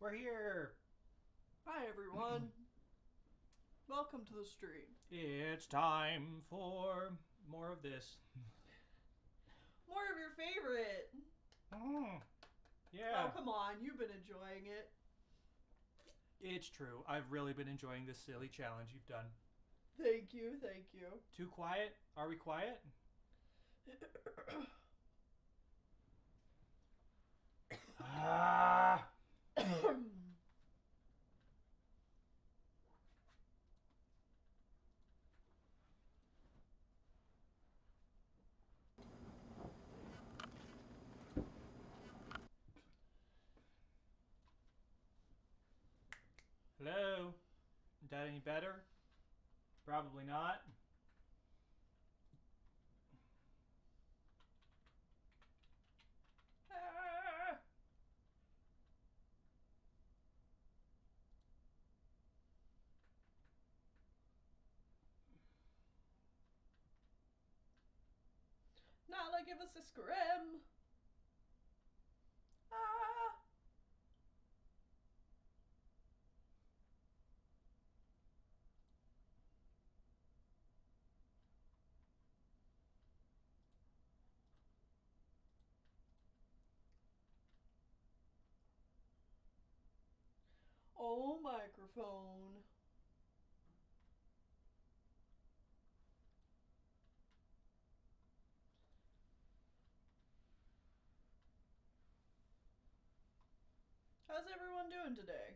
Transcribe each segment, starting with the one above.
we're here. Hi everyone. Welcome to the stream. It's time for more of this. More of your favorite. Yeah. Oh, come on. You've been enjoying it. It's true. I've really been enjoying this silly challenge you've done. Thank you. Thank you. Too quiet? Are we quiet? Ah. Hello? Is that any better? Probably not. Ah. Nala, give us a scrim. Ah. Oh, microphone. How's everyone doing today?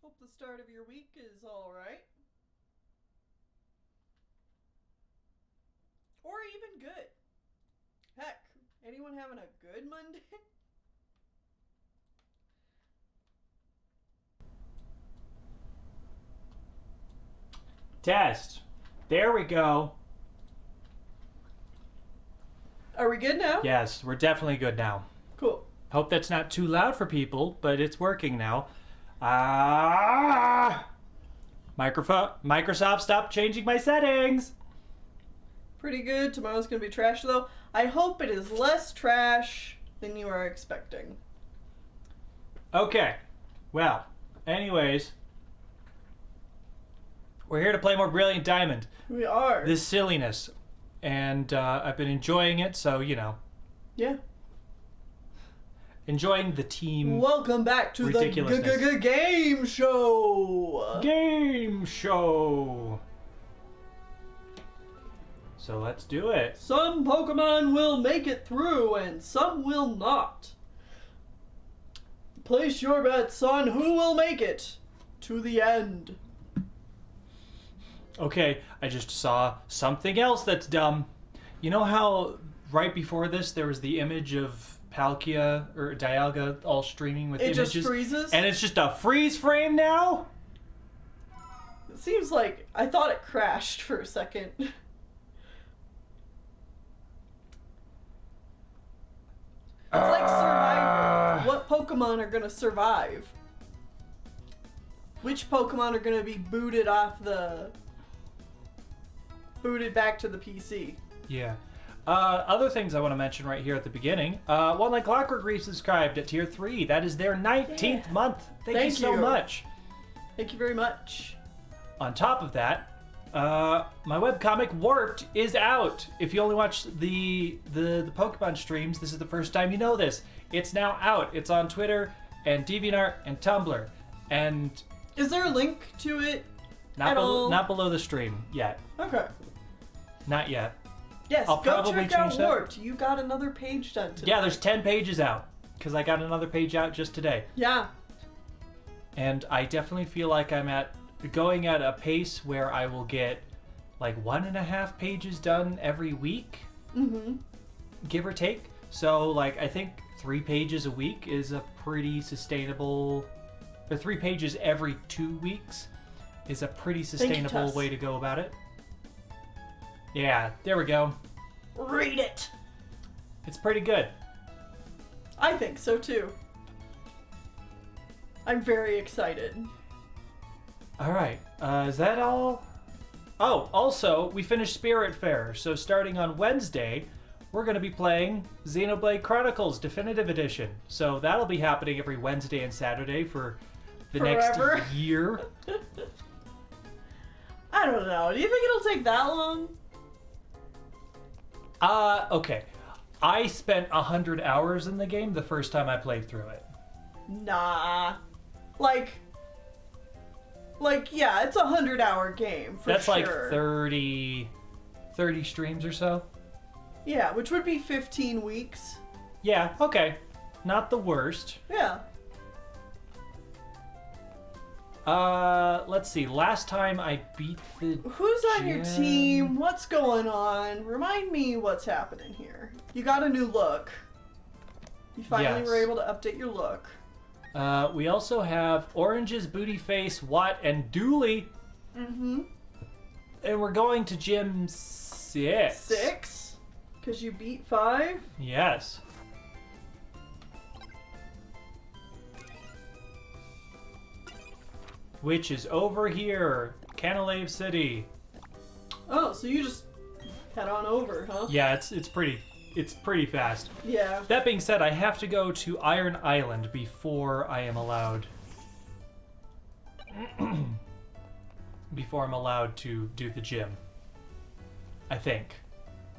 Hope the start of your week is alright. Or even good. Heck, anyone having a good Monday? Test. There we go. Are we good now? Yes, we're definitely good now. Cool. Hope that's not too loud for people, but it's working now. Microsoft, stop changing my settings. Pretty good. Tomorrow's gonna be trash though. I hope it is less trash than you are expecting. Okay. Well, anyways, we're here to play more Brilliant Diamond. We are. This silliness. And I've been enjoying it, so, you know. Yeah. Enjoying the team. Welcome back to the game show. Game show. So let's do it. Some Pokemon will make it through and some will not. Place your bets on who will make it to the end. Okay, I just saw something else that's dumb. You know how right before this there was the image of Palkia or Dialga all streaming with images? It just freezes? And it's just a freeze frame now? It seems like I thought it crashed for a second. It's like Survivor. What Pokemon are gonna survive? Which Pokemon are gonna be booted back to the PC? Yeah. Other things I want to mention right here at the beginning. One Like Clockwork resubscribed at tier 3. That is their 19th month. Thank you so much. Thank you very much. On top of that, my webcomic Warped is out. If you only watch the Pokemon streams, this is the first time you know this. It's now out. It's on Twitter and DeviantArt and Tumblr. And is there a link to it not below the stream yet. Okay. Not yet. Yes, I'll go probably check out change that. Warped. You got another page done today. Yeah, there's 10 pages out. Because I got another page out just today. Yeah. And I definitely feel like I'm going at a pace where I will get like 1.5 pages done every week. Mm-hmm. Give or take. So like I think 3 pages a week is a pretty sustainable, or 3 pages every 2 weeks is a pretty sustainable way to go about it. Yeah, there we go. Read it. It's pretty good. I think so too. I'm very excited. All right, is that all? Oh, also, we finished Spirit Fair, so starting on Wednesday, we're going to be playing Xenoblade Chronicles Definitive Edition. So that'll be happening every Wednesday and Saturday for the Forever. next year. I don't know. Do you think it'll take that long? Okay. I spent 100 hours in the game the first time I played through it. Nah. Like, yeah, it's a 100-hour game for That's sure. like 30 streams or so. Yeah, which would be 15 weeks. Yeah, okay. Not the worst. Yeah. Let's see. Last time I beat the Who's on your gym- team? What's going on? Remind me what's happening here. You got a new look. You finally Yes. were able to update your look. We also have Orange's Booty Face, Watt, and Dooley. Mm-hmm. And we're going to gym 6. 6? Because you beat 5? Yes. Which is over here, Canalave City. Oh, so you just head on over, huh? Yeah, it's pretty fast. Yeah. That being said, I have to go to Iron Island before I am allowed to do the gym. I think.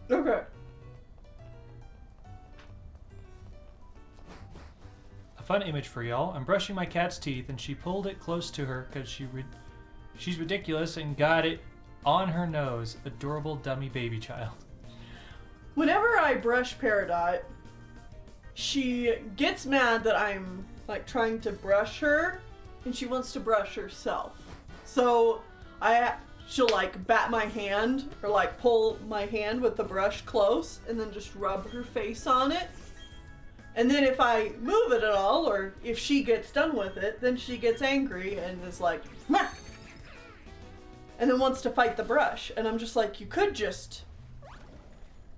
Okay. A fun image for y'all. I'm brushing my cat's teeth and she pulled it close to her because she's ridiculous and got it on her nose. Adorable dummy baby child. Whenever I brush Peridot, she gets mad that I'm like trying to brush her, and she wants to brush herself. So she'll like bat my hand or like pull my hand with the brush close, and then just rub her face on it. And then if I move it at all, or if she gets done with it, then she gets angry and is like, "Meh," and then wants to fight the brush. And I'm just like, you could just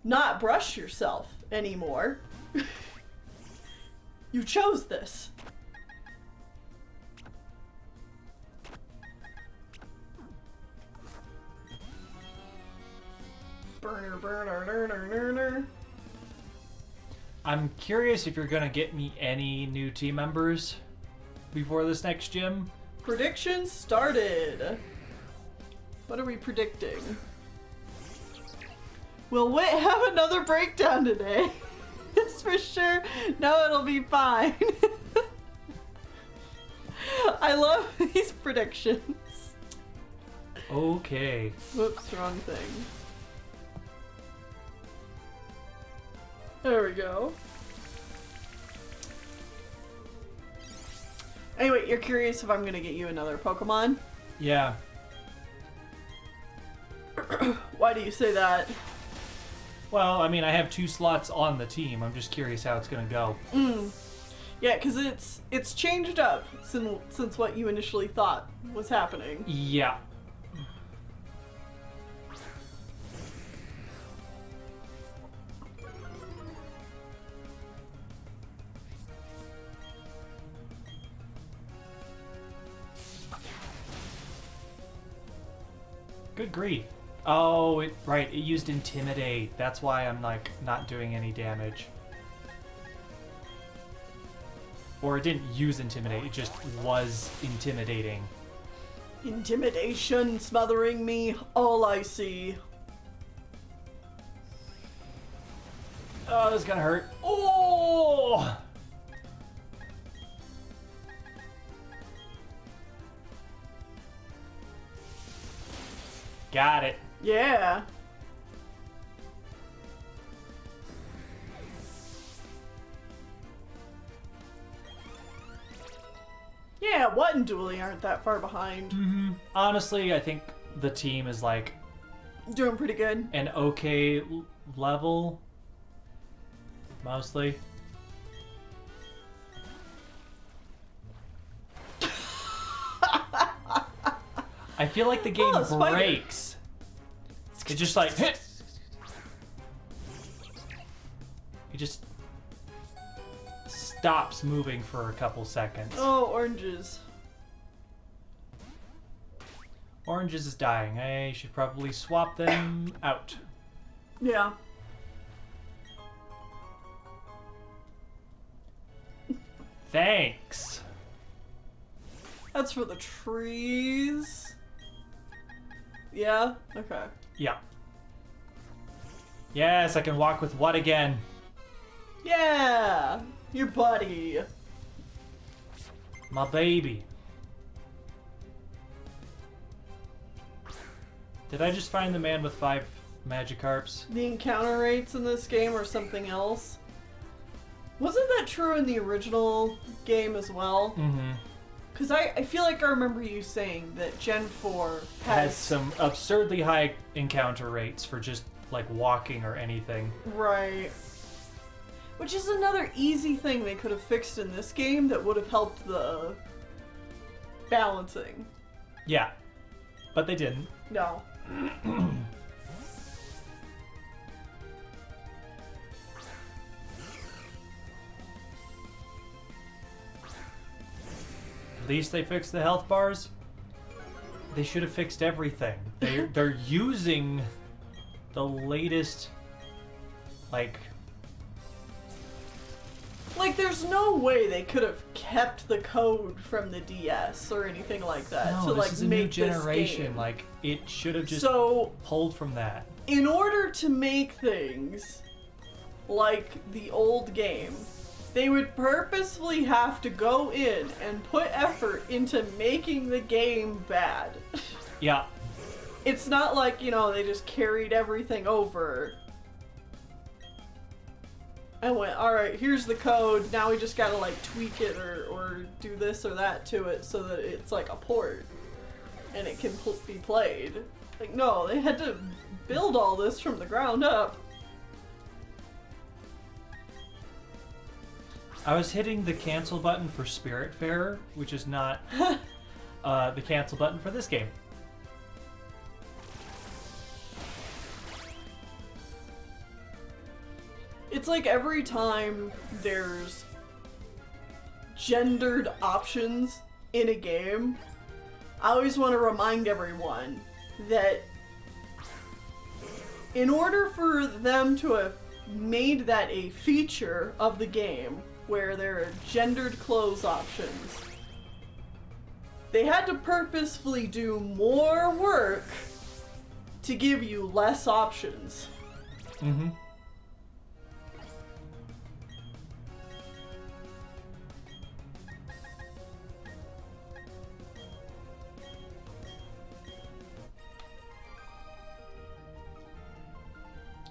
not brush yourself anymore. You chose this. Burner, burner, burner, burner. I'm curious if you're gonna get me any new team members before this next gym. Predictions started. What are we predicting? Will Wit have another breakdown today? Yes, for sure. No, it'll be fine. I love these predictions. Okay. Whoops, wrong thing. There we go. Anyway, you're curious if I'm gonna get you another Pokemon? Yeah. Why do you say that? Well, I mean, I have 2 slots on the team. I'm just curious how it's gonna go. Yeah, because it's changed up since what you initially thought was happening. Yeah. Good grief. Oh, right, it used Intimidate. That's why I'm, like, not doing any damage. Or it didn't use Intimidate, it just was intimidating. Intimidation smothering me, all I see. Oh, this is gonna hurt. Oh! Got it. Yeah. Yeah, What and Dooley aren't that far behind. Honestly, I think the team is like Doing pretty good. an okay level. Mostly. I feel like the game Oh, spider. breaks. It just like hit. It just stops moving for a couple seconds. Oh, oranges. Oranges is dying. I should probably swap them out. Yeah. Thanks. That's for the trees. Yeah? Okay. Yeah. Yes, I can walk with what again? Yeah! Your buddy. My baby. Did I just find the man with 5 Magikarps? The encounter rates in this game are something else. Wasn't that true in the original game as well? Mm-hmm. Because I feel like I remember you saying that Gen 4 Has some absurdly high encounter rates for just, like, walking or anything. Right. Which is another easy thing they could have fixed in this game that would have helped the balancing. Yeah. But they didn't. No. At least they fixed the health bars. They should have fixed everything. They're using the latest, like, there's no way they could have kept the code from the DS or anything like that no, to, this like, is a make new generation. this game. Like, it should have just So, pulled from that. in order to make things like the old game, they would purposefully have to go in and put effort into making the game bad. Yeah. It's not like, you know, they just carried everything over and went, alright, here's the code, now we just gotta, like, tweak it or do this or that to it so that it's like a port and it can be played. Like, no, they had to build all this from the ground up. I was hitting the cancel button for Spiritfarer, which is not the cancel button for this game. It's like every time there's gendered options in a game, I always want to remind everyone that in order for them to have made that a feature of the game where there are gendered clothes options, they had to purposefully do more work to give you less options. Mm-hmm.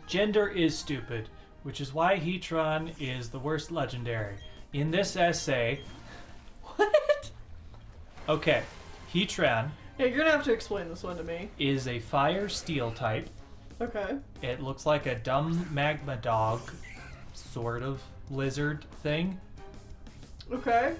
Gender is stupid, which is why Heatran is the worst legendary. In this essay... What? Okay, Heatran... Yeah, you're gonna have to explain this one to me. ...is a fire-steel type. Okay. It looks like a dumb magma dog, sort of, lizard thing. Okay.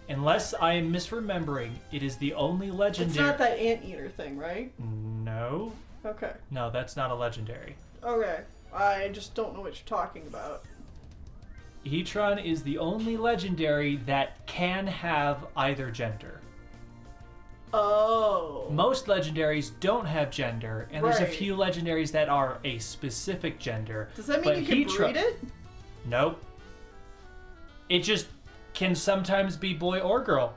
Unless I am misremembering, it is the only legendary... It's not that anteater thing, right? No. Okay. No, that's not a legendary. Okay. I just don't know what you're talking about. Heatran is the only legendary that can have either gender. Oh. Most legendaries don't have gender, and there's a Right. few legendaries that are a specific gender. Does that mean but you can breed it? Nope. It just can sometimes be boy or girl.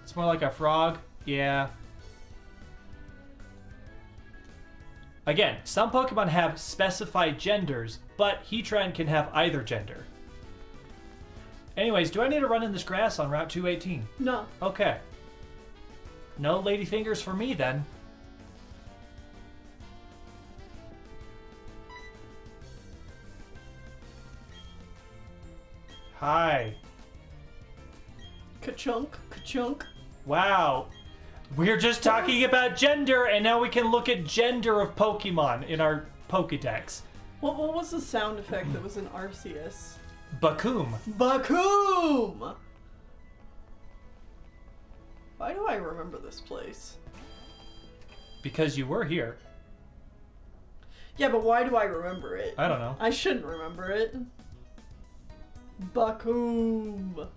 It's more like a frog. Yeah. Again, some Pokemon have specified genders, but Heatran can have either gender. Anyways, do I need to run in this grass on Route 218? No. Okay. No ladyfingers for me, then. Hi. Ka-chunk, ka-chunk. Wow. We're just talking about gender, and now we can look at gender of Pokemon in our Pokedex. What was the sound effect that was in Arceus? Bakum. Bakum! Why do I remember this place? Because you were here. Yeah, but why do I remember it? I don't know. I shouldn't remember it. Bakum.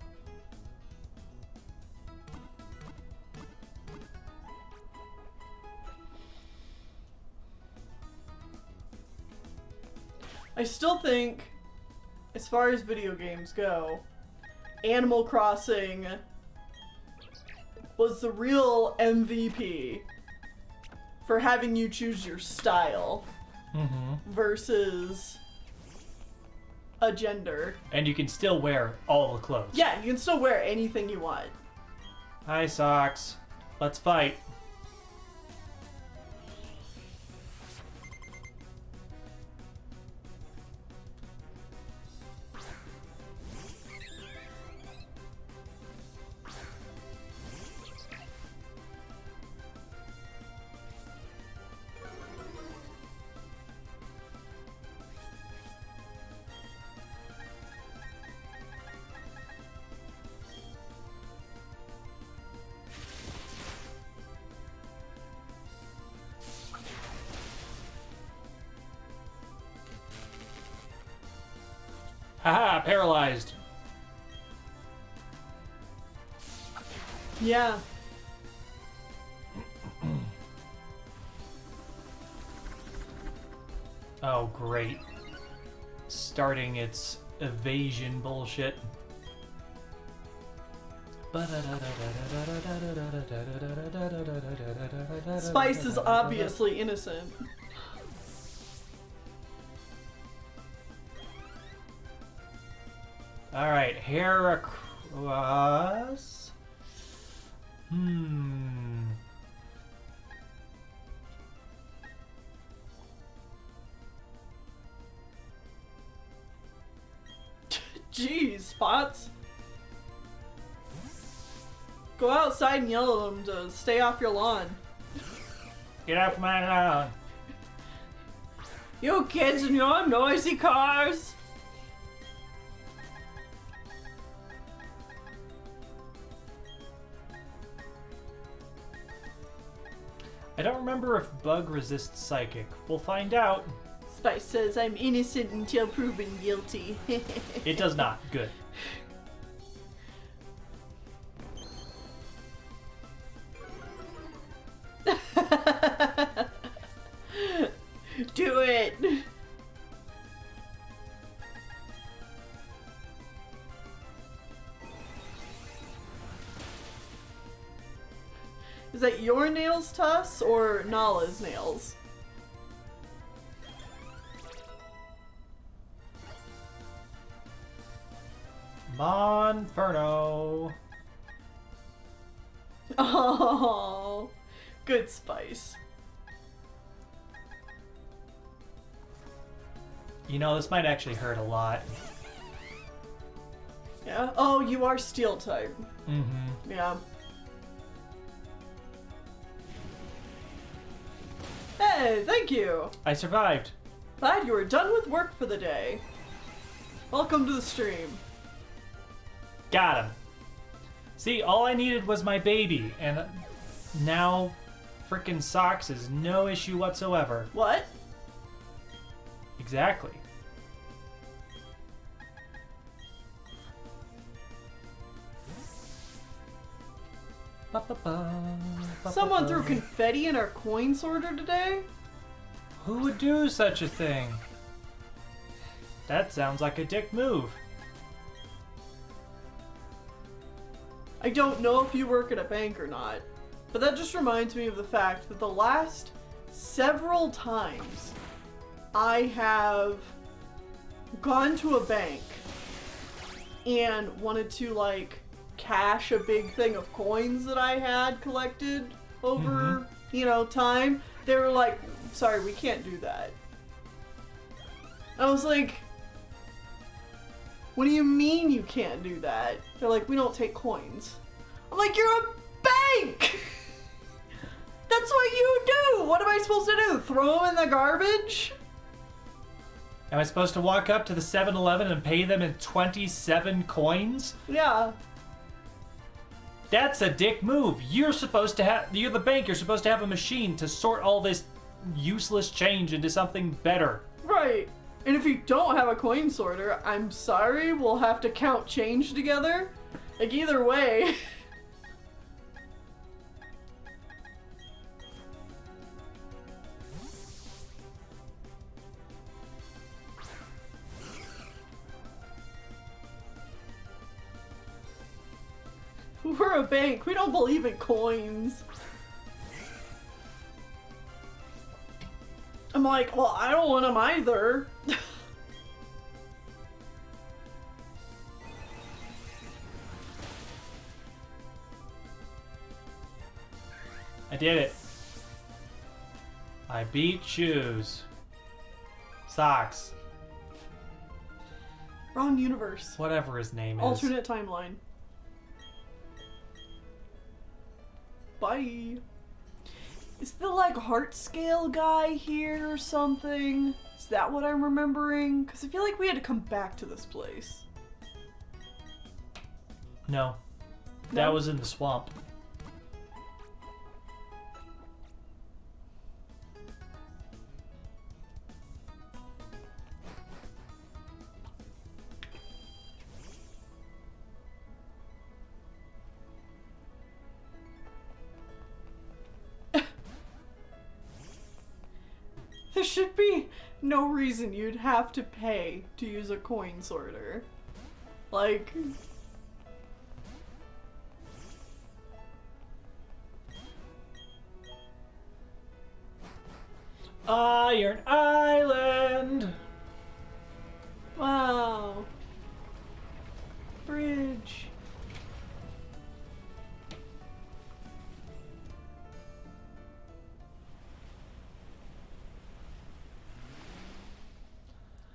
I still think, as far as video games go, Animal Crossing was the real MVP for having you choose your style versus a gender. And you can still wear all the clothes. Yeah, you can still wear anything you want. Hi, Socks. Let's fight. Haha, paralyzed. Yeah. Oh, great. Starting its evasion bullshit. Spice is obviously innocent. Alright, hair across. Jeez, Spots. Go outside and yell at them to stay off your lawn. Get off my lawn. You kids and your noisy cars. I don't remember if Bug resists Psychic. We'll find out. Spice says I'm innocent until proven guilty. It does not. Good. Do it! Is that your nails, Tuss, or Nala's nails? Monferno. Oh, good Spice. You know, this might actually hurt a lot. Yeah? Oh, you are steel type. Mm-hmm. Yeah. Hey, thank you. I survived. Glad you were done with work for the day. Welcome to the stream. Got him. See, all I needed was my baby, and now frickin' Socks is no issue whatsoever. What? Exactly. Someone threw confetti in our coin sorter today? Who would do such a thing? That sounds like a dick move. I don't know if you work at a bank or not, but that just reminds me of the fact that the last several times I have gone to a bank and wanted to, like, cash a big thing of coins that I had collected over, you know, time, they were like, sorry, we can't do that. I was like, what do you mean you can't do that? They're like, we don't take coins. I'm like, you're a bank! That's what you do! What am I supposed to do? Throw them in the garbage? Am I supposed to walk up to the 7-Eleven and pay them in 27 coins? Yeah. That's a dick move. You're the bank, you're supposed to have a machine to sort all this useless change into something better. Right. And if you don't have a coin sorter, I'm sorry, we'll have to count change together. Like, either way. We're a bank. We don't believe in coins. I'm like, well, I don't want them either. I did it. I beat shoes. Socks. Wrong universe. Whatever his name is. Alternate timeline. Bye. Is the like heart scale guy here or something? Is that what I'm remembering? Because I feel like we had to come back to this place. No. That was in the swamp. There should be no reason you'd have to pay to use a coin sorter. Like... Iron Island! Wow. Bridge.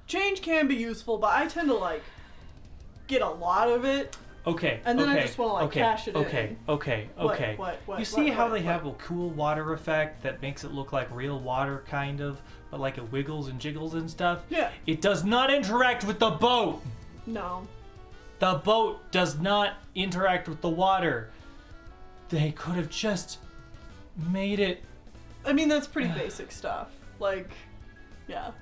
Change can be useful, but I tend to like get a lot of it. Okay. And then okay, I just want to like cash it in. Okay. What? You see how they have a cool water effect that makes it look like real water, kind of, but like it wiggles and jiggles and stuff? Yeah. It does not interact with the boat! No. The boat does not interact with the water. They could have just made it... I mean, that's pretty basic stuff. Like, yeah.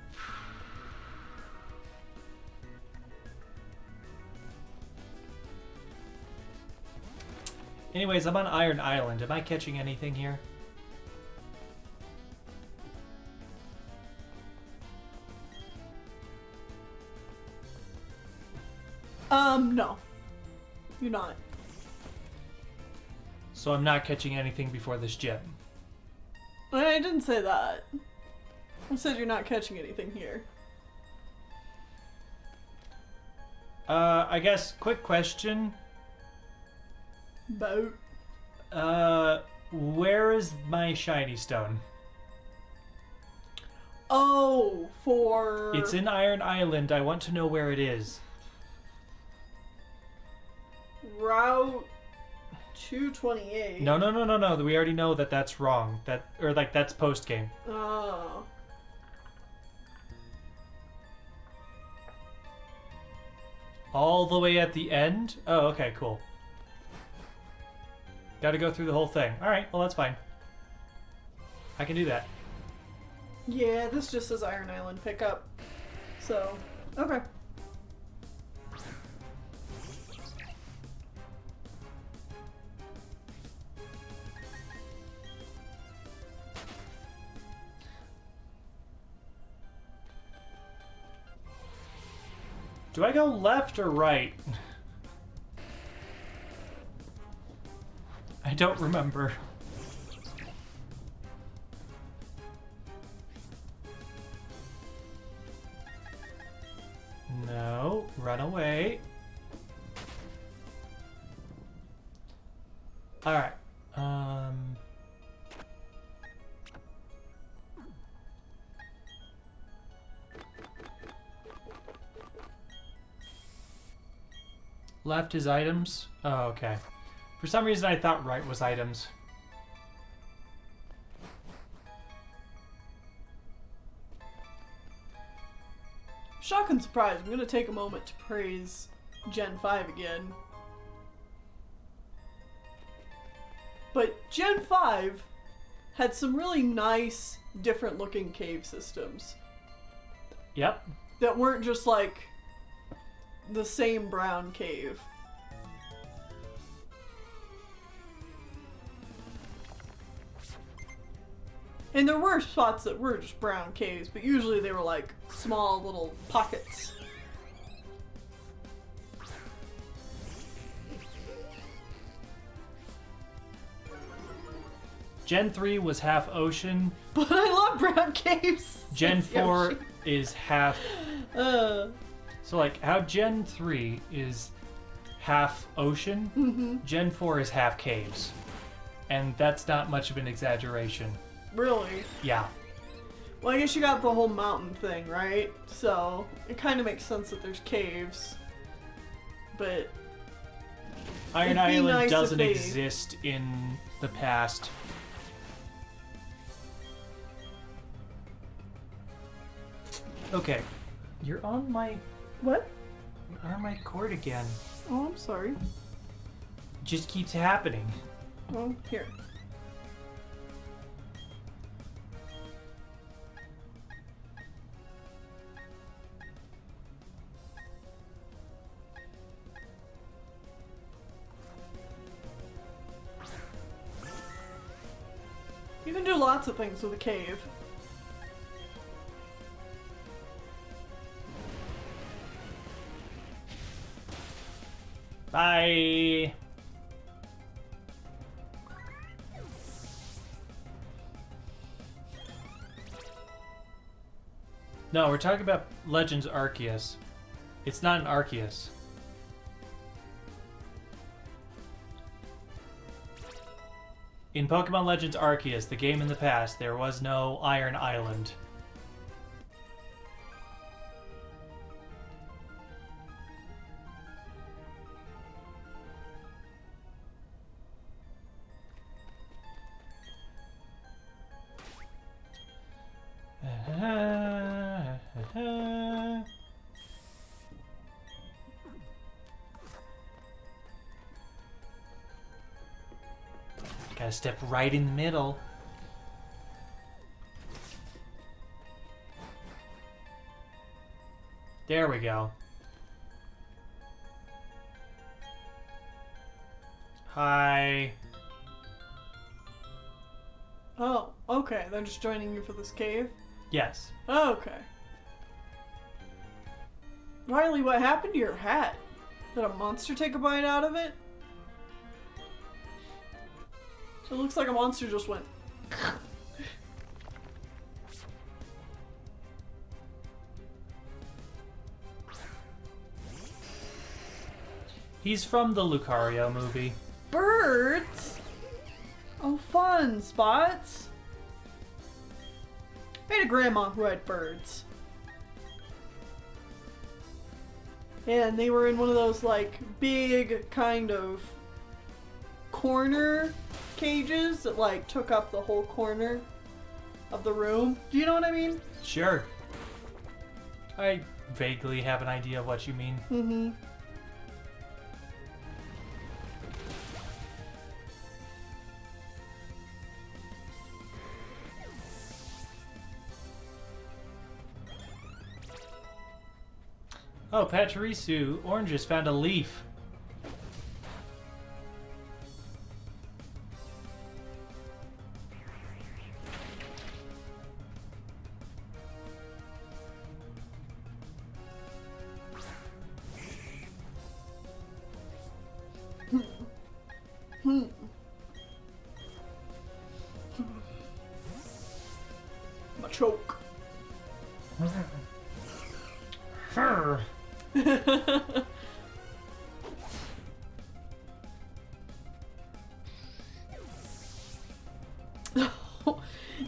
Anyways, I'm on Iron Island. Am I catching anything here? No. You're not. So I'm not catching anything before this gym. I didn't say that. I said you're not catching anything here. I guess, quick question. Boat. Where is my shiny stone? Oh, for... It's in Iron Island. I want to know where it is. Route 228. No. We already know that that's wrong. That's post game. Oh. All the way at the end? Oh, okay, cool. Gotta go through the whole thing. Alright, well that's fine. I can do that. Yeah, this just says Iron Island pickup. So, okay. Do I go left or right? I don't remember. No, run away. Alright. Left is items? Oh, okay. For some reason I thought right was items. Shock and surprise. I'm going to take a moment to praise Gen 5 again. But Gen 5 had some really nice, different looking cave systems. Yep. That weren't just like the same brown cave. And there were spots that were just brown caves, but usually they were like small little pockets. Gen 3 was half ocean. But I love brown caves. Gen It's 4 Yoshi. is half... Uh, So, like, how Gen 3 is half ocean, Gen 4 is half caves. And that's not much of an exaggeration. really? Yeah. Well, I guess you got the whole mountain thing, right? So it kind of makes sense that there's caves. But Iron It'd be Island nice if doesn't they- exist in the past. Okay. You're on my what? cord again. Oh, I'm sorry. Just keeps happening. Oh, here. You can do lots of things with a cave. Bye. No, we're talking about Legends Arceus. It's not an Arceus. In Pokemon Legends Arceus, the game in the past, there was no Iron Island. Gotta step right in the middle. There we go. Hi. Oh, okay. They're just joining you for this cave? Yes. Oh, okay. Riley, what happened to your hat? Did a monster take a bite out of it? So it looks like a monster just went. He's from the Lucario movie. Birds? Oh, fun, Spots. I had a grandma who had birds. And they were in one of those, like, big kind of corner cages that, like, took up the whole corner of the room. Do you know what I mean? Sure. I vaguely have an idea of what you mean. Mm-hmm. Oh, Pachirisu, Orange just found a leaf. My choke. Fur.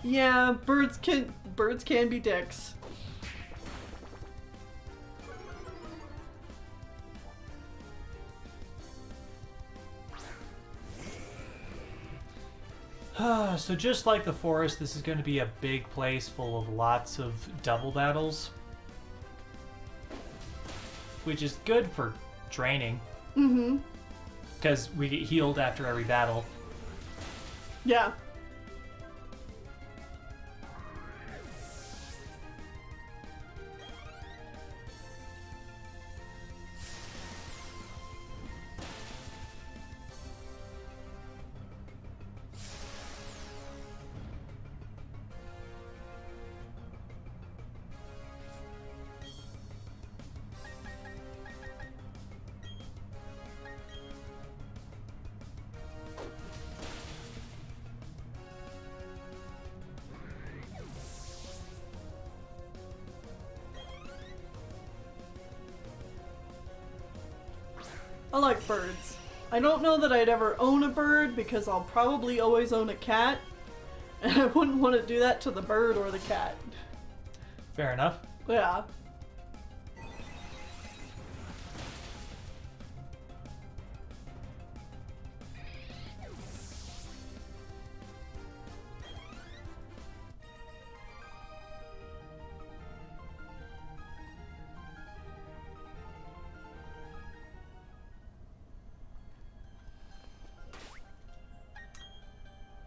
Yeah, birds can be dicks. So just like the forest, this is going to be a big place full of lots of double battles. Which is good for training. Mm-hmm. Because we get healed after every battle. Yeah. I like birds. I don't know that I'd ever own a bird because I'll probably always own a cat. And I wouldn't want to do that to the bird or the cat. Fair enough. Yeah.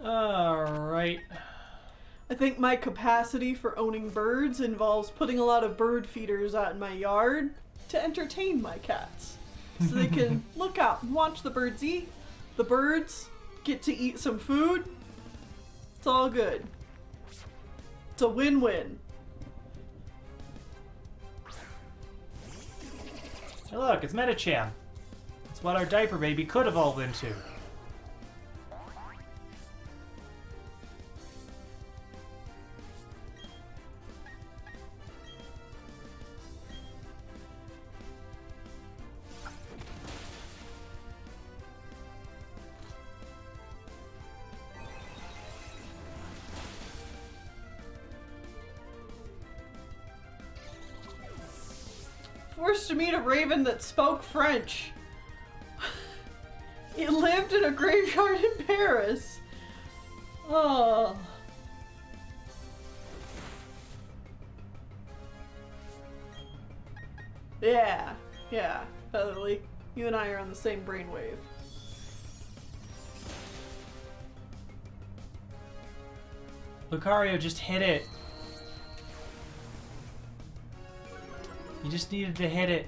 Alright. I think my capacity for owning birds involves putting a lot of bird feeders out in my yard to entertain my cats. So they can look out and watch the birds eat. The birds get to eat some food. It's all good. It's a win-win. Hey look, it's Metacham. It's what our diaper baby could evolve into. Forced to meet a raven that spoke French. It lived in a graveyard in Paris. Oh. Yeah, Featherly. You and I are on the same brainwave. Lucario just hit it. You just needed to hit it.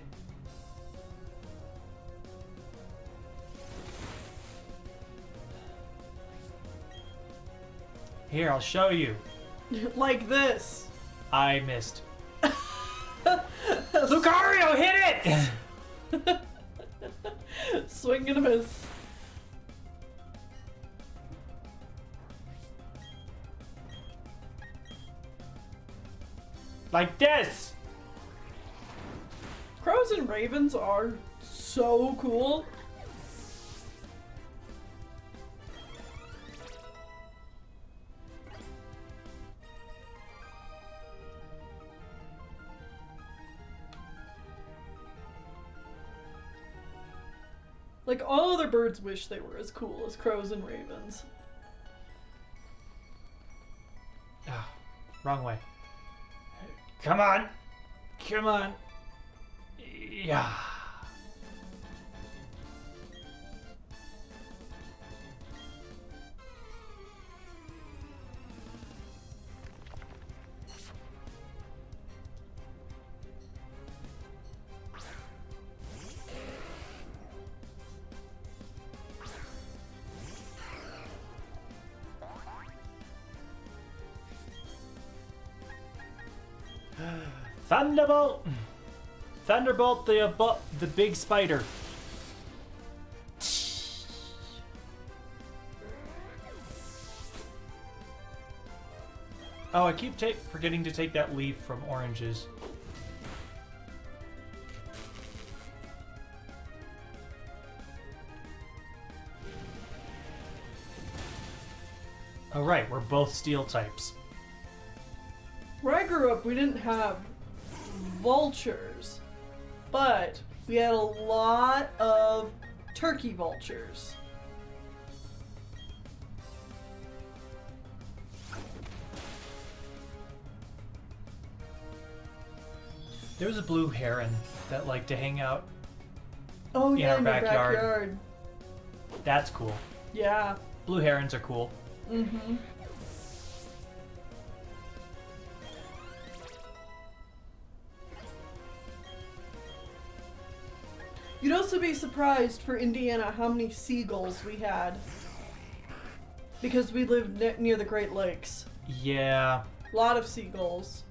Here, I'll show you. Like this. I missed. Lucario, hit it! Swing and a miss. Like this! Crows and ravens are so cool. Like, all other birds wish they were as cool as crows and ravens. Ah, wrong way. Come on! Come on! Yeah. Thunderbolt! Thunderbolt the big spider. Oh, I keep forgetting to take that leaf from oranges. Oh right, we're both steel types. Where I grew up, we didn't have vultures, but we had a lot of turkey vultures. There was a blue heron that liked to hang out Oh in yeah, our in your backyard. backyard. That's cool. Yeah. Blue herons are cool. Mm-hmm. You'd also be surprised for Indiana how many seagulls we had. Because we lived near the Great Lakes. Yeah. A lot of seagulls.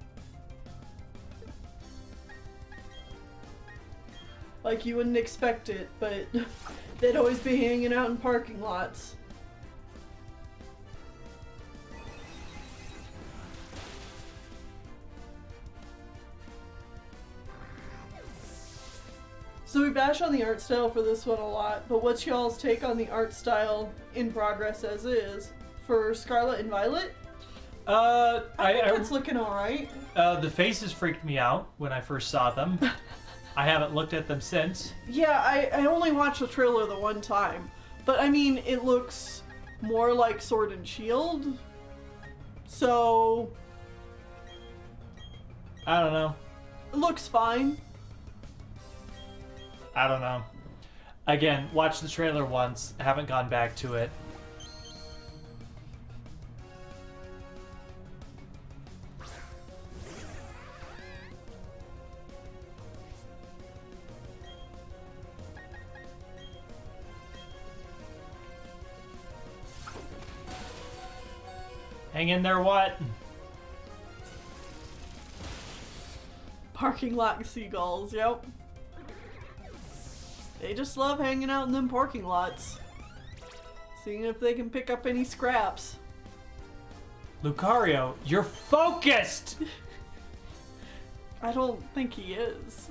Like, you wouldn't expect it, but they'd always be hanging out in parking lots. So we bash on the art style for this one a lot, but what's y'all's take on the art style in progress as is for Scarlet and Violet? I think it's looking alright. The faces freaked me out when I first saw them. I haven't looked at them since. Yeah, I only watched the trailer the one time, but I mean, it looks more like Sword and Shield, so... I don't know. It looks fine. I don't know. Again, watched the trailer once, haven't gone back to it. Hang in there, what? Parking lot seagulls, yep. They just love hanging out in them parking lots. Seeing if they can pick up any scraps. Lucario, you're focused! I don't think he is.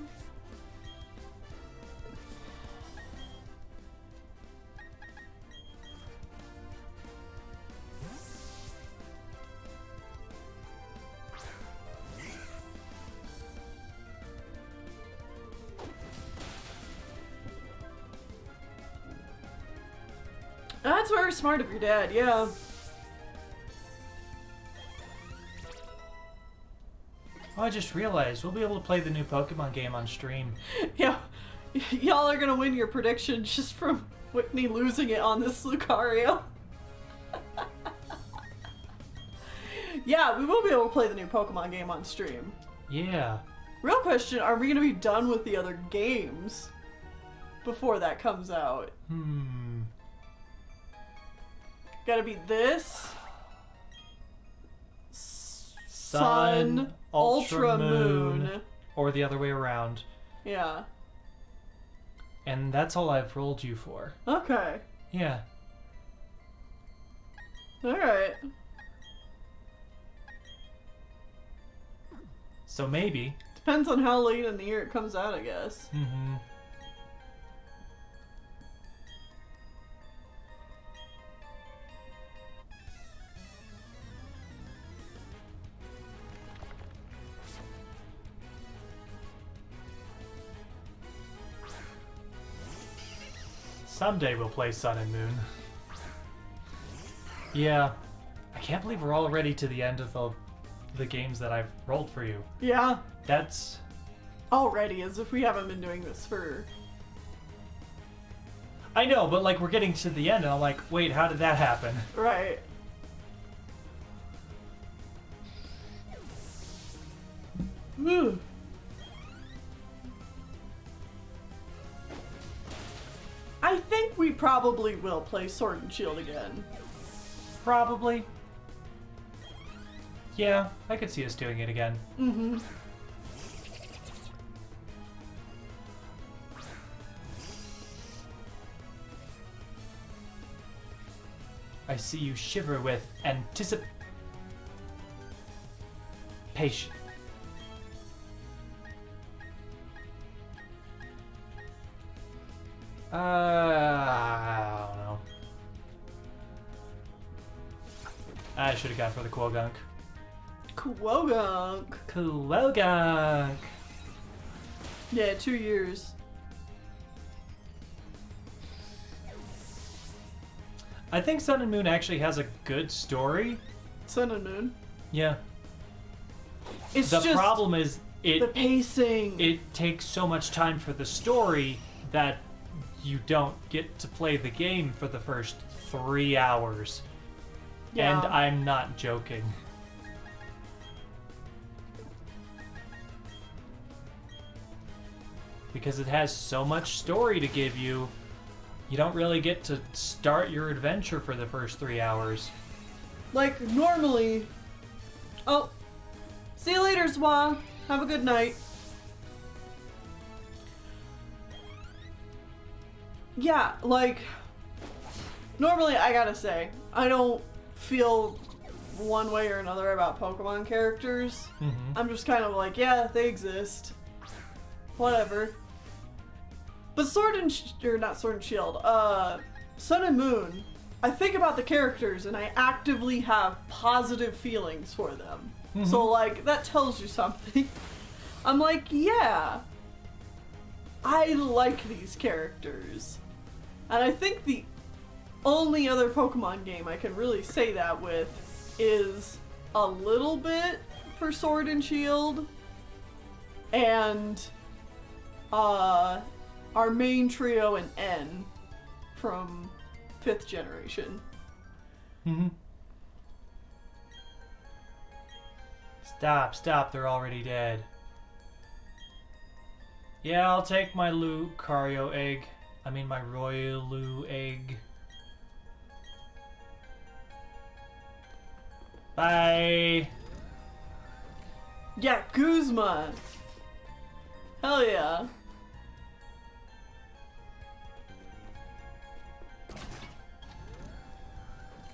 That's very smart of your dad, yeah. Oh, I just realized we'll be able to play the new Pokemon game on stream. Yeah, y'all are gonna win your prediction just from Whitney losing it on this Lucario. Yeah, we will be able to play the new Pokemon game on stream. Yeah. Real question, are we gonna be done with the other games before that comes out? Gotta be this. Sun, Ultra Moon. Or the other way around. Yeah. And that's all I've rolled you for. Okay. Yeah. Alright. So maybe. Depends on how late in the year it comes out, I guess. Mm-hmm. Someday we'll play Sun and Moon. Yeah. I can't believe we're already to the end of the games that I've rolled for you. Yeah. That's... Already, as if we haven't been doing this for... I know, but like we're getting to the end and I'm like, wait, how did that happen? Right. Ooh. I think we probably will play Sword and Shield again. Probably. Yeah, I could see us doing it again. Mm-hmm. I see you shiver with anticipation. I don't know. I should have gone for the Quogunk. Quogunk. Quogunk. Yeah, 2 years. I think Sun and Moon actually has a good story. Sun and Moon. Yeah. It's the just problem is the pacing. It takes so much time for the story that you don't get to play the game for the first 3 hours. Yeah. And I'm not joking. Because it has so much story to give you, you don't really get to start your adventure for the first 3 hours. Like, normally... Oh. See you later, Zwa. Have a good night. Yeah, like... Normally, I gotta say, I don't feel one way or another about Pokemon characters. Mm-hmm. I'm just kind of like, yeah, they exist. Whatever. But not Sword and Shield, Sun and Moon, I think about the characters and I actively have positive feelings for them. Mm-hmm. So, like, that tells you something. I'm like, yeah, I like these characters. And I think the only other Pokemon game I can really say that with is a little bit for Sword and Shield and our main trio and N from 5th generation. Mm-hmm. Stop, they're already dead. Yeah, I'll take my Lucario egg. I mean my Royaloo egg. Bye! Yeah, Guzma! Hell yeah.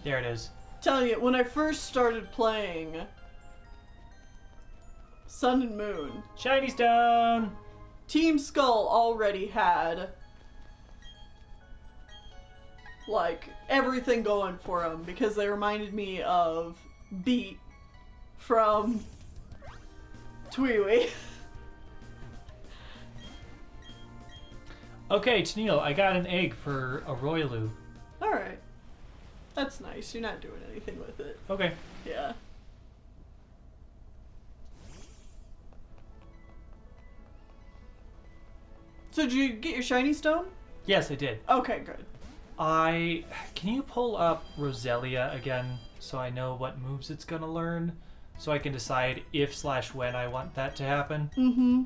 There it is. Telling you, when I first started playing Sun and Moon, Shiny Stone! Team Skull already had like everything going for them because they reminded me of Beat from Tweewee. Okay, Tennille, I got an egg for a Royaloo. Alright. That's nice. You're not doing anything with it. Okay. Yeah. So did you get your shiny stone? Yes, I did. Okay, good. Can you pull up Roselia again so I know what moves it's gonna learn? So I can decide if/when I want that to happen? Mm-hmm.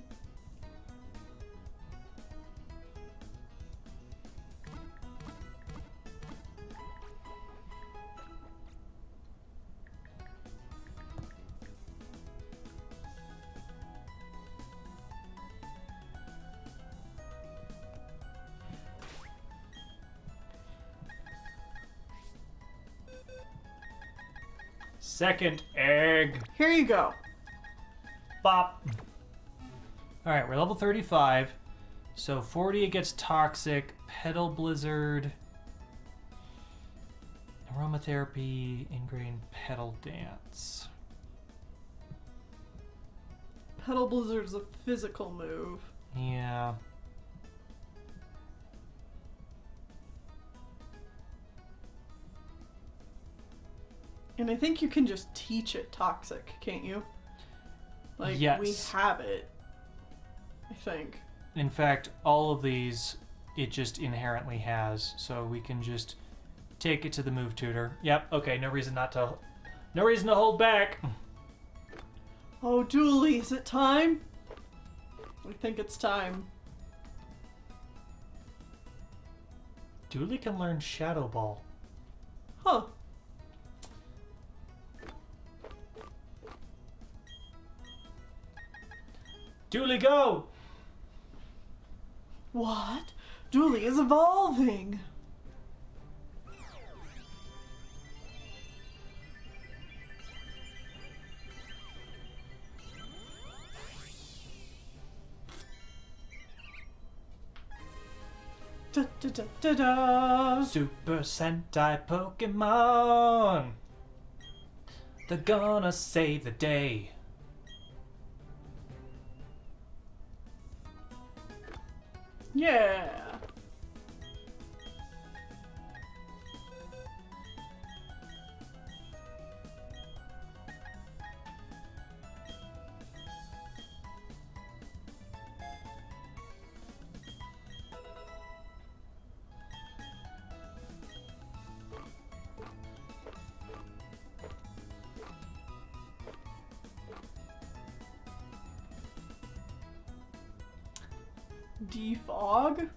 Second egg. Here you go. Bop. Alright, we're level 35. So 40 it gets Toxic, Petal Blizzard, Aromatherapy, Ingrained Petal Dance. Petal Blizzard's a physical move. Yeah. And I think you can just teach it Toxic, can't you? Like, yes. We have it, I think. In fact, all of these, it just inherently has. So we can just take it to the move tutor. Yep, okay, no reason to hold back. Oh, Dooley, is it time? I think it's time. Dooley can learn Shadow Ball. Huh. Dooley, go! What? Dooley is evolving! Da, da, da, da, da. Super Sentai Pokemon! They're gonna save the day. Yeah. Defog?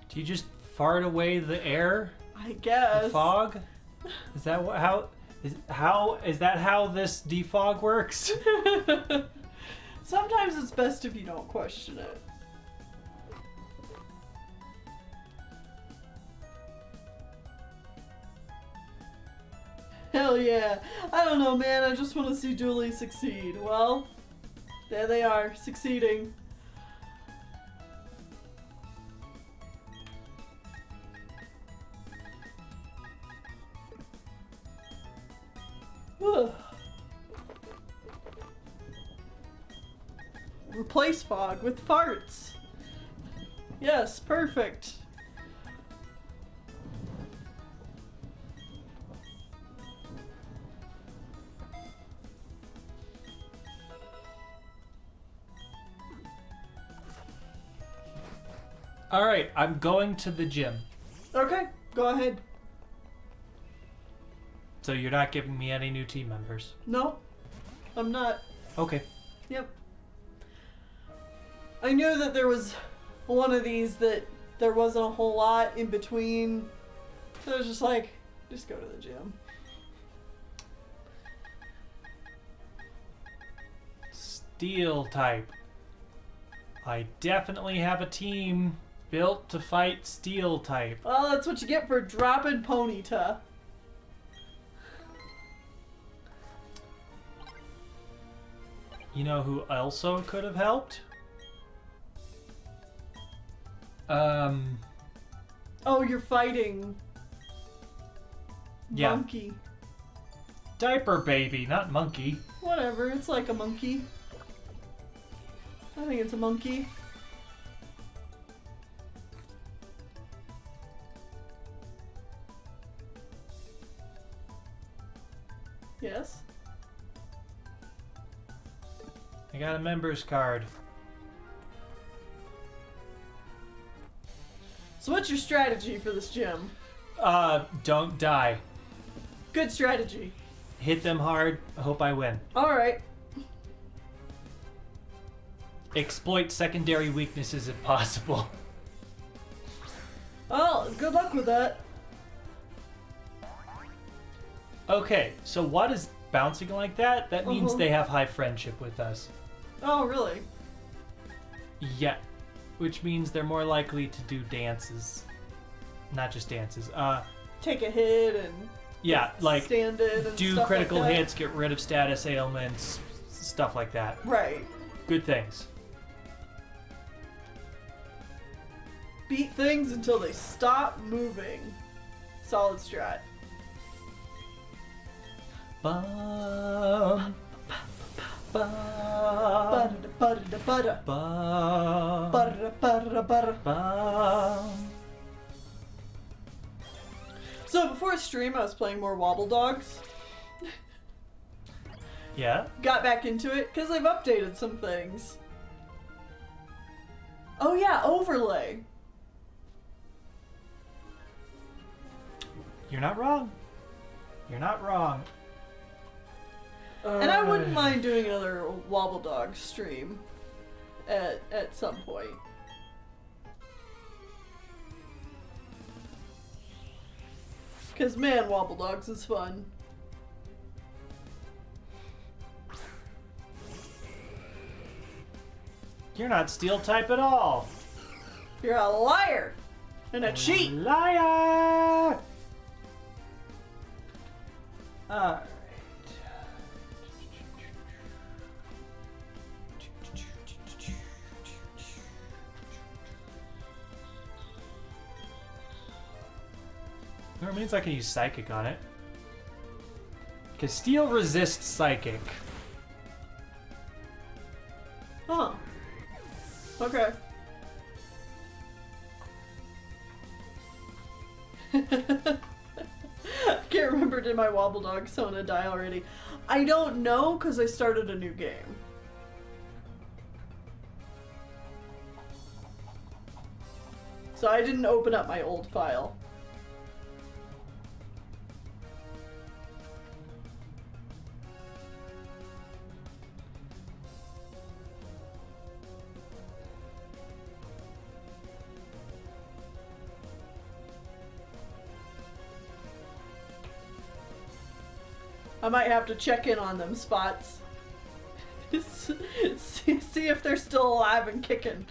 Do you just fart away the air? I guess. The fog? Is that is that how this defog works? Sometimes it's best if you don't question it. Hell yeah. I don't know, man. I just want to see Dooley succeed. Well, there they are, succeeding. Replace fog with farts. Yes, perfect. All right, I'm going to the gym. Okay, go ahead. So you're not giving me any new team members? No, I'm not. Okay. Yep. I knew that there was one of these that there wasn't a whole lot in between. So I was just like, just go to the gym. Steel type. I definitely have a team built to fight steel type. Well, that's what you get for dropping Ponyta. You know who also could have helped? Oh, you're fighting Yeah. Monkey. Diaper baby, not monkey. Whatever, it's like a monkey. I think it's a monkey. Yes. I got a member's card. So what's your strategy for this gym? Don't die. Good strategy. Hit them hard, hope I win. Alright. Exploit secondary weaknesses if possible. Well, good luck with that. Okay, so what is bouncing like that? That means Uh-huh. they have high friendship with us. Oh, really? Yeah. Which means they're more likely to do dances. Not just dances. Take a hit and Yeah, like stand it and do stuff critical like that. hits, get rid of status ailments, stuff like that. Right. Good things. Beat things until they stop moving. Solid strat. Bum. Bum. Butter, butter, Bum. butter, butter, butter. Bum. So before stream, I was playing more Wobble Dogs. Yeah? Got back into it because I've updated some things. Oh yeah, overlay. You're not wrong. You're not wrong. And I wouldn't mind doing another Wobble Dog stream at some point. Cause man, Wobble Dogs is fun. You're not steel type at all. You're a liar and a cheat. Liar! Alright. That means I can use Psychic on it. Because Steel resists Psychic. Huh. Okay. I can't remember, did my Wobble Dog Sona die already? I don't know, because I started a new game. So I didn't open up my old file. I might have to check in on them spots. see if they're still alive and kicking.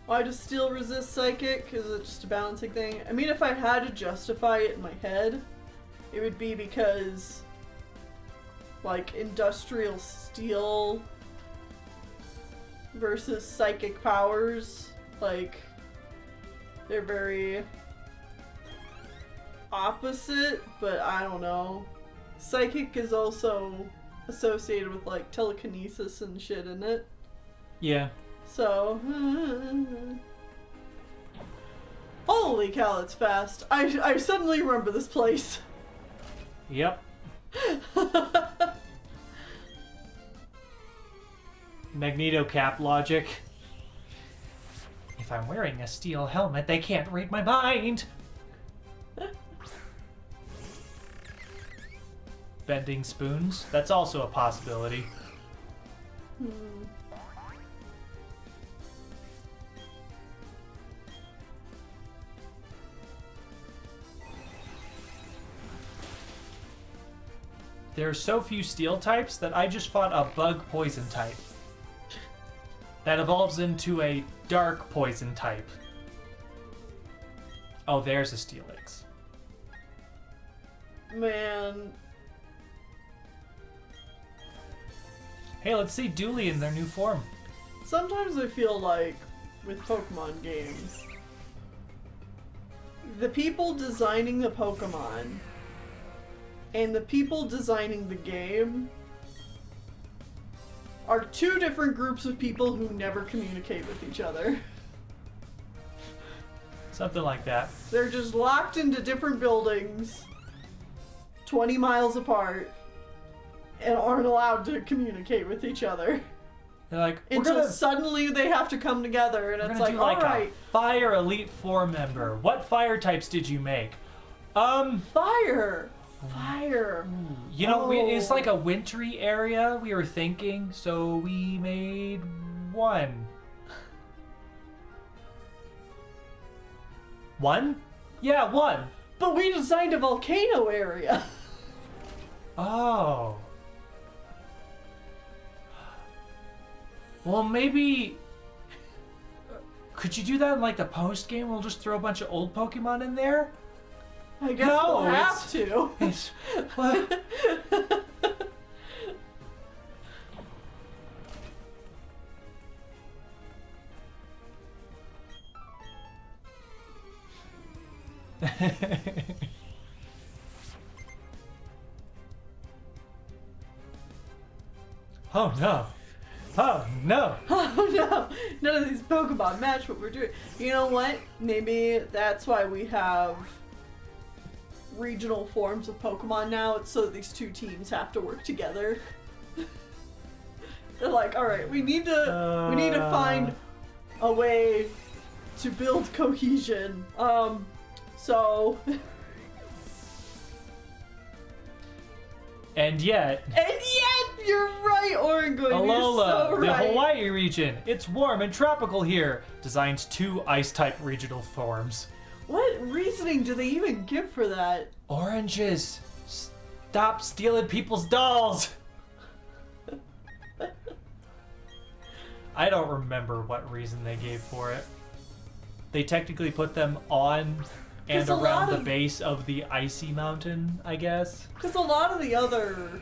Why does Steel resist Psychic? Is it just a balancing thing? I mean, if I had to justify it in my head, it would be because, like, industrial steel versus psychic powers, like, they're very opposite, but I don't know. Psychic is also associated with, like, telekinesis and shit, isn't it? Yeah. So, holy cow, it's fast. I suddenly remember this place. Yep. Magneto cap logic. If I'm wearing a steel helmet, they can't read my mind. Bending spoons? That's also a possibility. There are so few steel types that I just fought a bug poison type. That evolves into a dark poison type. Oh, there's a Steelix. Man. Hey, let's see Dooley in their new form. Sometimes I feel like, with Pokemon games, the people designing the Pokemon and the people designing the game are two different groups of people who never communicate with each other. Something like that. They're just locked into different buildings, 20 miles apart, and aren't allowed to communicate with each other. They're like, until suddenly they have to come together, and it's like, alright. Fire Elite Four member. What fire types did you make? Fire! You know, it's like a wintry area, we were thinking, so we made one. One? Yeah, one. But we designed a volcano area. Oh. Well, maybe... Could you do that in, like, the post-game? We'll just throw a bunch of old Pokemon in there? I guess we'll have to. It's... What? Oh no. Oh no. Oh no. None of these Pokemon match what we're doing. You know what? Maybe that's why we have regional forms of Pokemon now. It's so that these two teams have to work together. They're like, alright, we need to find a way to build cohesion. So And yet, you're right, Oregon. Alola, you're so right. the Hawaii region. It's warm and tropical here. Designs 2 ice-type regional forms. What reasoning do they even give for that? Oranges. Stop stealing people's dolls. I don't remember what reason they gave for it. They technically put them on and around the base of the icy mountain, I guess. Because a lot of the other,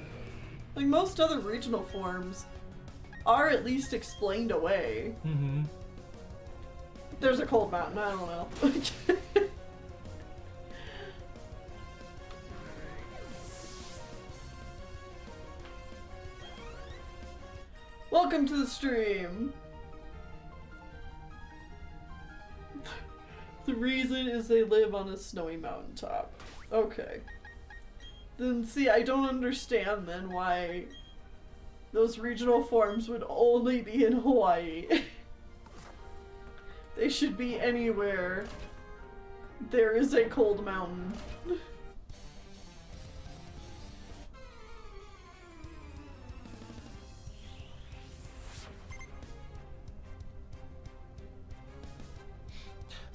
like most other regional forms, are at least explained away. Mm-hmm. There's a cold mountain, I don't know. Welcome to the stream. The reason is they live on a snowy mountaintop. Okay. Then see, I don't understand then why those regional forms would only be in Hawaii. They should be anywhere there is a cold mountain.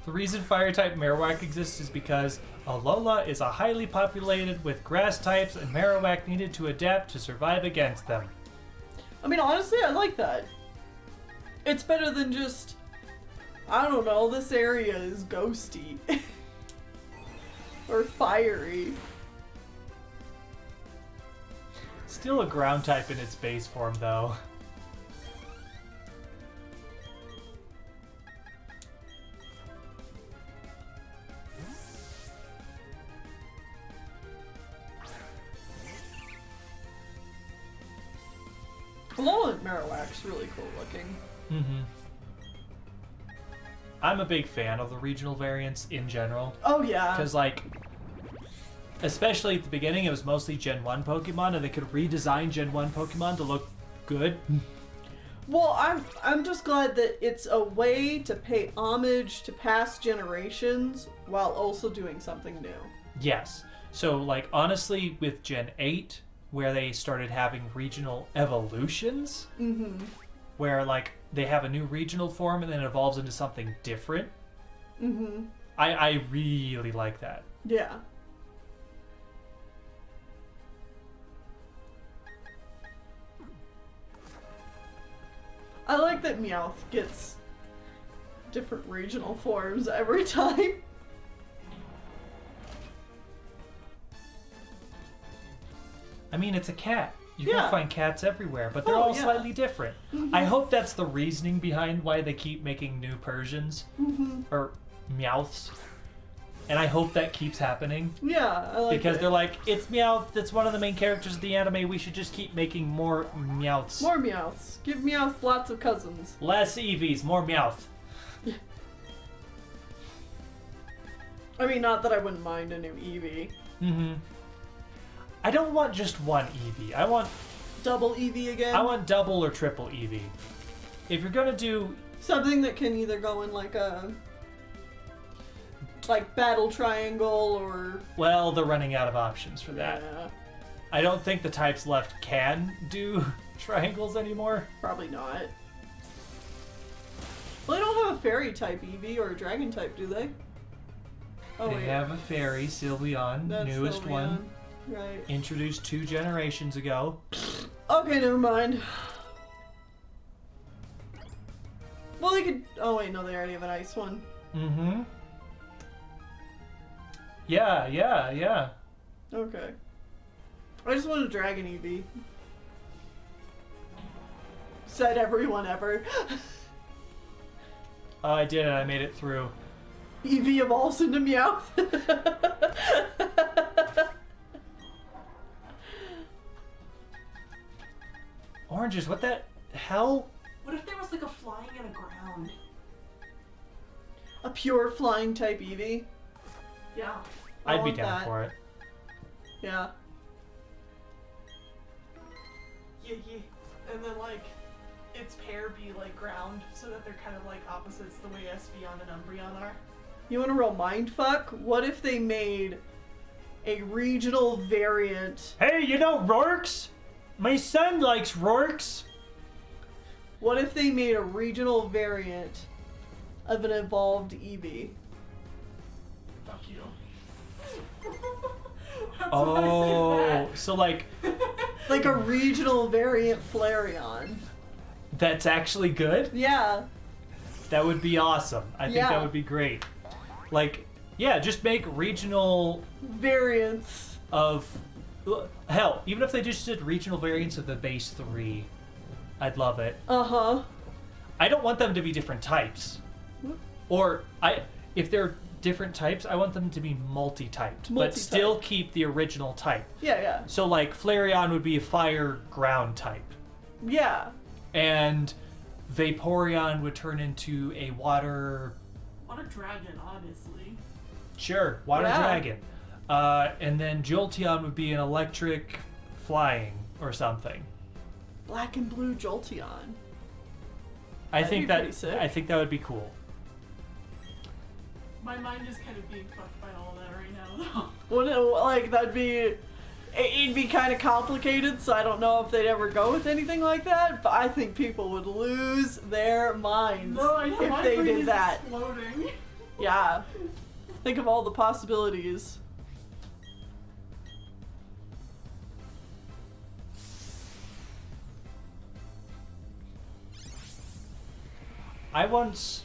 The reason fire-type Marowak exists is because Alola is a highly populated with grass types and Marowak needed to adapt to survive against them. I mean, honestly, I like that. It's better than just, I don't know, this area is ghosty. Or fiery. Still a ground type in its base form, though. Alolan Marowak's really cool looking. Mm-hmm. I'm a big fan of the regional variants in general. Oh yeah. Because, like, especially at the beginning, it was mostly Gen 1 Pokemon, and they could redesign Gen 1 Pokemon to look good. Well, I'm just glad that it's a way to pay homage to past generations while also doing something new. Yes. So, like, honestly, with Gen 8, where they started having regional evolutions, Mm-hmm. where, like, they have a new regional form and then it evolves into something different. Mm-hmm. I really like that. Yeah. I like that Meowth gets different regional forms every time. I mean, it's a cat. You Yeah. can find cats everywhere, but they're Oh, all yeah. slightly different. Mhm. I hope that's the reasoning behind why they keep making new Persians Mm-hmm. or Meowths. And I hope that keeps happening. Yeah, I like Because it. they're like, it's Meowth, that's one of the main characters of the anime, we should just keep making more Meowths. More Meowths. Give Meowth lots of cousins. Less Eevees, more Meowth. I mean, not that I wouldn't mind a new Eevee. Mm-hmm. I don't want just one Eevee. I want Double Eevee again. double or triple Eevee. If you're gonna do Something that can either go in like a battle triangle or well, they're running out of options for that. Yeah, I don't think the types left can do triangles anymore. probably not. Well, they don't have a fairy type Eevee or a dragon type, do they? Oh They wait, have a fairy, Sylveon, that's newest Sylveon. one, Right. introduced 2 generations ago. Okay, never mind. Well, they could. Oh wait, no, they already have an ice one. Mm-hmm. Yeah. Okay. I just want a dragon Eevee. Said everyone ever. Oh, I did it. I made it through. Eevee evolves into Meowth. Oranges, what the hell? What if there was like a flying and a ground? A pure flying type Eevee. Yeah. I I'd be want down that. for it. Yeah. Yeah. And then like its pair be like ground so that they're kind of like opposites the way Espeon and Umbreon are. You want a real mindfuck? What if they made a regional variant? Hey, you know Rorks? My son likes Rorks. What if they made a regional variant of an evolved Eevee? Fuck you. That's what I Oh, said so like Like a regional variant Flareon. that's actually good? Yeah. That would be awesome. I think Yeah. that would be great. Like, yeah, just make regional Variants. of hell, even if they just did regional variants of the base 3, I'd love it. Uh-huh. I don't want them to be different types. Or if they're different types, I want them to be multi-typed, but Multi-type. still keep the original type. Yeah. So like Flareon would be a fire ground type, Yeah. and Vaporeon would turn into a water, What a dragon, honestly. sure, water Yeah. dragon. And then Jolteon would be an electric flying or something. Black and blue Jolteon. I That'd think be that pretty sick. I think that would be cool. My mind is kind of being fucked by all that right now, though. Wouldn't it, like, that'd be... It'd be kind of complicated, so I don't know if they'd ever go with anything like that, but I think people would lose their minds No, I know. if my they brain did is that. exploding. Yeah. Think of all the possibilities. I once,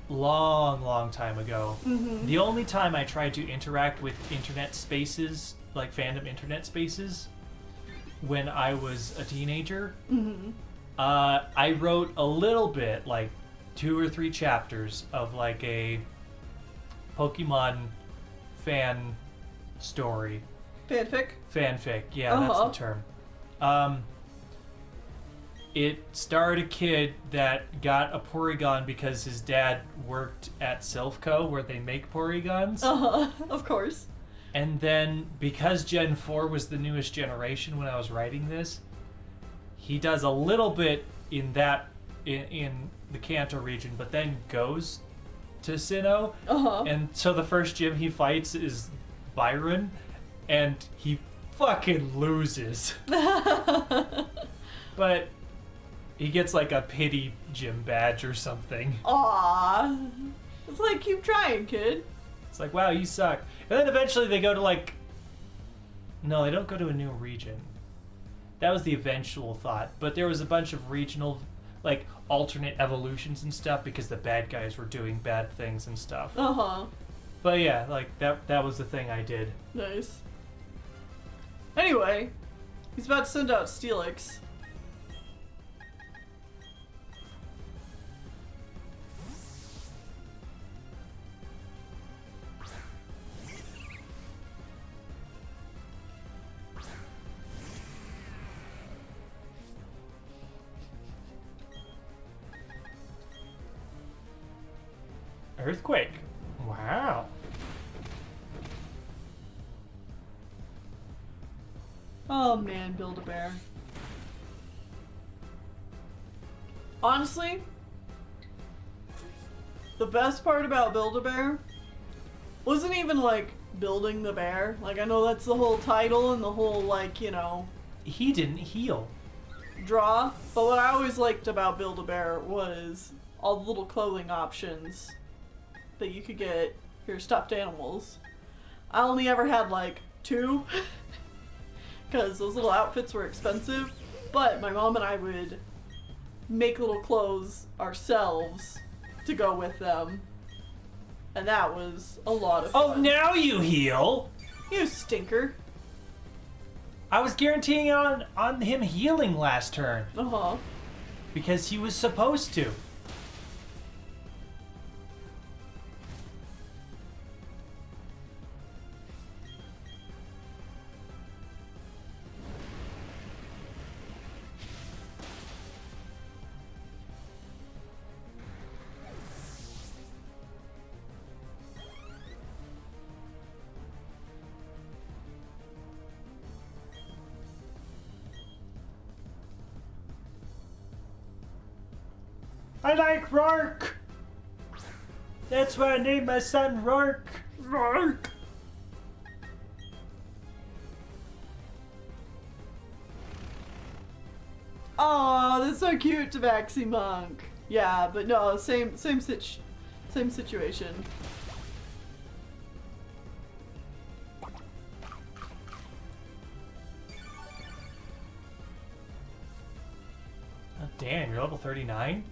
long time ago, Mm-hmm. the only time I tried to interact with internet spaces, like fandom internet spaces, when I was a teenager. Mm-hmm. I wrote a little bit, like 2 or 3 chapters of like a Pokemon fan story. Fanfic, yeah, that's the term. It starred a kid that got a Porygon because his dad worked at Silphco where they make Porygons. Of course. And then because Gen 4 was the newest generation when I was writing this, he does a little bit in that in the Kanto region, but then goes to Sinnoh. And so the first gym he fights is Byron, and he fucking loses. But he gets like a pity gym badge or something. Aww. It's like, keep trying, kid. It's like, wow, you suck. And then eventually they go to like... No, they don't go to a new region. That was the eventual thought. But there was a bunch of regional, like, alternate evolutions and stuff because the bad guys were doing bad things and stuff. But yeah, like, that was the thing I did. Nice. Anyway, he's about to send out Steelix. Earthquake. Wow. Oh man, Build-A-Bear. Honestly, the best part about Build-A-Bear wasn't even like building the bear. Like, I know that's the whole title and the whole, like, you know, He didn't heal. draw. But what I always liked about Build-A-Bear was all the little clothing options that you could get for your stuffed animals. I only ever had like 2 because those little outfits were expensive, but my mom and I would make little clothes ourselves to go with them, and that was a lot of fun. Oh, now you heal! You stinker. I was guaranteeing on him healing last turn. Because he was supposed to. I like Rourke! That's why I named my son Rourke. Rourke! Oh, that's so cute, Tabaxi Monk. Yeah, but no, same situation. Oh, damn, you're level 39?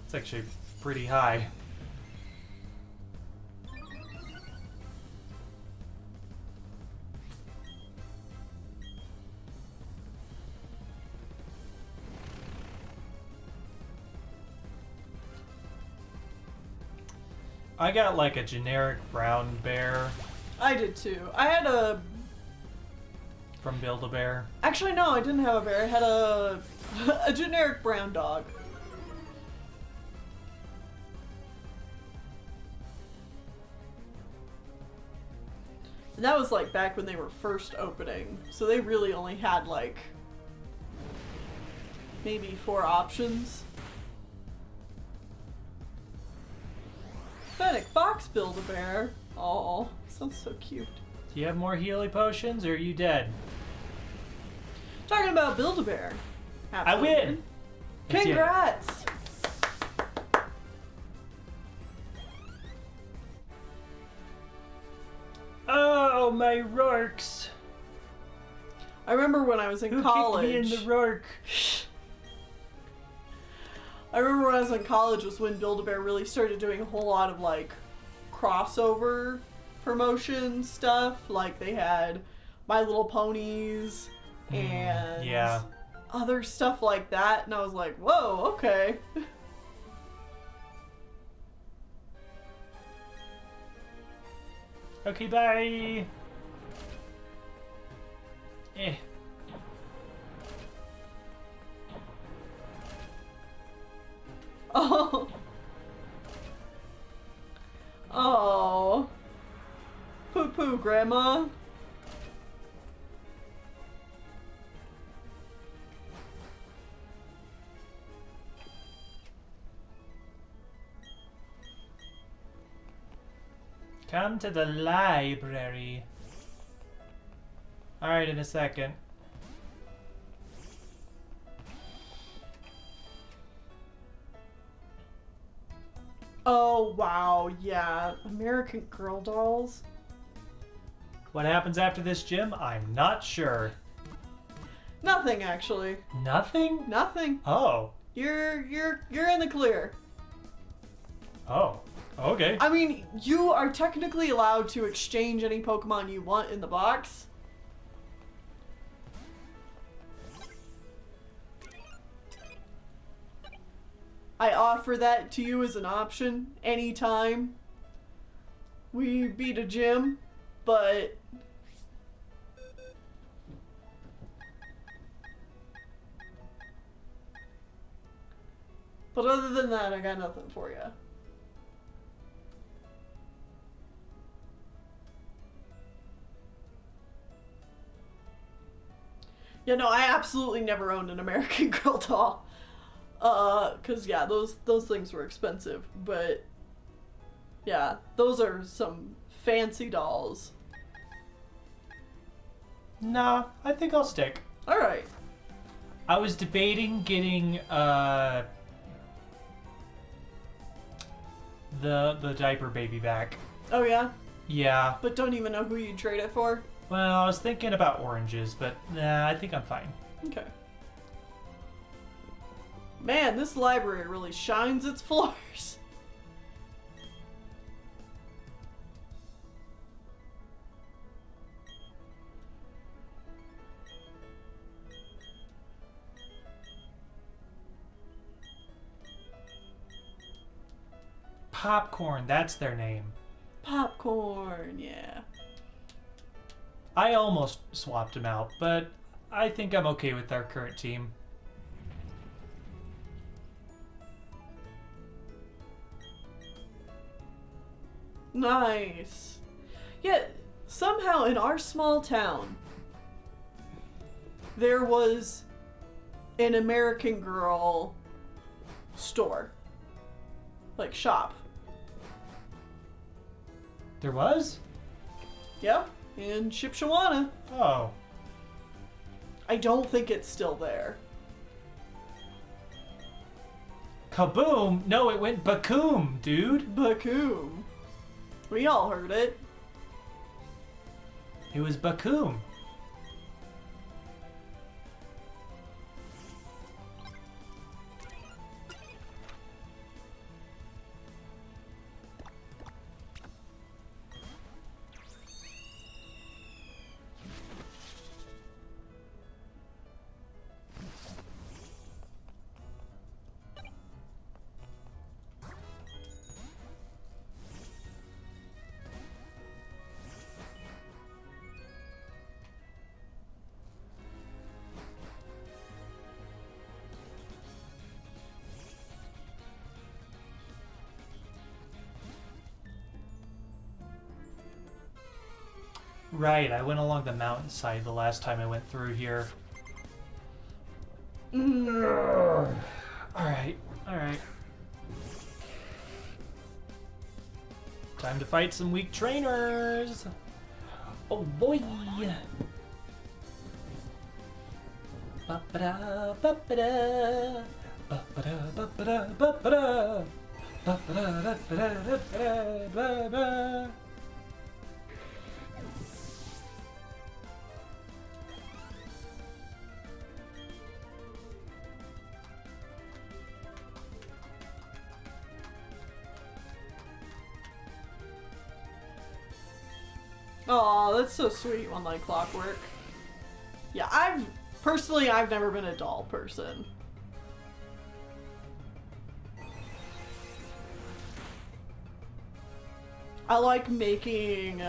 It's actually pretty high. I got like a generic brown bear. I did too. I had a... From Build-A-Bear. Actually, no, I didn't have a bear. I had a generic brown dog. And that was like back when they were first opening. So they really only had like maybe 4 options. Fennec Fox Build-A-Bear. Aw, sounds so cute. Do you have more Healy potions or are you dead? Talking about Build-A-Bear. I win! Congrats! Oh, my Rourkes! I remember when I was in college. Who kicked me in the Rourke? I remember when I was in college was when Build-A-Bear really started doing a whole lot of like crossover promotion stuff. Like they had My Little Ponies and yeah. other stuff like that. And I was like, whoa, okay. Okay, bye. Eh. Oh. Oh. Poo-poo, Grandma. Come to the library. Alright, in a second. Oh, wow, yeah. American Girl dolls. What happens after this, Jim? I'm not sure. Nothing, actually. Nothing? Nothing. Oh. You're in the clear. Oh. Okay. I mean, you are technically allowed to exchange any Pokemon you want in the box. I offer that to you as an option anytime we beat a gym, but other than that, I got nothing for you. Yeah, no, I absolutely never owned an American Girl doll. 'Cause yeah, those things were expensive, but yeah, those are some fancy dolls. Nah, I think I'll stick. Alright. I was debating getting the diaper baby back. Oh yeah? Yeah. But don't even know who you'd trade it for? Well, I was thinking about oranges, but nah, I think I'm fine. Okay. Man, this library really shines its floors. Popcorn, that's their name. Popcorn, yeah. I almost swapped them out, but I think I'm okay with our current team. Nice. Yeah, somehow in our small town, there was an American Girl store. Like, shop. There was? Yep, in Shipshawana. Oh. I don't think it's still there. Kaboom! No, it went Bakoom, dude. Bakoom. We all heard it. It was Bakoom. Right, I went along the mountainside the last time I went through here. Alright, alright. Time to fight some weak trainers! Oh boy! Ba-ba-da, ba-ba-da. Ba-ba-da, ba-ba-da, ba-ba-da. Ba-ba-da, da-ba-da, da-ba-da, ba-ba. Aw, that's so sweet, one like clockwork. Yeah, Personally, I've never been a doll person. I like making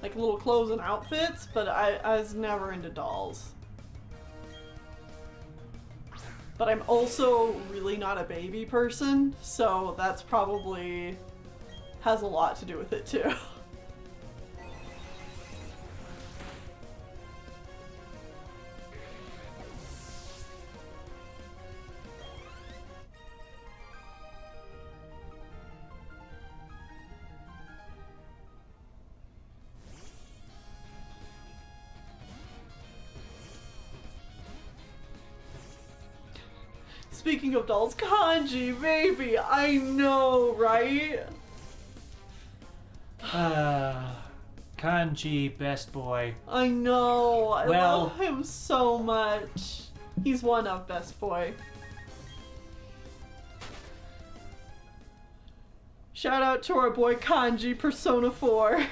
like little clothes and outfits, but I was never into dolls. But I'm also really not a baby person, so that's probably has a lot to do with it too. Speaking of dolls, Kanji, baby, I know, right? Kanji, best boy. I know. I Well- love him so much. He's one of best boy. Shout out to our boy Kanji, Persona 4.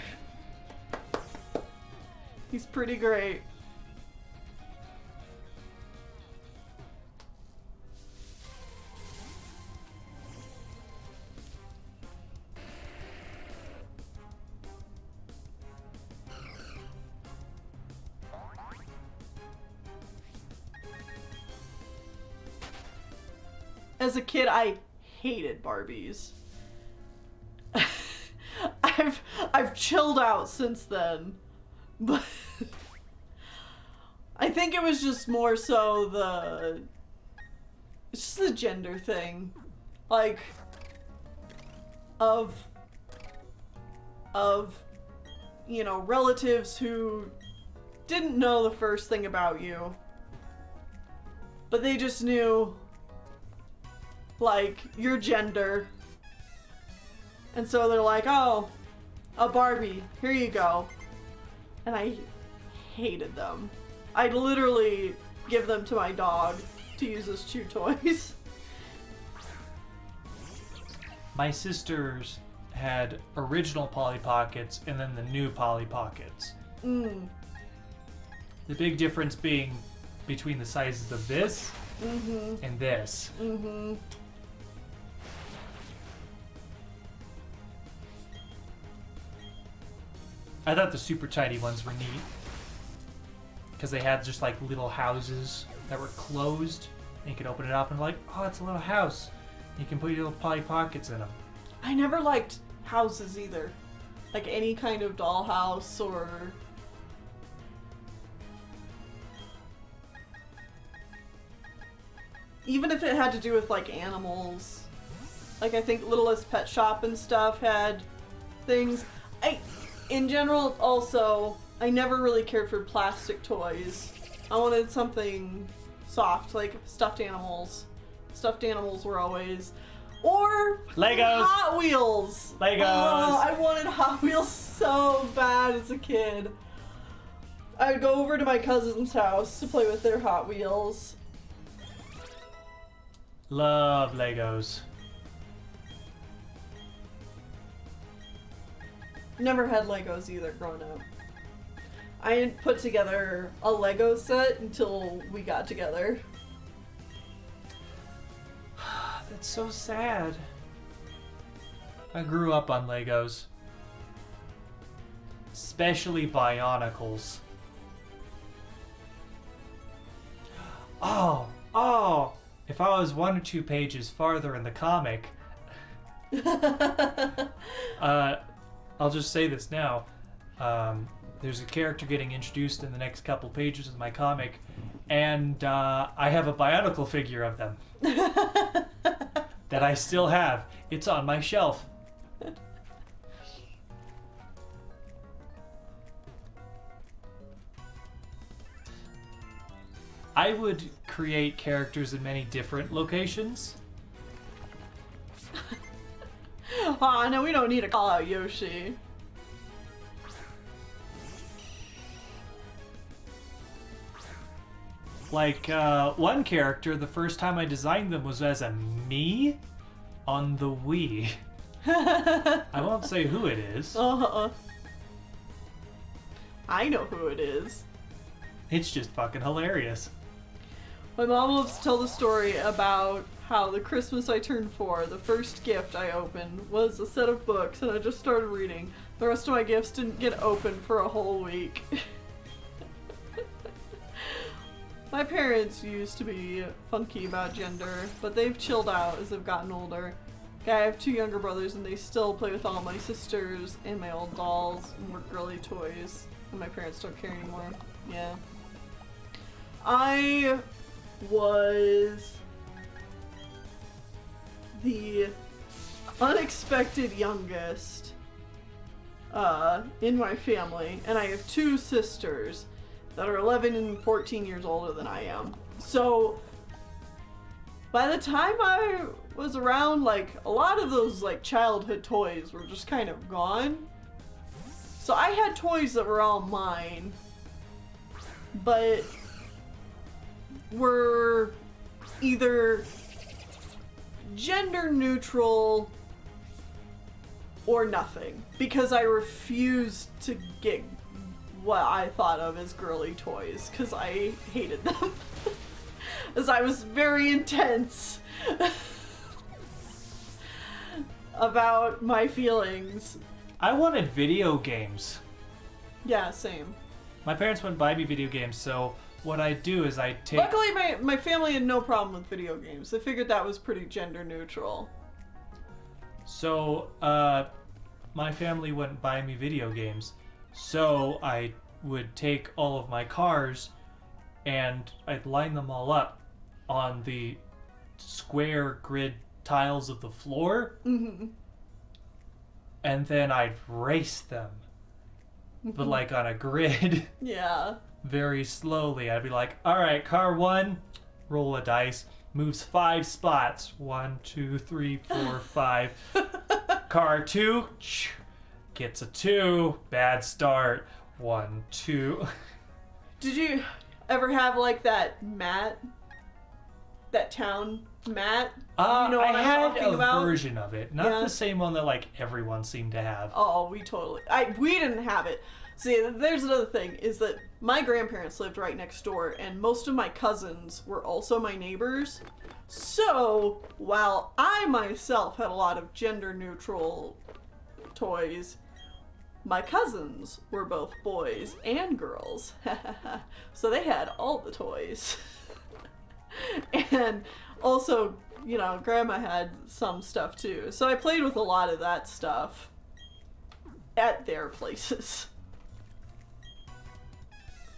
He's pretty great. As a kid, I hated Barbies. I've chilled out since then, but I think it was just more so it's just the gender thing, like of you know, relatives who didn't know the first thing about you, but they just knew like your gender, and so they're like, oh, a Barbie, here you go. And I hated them. I'd literally give them to my dog to use as chew toys. My sisters had original Polly Pockets and then the new Polly Pockets. Mm. The big difference being between the sizes of this and this. Mm-hmm. I thought the super tiny ones were neat because they had just like little houses that were closed. And you could open it up and like, oh, it's a little house. You can put your little Polly Pockets in them. I never liked houses either. Like any kind of dollhouse or... even if it had to do with like animals. Like I think Littlest Pet Shop and stuff had things. In general, also, I never really cared for plastic toys. I wanted something soft, like stuffed animals. Stuffed animals were always... or Legos! Hot Wheels! Legos! Oh, I wanted Hot Wheels so bad as a kid. I would go over to my cousin's house to play with their Hot Wheels. Love Legos. Never had Legos either growing up. I didn't put together a Lego set until we got together. That's so sad. I grew up on Legos. Especially Bionicles. Oh! If I was 1 or 2 pages farther in the comic, I'll just say this now. There's a character getting introduced in the next couple pages of my comic, and I have a Bionicle figure of them that I still have. It's on my shelf. I would create characters in many different locations. Aw, no, we don't need to call out Yoshi. Like, one character, the first time I designed them was as a me on the Wii. I won't say who it is. I know who it is. It's just fucking hilarious. My mom loves to tell the story about how the Christmas I turned 4, the first gift I opened was a set of books, and I just started reading. The rest of my gifts didn't get opened for a whole week. My parents used to be funky about gender, but they've chilled out as they've gotten older. I have 2 younger brothers, and they still play with all my sisters and my old dolls and more girly toys. And my parents don't care anymore. Yeah. I was the unexpected youngest in my family, and I have 2 sisters that are 11 and 14 years older than I am. So by the time I was around, like, a lot of those like childhood toys were just kind of gone. So I had toys that were all mine, but were either gender neutral or nothing, because I refused to get what I thought of as girly toys, because I hated them. As I was very intense about my feelings. I wanted video games. Yeah, same. My parents wouldn't buy me video games, so what I do is I take... Luckily, my family had no problem with video games. They figured that was pretty gender neutral. So, my family wouldn't buy me video games, so I would take all of my cars and I'd line them all up on the square grid tiles of the floor, Mm-hmm. and then I'd race them, but like on a grid. Yeah. Very slowly. I'd be like, alright, car 1, roll a dice, moves 5 spots. 1, 2, 3, 4, 5. Car 2, gets a 2, bad start. 1, 2. Did you ever have like that mat? That town mat? You know what I I'm had talking a about? version of it. Not Yeah. the same one that like everyone seemed to have. Oh, we didn't have it. See, there's another thing, is that my grandparents lived right next door, and most of my cousins were also my neighbors. So, while I myself had a lot of gender-neutral toys, my cousins were both boys and girls. So they had all the toys. And also, you know, Grandma had some stuff too. So I played with a lot of that stuff at their places.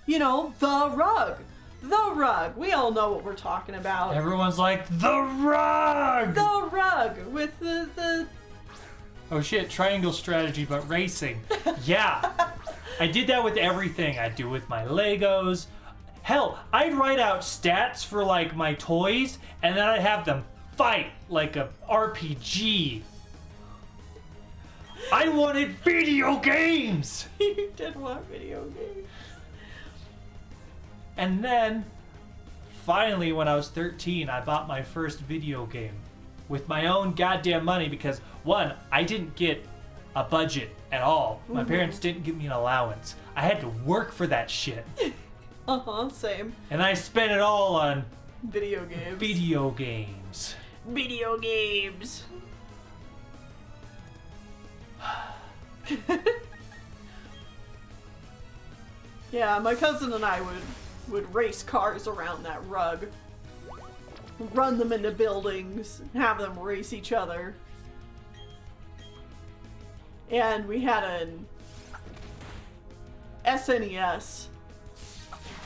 You know, the rug. The rug. We all know what we're talking about. Everyone's like, the rug! The rug with the... Oh shit, triangle strategy, but racing. Yeah. I did that with everything. I'd do it with my Legos. Hell, I'd write out stats for like my toys, and then I'd have them fight like a RPG. I wanted video games! You did want video games. And then, finally, when I was 13, I bought my first video game with my own goddamn money because, one, I didn't get a budget at all. My parents didn't give me an allowance. I had to work for that shit. Uh-huh, same. And I spent it all on Video games. video games. Video games. Yeah, my cousin and I would race cars around that rug. Run them into buildings, have them race each other. And we had an SNES.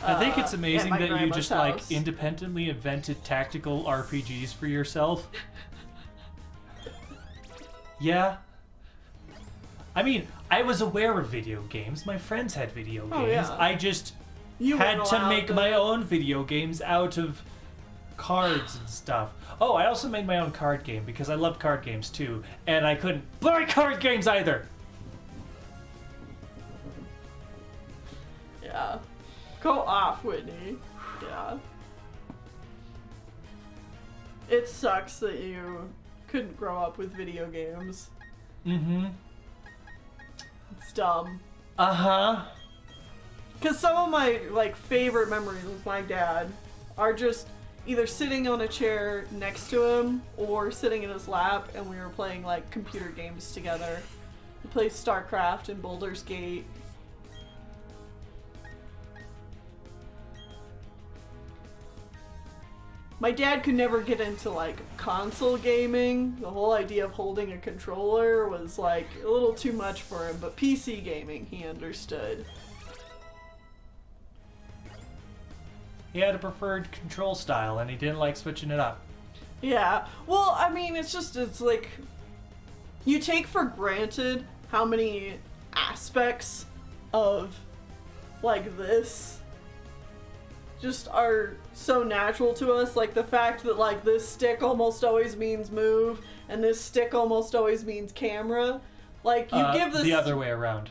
I think it's at amazing my that you grandma's just house. like independently invented tactical RPGs for yourself. Yeah. I mean, I was aware of video games. My friends had video games. Oh, yeah. I just You had weren't to allowed make my own video games out of cards and stuff. Oh, I also made my own card game because I loved card games too, and I couldn't buy card games either. Yeah. Go off, Whitney. Yeah. It sucks that you couldn't grow up with video games. Mm-hmm. It's dumb. Uh-huh. Because some of my like favorite memories with my dad are just either sitting on a chair next to him or sitting in his lap, and we were playing like computer games together. We played StarCraft and Baldur's Gate. My dad could never get into like console gaming. The whole idea of holding a controller was like a little too much for him, but PC gaming he understood. He had a preferred control style and he didn't like switching it up. Yeah. Well, I mean, it's like you take for granted how many aspects of like this just are so natural to us. Like the fact that like this stick almost always means move and this stick almost always means camera. Like you give this the other way around.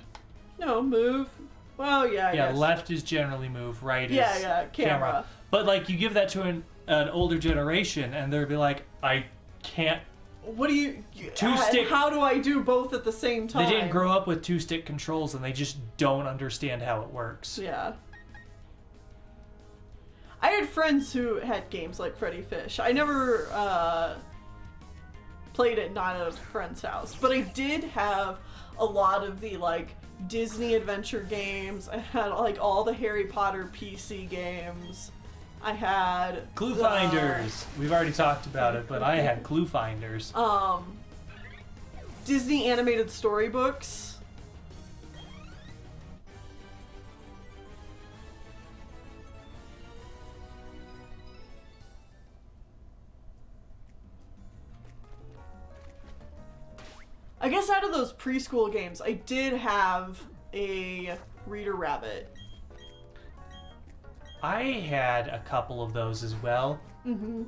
No, move. Well, yeah, I guess. Left is generally move, right is camera. But like you give that to an older generation and they'll be like, I can't. What do you Two-stick. How do I do both at the same time? They didn't grow up with two-stick controls and they just don't understand how it works. Yeah. I had friends who had games like Freddy Fish. I never played it not at a friend's house, but I did have a lot of the like Disney adventure games. I had like all the Harry Potter PC games. I had Clue Finders. We've already talked about it, but I had Clue Finders. Disney animated storybooks. I guess out of those preschool games, I did have a Reader Rabbit. I had a couple of those as well. Mm-hmm.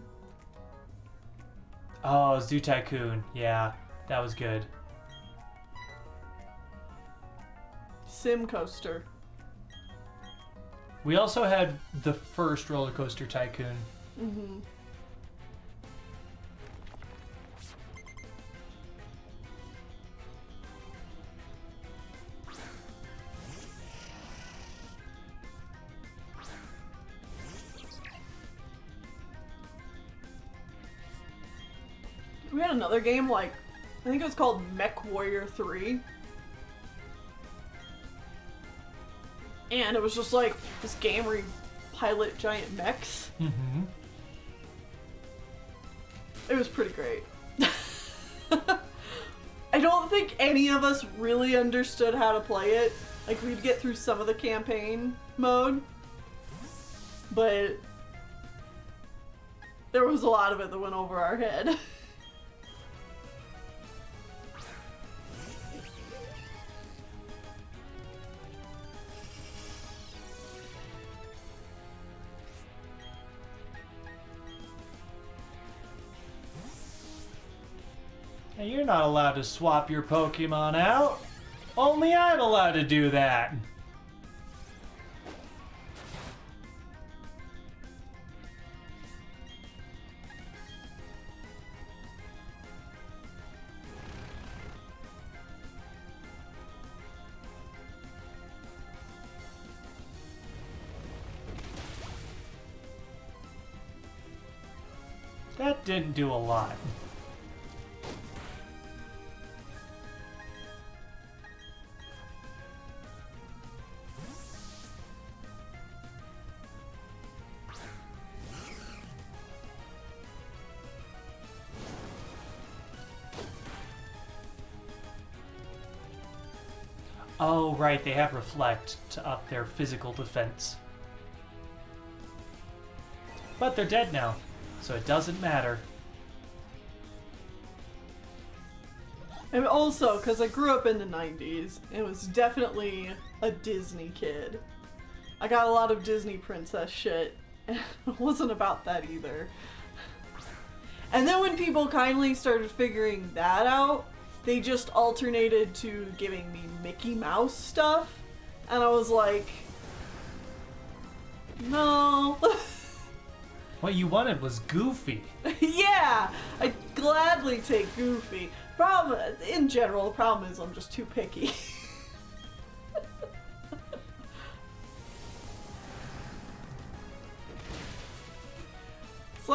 Oh, Zoo Tycoon. Yeah, that was good. Sim Coaster. We also had the first Roller Coaster Tycoon. Mm-hmm. We had another game, like, I think it was called Mech Warrior 3. And it was just like this game where you pilot giant mechs. Mm-hmm. It was pretty great. I don't think any of us really understood how to play it. Like, we'd get through some of the campaign mode, but there was a lot of it that went over our head. Hey, you're not allowed to swap your Pokemon out. Only I'm allowed to do that. That didn't do a lot. Oh, right, they have Reflect to up their physical defense. But they're dead now, so it doesn't matter. And also, because I grew up in the 90s, and was definitely a Disney kid. I got a lot of Disney princess shit, and it wasn't about that either. And then when people kindly started figuring that out, they just alternated to giving me Mickey Mouse stuff, and I was like, no. What you wanted was Goofy. Yeah, I'd gladly take Goofy. In general, the problem is I'm just too picky.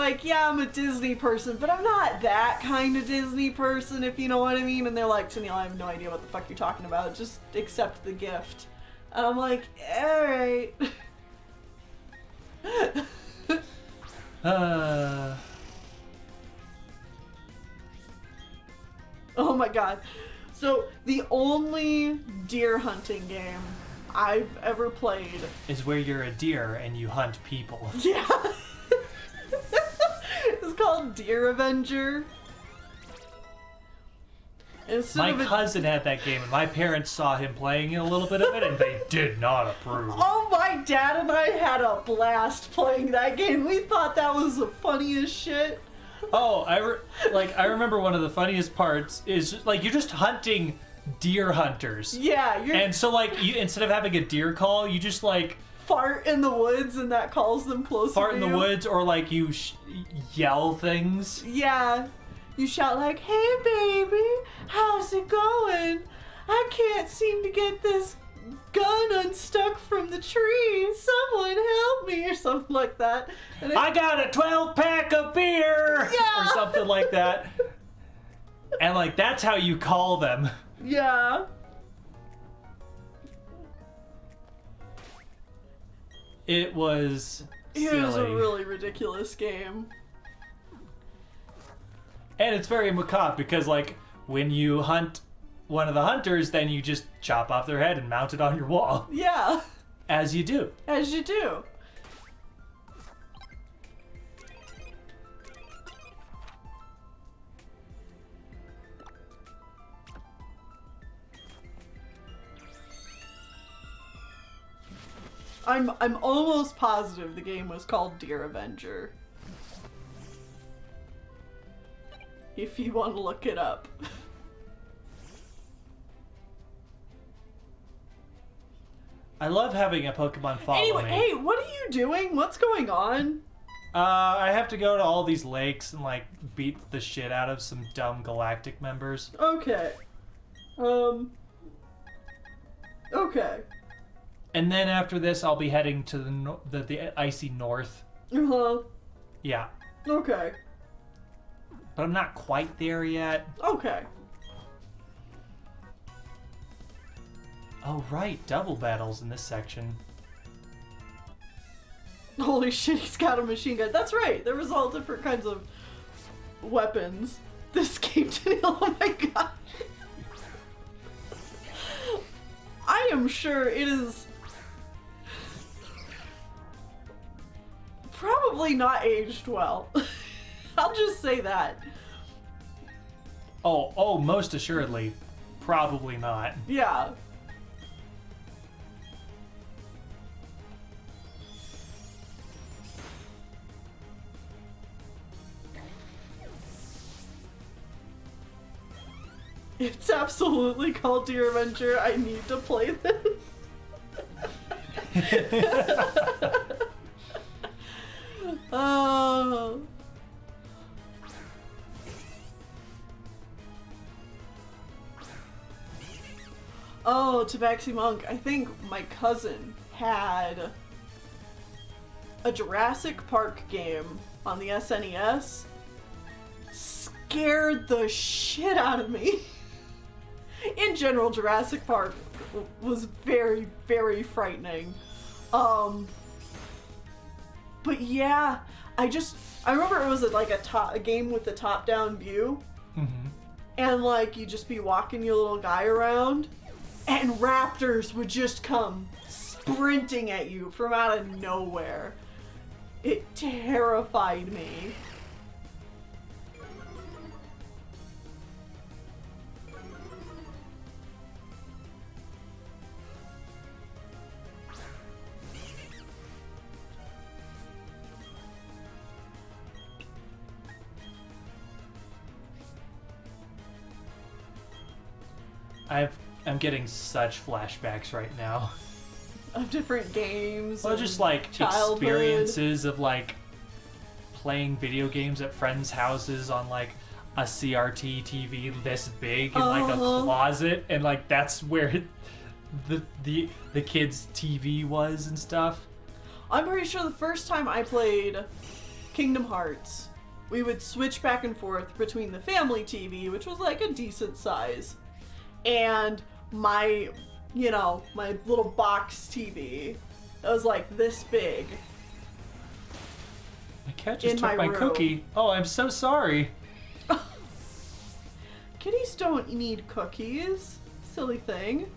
like, yeah, I'm a Disney person, but I'm not that kind of Disney person, if you know what I mean. And they're like, Tennille, I have no idea what the fuck you're talking about. Just accept the gift. And I'm like, alright. Oh my god. So, the only deer hunting game I've ever played is where you're a deer and you hunt people. Yeah. It's called Deer Avenger. My cousin had that game, and my parents saw him playing a little bit of it, and they did not approve. Oh, my dad and I had a blast playing that game. We thought that was the funniest shit. Oh, I remember one of the funniest parts is like you're just hunting deer hunters. Yeah, and so like you instead of having a deer call, you just like fart in the woods, and that calls them closer. Fart in the woods, or like you yell things. Yeah, you shout like, "Hey, baby, how's it going? I can't seem to get this gun unstuck from the tree. Someone help me," or something like that. And I got a 12-pack of beer, yeah, or something like that. And like that's how you call them. Yeah. It was silly. It was a really ridiculous game. And it's very macabre because, like, when you hunt one of the hunters, then you just chop off their head and mount it on your wall. Yeah. As you do. As you do. I'm almost positive the game was called Deer Avenger. If you want to look it up. I love having a Pokemon follow anyway, me. Hey, what are you doing? What's going on? I have to go to all these lakes and, like, beat the shit out of some dumb galactic members. Okay. Okay. And then after this, I'll be heading to the icy north. Uh-huh. Yeah. Okay. But I'm not quite there yet. Okay. Oh, right. Double battles in this section. Holy shit, he's got a machine gun. That's right. There was all different kinds of weapons. This game today. Oh my god. I am sure it is probably not aged well. I'll just say that. Oh, most assuredly. Probably not. Yeah. It's absolutely called Deer Avenger. I need to play this. Oh. Oh, Tabaxi Monk. I think my cousin had a Jurassic Park game on the SNES. Scared the shit out of me. In general, Jurassic Park was very, very frightening. But yeah, I remember it was a game with the top-down view. Mm-hmm. And like, you'd just be walking your little guy around, and raptors would just come sprinting at you from out of nowhere. It terrified me. I'm getting such flashbacks right now. Of different games. Well, just like childhood experiences of like playing video games at friends' houses on like a CRT TV this big in like a closet, and like that's where the kids' TV was and stuff. I'm pretty sure the first time I played Kingdom Hearts, we would switch back and forth between the family TV, which was like a decent size, and my little box TV that was like this big. My cat just In took my room. cookie. Oh, I'm so sorry. Kitties don't need cookies. Silly thing.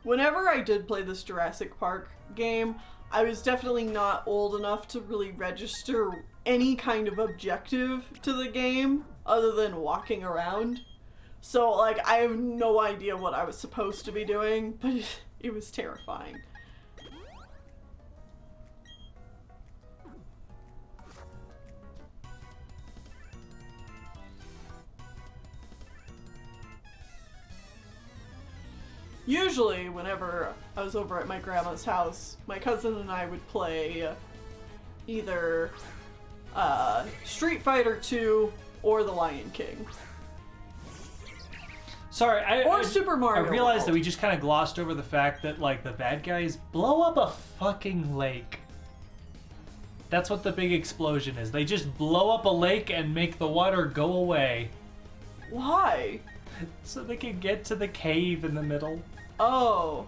Whenever I did play this Jurassic Park game, I was definitely not old enough to really register any kind of objective to the game other than walking around. So, like, I have no idea what I was supposed to be doing, but it was terrifying. Usually, whenever I was over at my grandma's house, my cousin and I would play either Street Fighter 2 or The Lion King. Sorry, Or Super Mario I realized World. that we just kind of glossed over the fact that, like, the bad guys blow up a fucking lake. That's what the big explosion is. They just blow up a lake and make the water go away. Why? So they can get to the cave in the middle. Oh.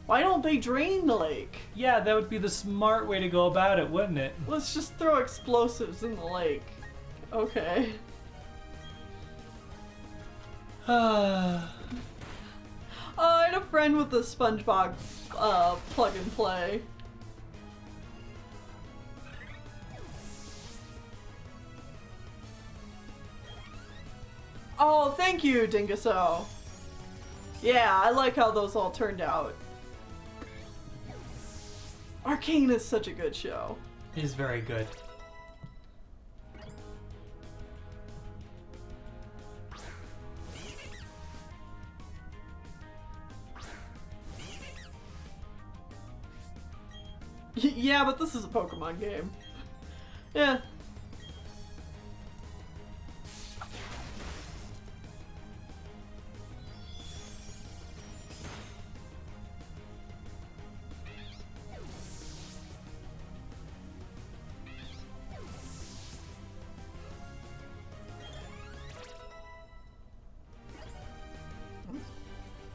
Why don't they drain the lake? Yeah, that would be the smart way to go about it, wouldn't it? Let's just throw explosives in the lake. Okay. I had a friend with a SpongeBob plug and play. Oh, thank you, Dinguso. Yeah, I like how those all turned out. Arcane is such a good show. It is very good. Yeah, but this is a Pokemon game. Yeah.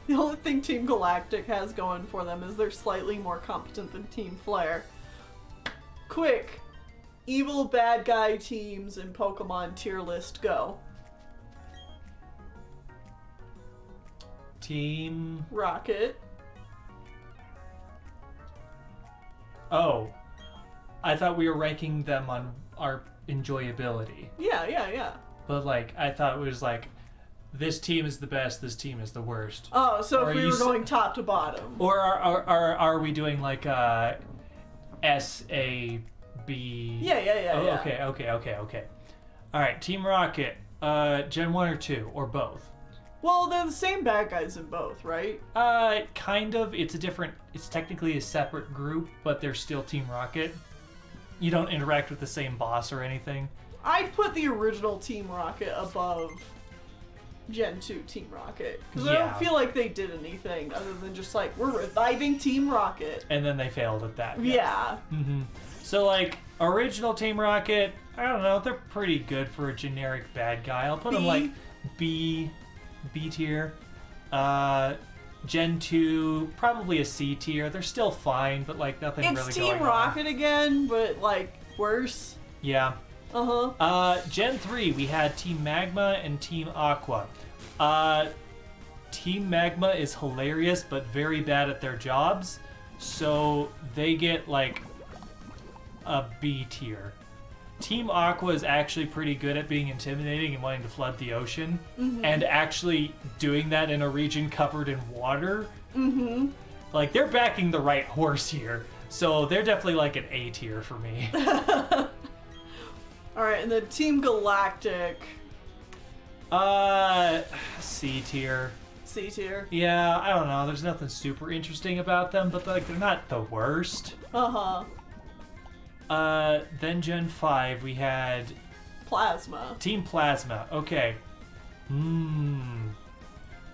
The only thing Team Galactic has going for them is they're slightly more competent than Team Flare. Quick! Evil bad guy teams in Pokemon tier list, go. Team... Rocket. Oh. I thought we were ranking them on our enjoyability. Yeah. But, like, I thought it was like, this team is the best, this team is the worst. Oh, so Or if we you were s- going top to bottom. Or are we doing, like, S, A, B... Yeah. Oh, okay. Alright, Team Rocket, Gen 1 or 2, or both? Well, they're the same bad guys in both, right? Kind of. It's technically a separate group, but they're still Team Rocket. You don't interact with the same boss or anything. I'd put the original Team Rocket above Gen 2 Team Rocket. Because I Yeah. don't feel like they did anything other than just like, we're reviving Team Rocket. And then they failed at that. Yeah. Mm-hmm. So, like, original Team Rocket, I don't know, they're pretty good for a generic bad guy. I'll put them, B. like, B tier. Gen 2, probably a C tier. They're still fine, but, like, nothing It's really Team going on. Rocket again, but like, worse. Yeah. Uh-huh. Gen 3, we had Team Magma and Team Aqua. Team Magma is hilarious, but very bad at their jobs, so they get, like, a B tier. Team Aqua is actually pretty good at being intimidating and wanting to flood the ocean, and actually doing that in a region covered in water. Mm-hmm. Like, they're backing the right horse here, so they're definitely, like, an A tier for me. Alright, and then Team Galactic, C tier. C tier. Yeah, I don't know. There's nothing super interesting about them, but like they're not the worst. Uh-huh. Then Gen 5, we had Plasma. Team Plasma. Okay.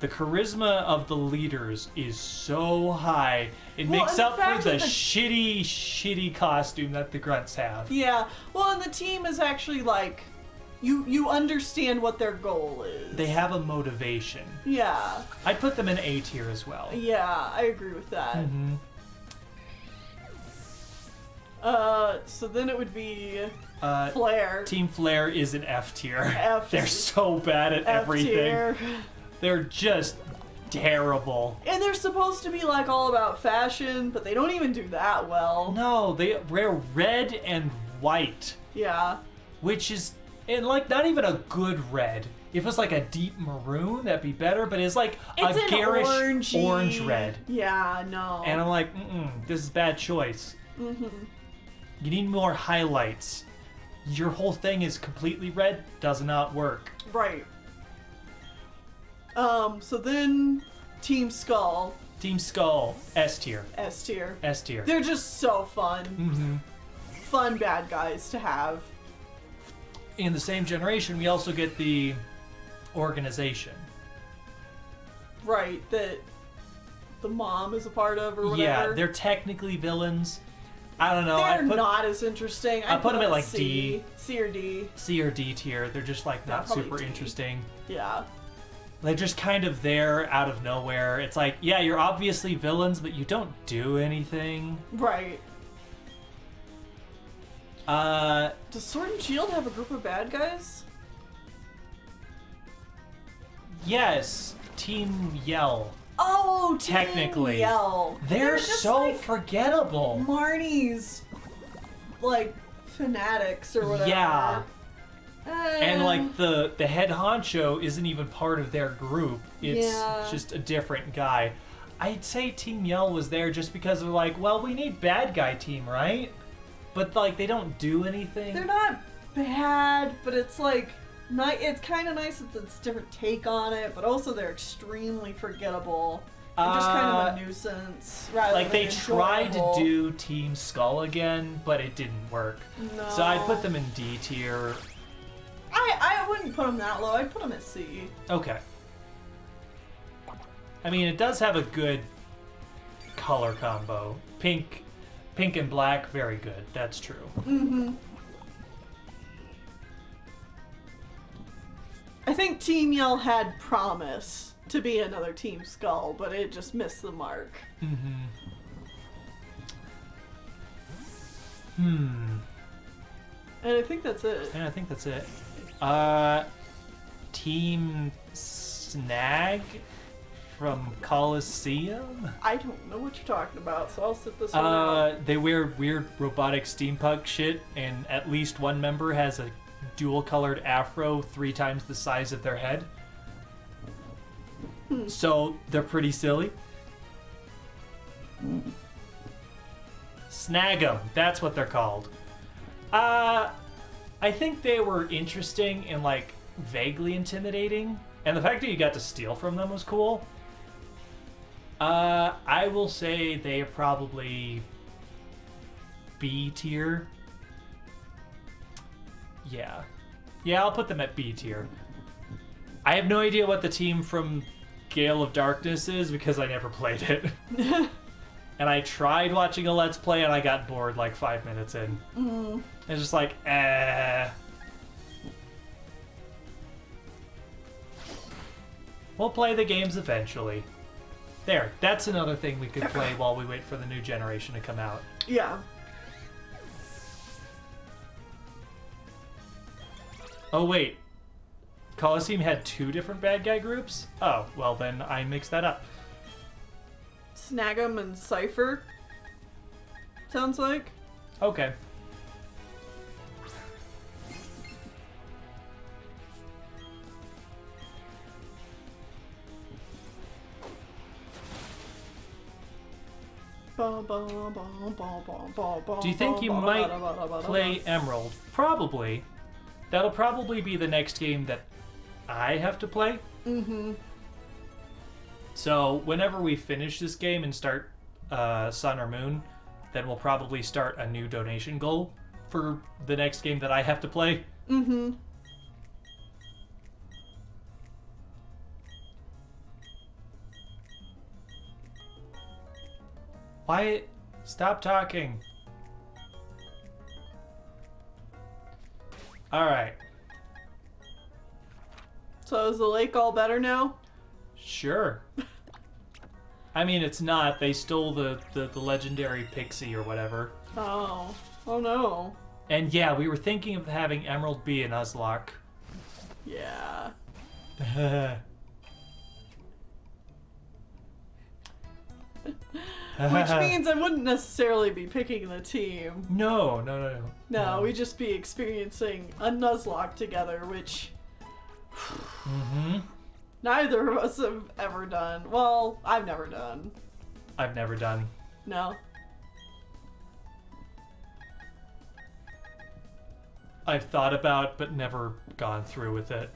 the charisma of the leaders is so high. It Well, makes and the up for fact the that the- shitty costume that the grunts have. Yeah. Well, and the team is actually like, you understand what their goal is. They have a motivation. Yeah. I'd put them in A tier as well. Yeah, I agree with that. Mm-hmm. So then it would be Uh, Flare. Team Flare is an F tier. F- They're so bad at F everything. tier. They're just terrible. And they're supposed to be like all about fashion, but they don't even do that well. No, they wear red and white, Yeah. which is, and like not even a good red. If it's like a deep maroon, that'd be better. But it's like It's a an garish orangey- orange red, Yeah, no. and I'm like, this is bad choice. Mm-hmm. You need more highlights. Your whole thing is completely red. Does not work. Right. So then Team Skull, Team Skull, S tier. S tier. S tier. They're just so fun. Mm-hmm. Fun bad guys to have. In the same generation, we also get the organization. Right, that the mom is a part of or whatever. Yeah, they're technically villains. I don't know. They're not as interesting. I put them at like C, D. C or D. C or D tier. They're just like Yeah, not probably super D. interesting. Yeah. They're just kind of there out of nowhere. It's like, yeah, you're obviously villains, but you don't do anything. Right. Uh, Does Sword and Shield have a group of bad guys? yes, Team Yell. Oh, Team Technically. Yell. They're just so like forgettable. Marnie's, like, fanatics or whatever. Yeah. And Eh. like the head honcho isn't even part of their group. It's Yeah. just a different guy. I'd say Team Yell was there just because they're like, well, we need bad guy team, right? But like they don't do anything. They're not bad, but it's like it's kind of nice that it's a different take on it, but also they're extremely forgettable. They're just kind of a nuisance. Rather Like than they tried to enjoyable. do Team Skull again, but it didn't work. No. So I'd put them in D tier. I wouldn't put them that low. I'd put them at C. Okay. I mean, it does have a good color combo. Pink and black, very good. That's true. Mm-hmm. I think Team Yell had promise to be another Team Skull, but it just missed the mark. Mm-hmm. And I think that's it. Yeah, I think that's it. Team Snag from Coliseum? I don't know what you're talking about, so I'll sit this one out. They wear weird robotic steampunk shit, and at least one member has a dual-colored afro 3 times the size of their head. So they're pretty silly. Snag 'em, that's what they're called. I think they were interesting and like vaguely intimidating, and the fact that you got to steal from them was cool. I will say they are probably B tier. Yeah. Yeah, I'll put them at B tier. I have no idea what the team from Gale of Darkness is because I never played it. And I tried watching a Let's Play and I got bored like 5 minutes in. It's just like, We'll play the games eventually. There, that's another thing we could play while we wait for the new generation to come out. Yeah. Oh wait, Coliseum had 2 different bad guy groups? Oh, well then I mixed that up. Snag 'em and Cypher. Sounds like. Okay. Do you think you might play Emerald? Probably. That'll probably be the next game that I have to play. Mm-hmm. So whenever we finish this game and start Sun or Moon, then we'll probably start a new donation goal for the next game that I have to play. Mm-hmm. Why? Stop talking. Alright. So is the lake all better now? Sure. I mean, it's not. They stole the legendary pixie or whatever. Oh. Oh no. And yeah, we were thinking of having Emerald be a Nuzlocke. Yeah. Which means I wouldn't necessarily be picking the team. No. No, we'd just be experiencing a Nuzlocke together, which neither of us have ever done. Well, I've never done. I've never done. No. I've thought about, but never gone through with it.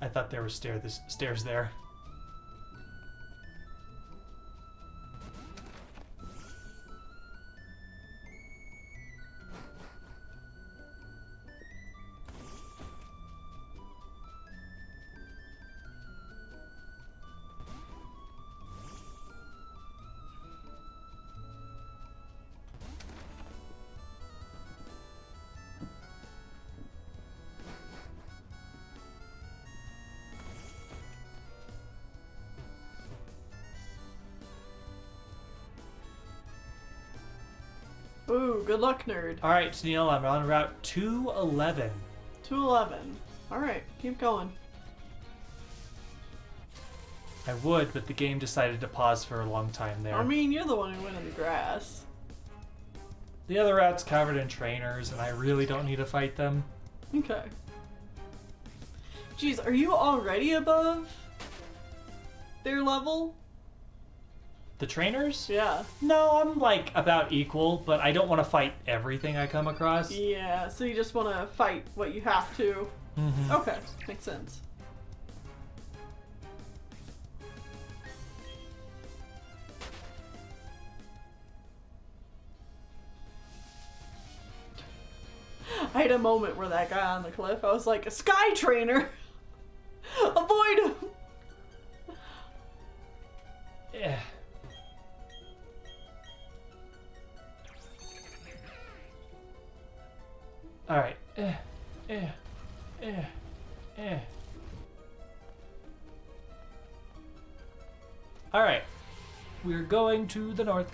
I thought there were stairs there. Ooh, good luck, nerd. All right, Neil, I'm on route 211. 211. Alright, keep going. I would, but the game decided to pause for a long time there. I mean, you're the one who went in the grass. The other route's covered in trainers, and I really don't need to fight them. Okay. Jeez, are you already above their level? The trainers? Yeah. No, I'm like about equal, but I don't want to fight everything I come across. Yeah, so you just want to fight what you have to. Mm-hmm. Okay, makes sense. I had a moment where that guy on the cliff, I was like, a sky trainer! Avoid him! Yeah. All right. All right. We're going to the north.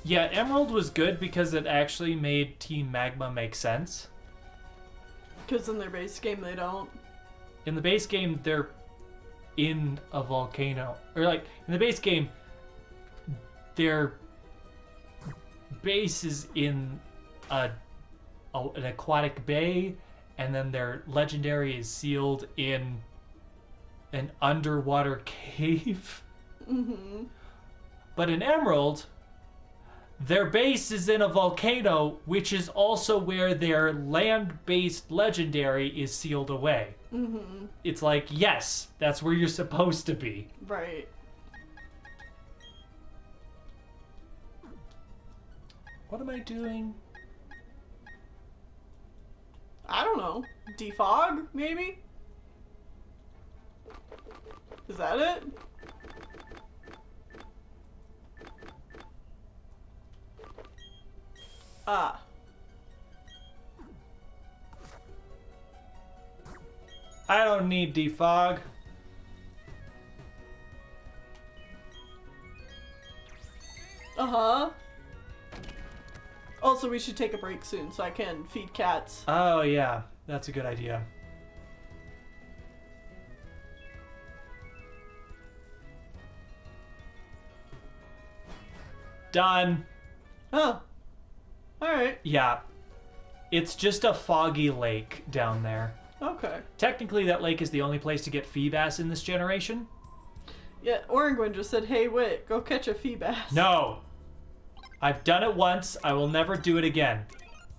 Yeah, Emerald was good because it actually made Team Magma make sense. Because in their base game, they don't. In the base game, they're in a volcano. Or, like, in the base game, their base is in an aquatic bay, and then their legendary is sealed in an underwater cave. Mm-hmm. But in Emerald, their base is in a volcano, which is also where their land-based legendary is sealed away. Mm-hmm. It's like, yes, that's where you're supposed to be. Right. What am I doing? I don't know. Defog, maybe? Is that it? Ah. I don't need defog. Uh-huh. Also, we should take a break soon so I can feed cats. Oh, yeah. That's a good idea. Done. Oh. Alright. Yeah. It's just a foggy lake down there. Okay. Technically, that lake is the only place to get Feebass in this generation. Yeah, Oranguin just said, hey, Wit, go catch a Feebass. No. I've done it once. I will never do it again.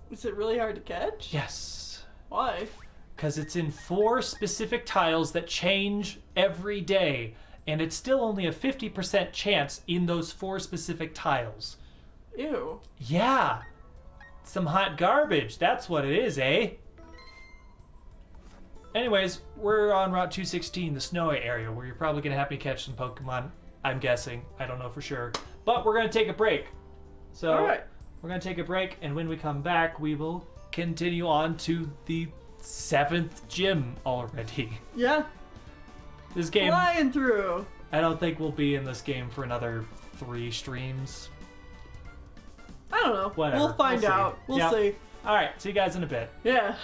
Is it really hard to catch? Yes. Why? Because it's in 4 specific tiles that change every day. and it's still only a 50% chance in those 4 specific tiles. Ew. Yeah. Some hot garbage. That's what it is, eh? Anyways, we're on Route 216, the snowy area, where you're probably going to have me catch some Pokemon. I'm guessing. I don't know for sure. But we're going to take a break. So Alright. we're going to take a break, and when we come back, we will continue on to the 7th gym already. Yeah. This game, Flying through. I don't think we'll be in this game for another 3 streams. I don't know. Whatever. We'll find We'll see. out. We'll Yep. see. Alright, see you guys in a bit. Yeah.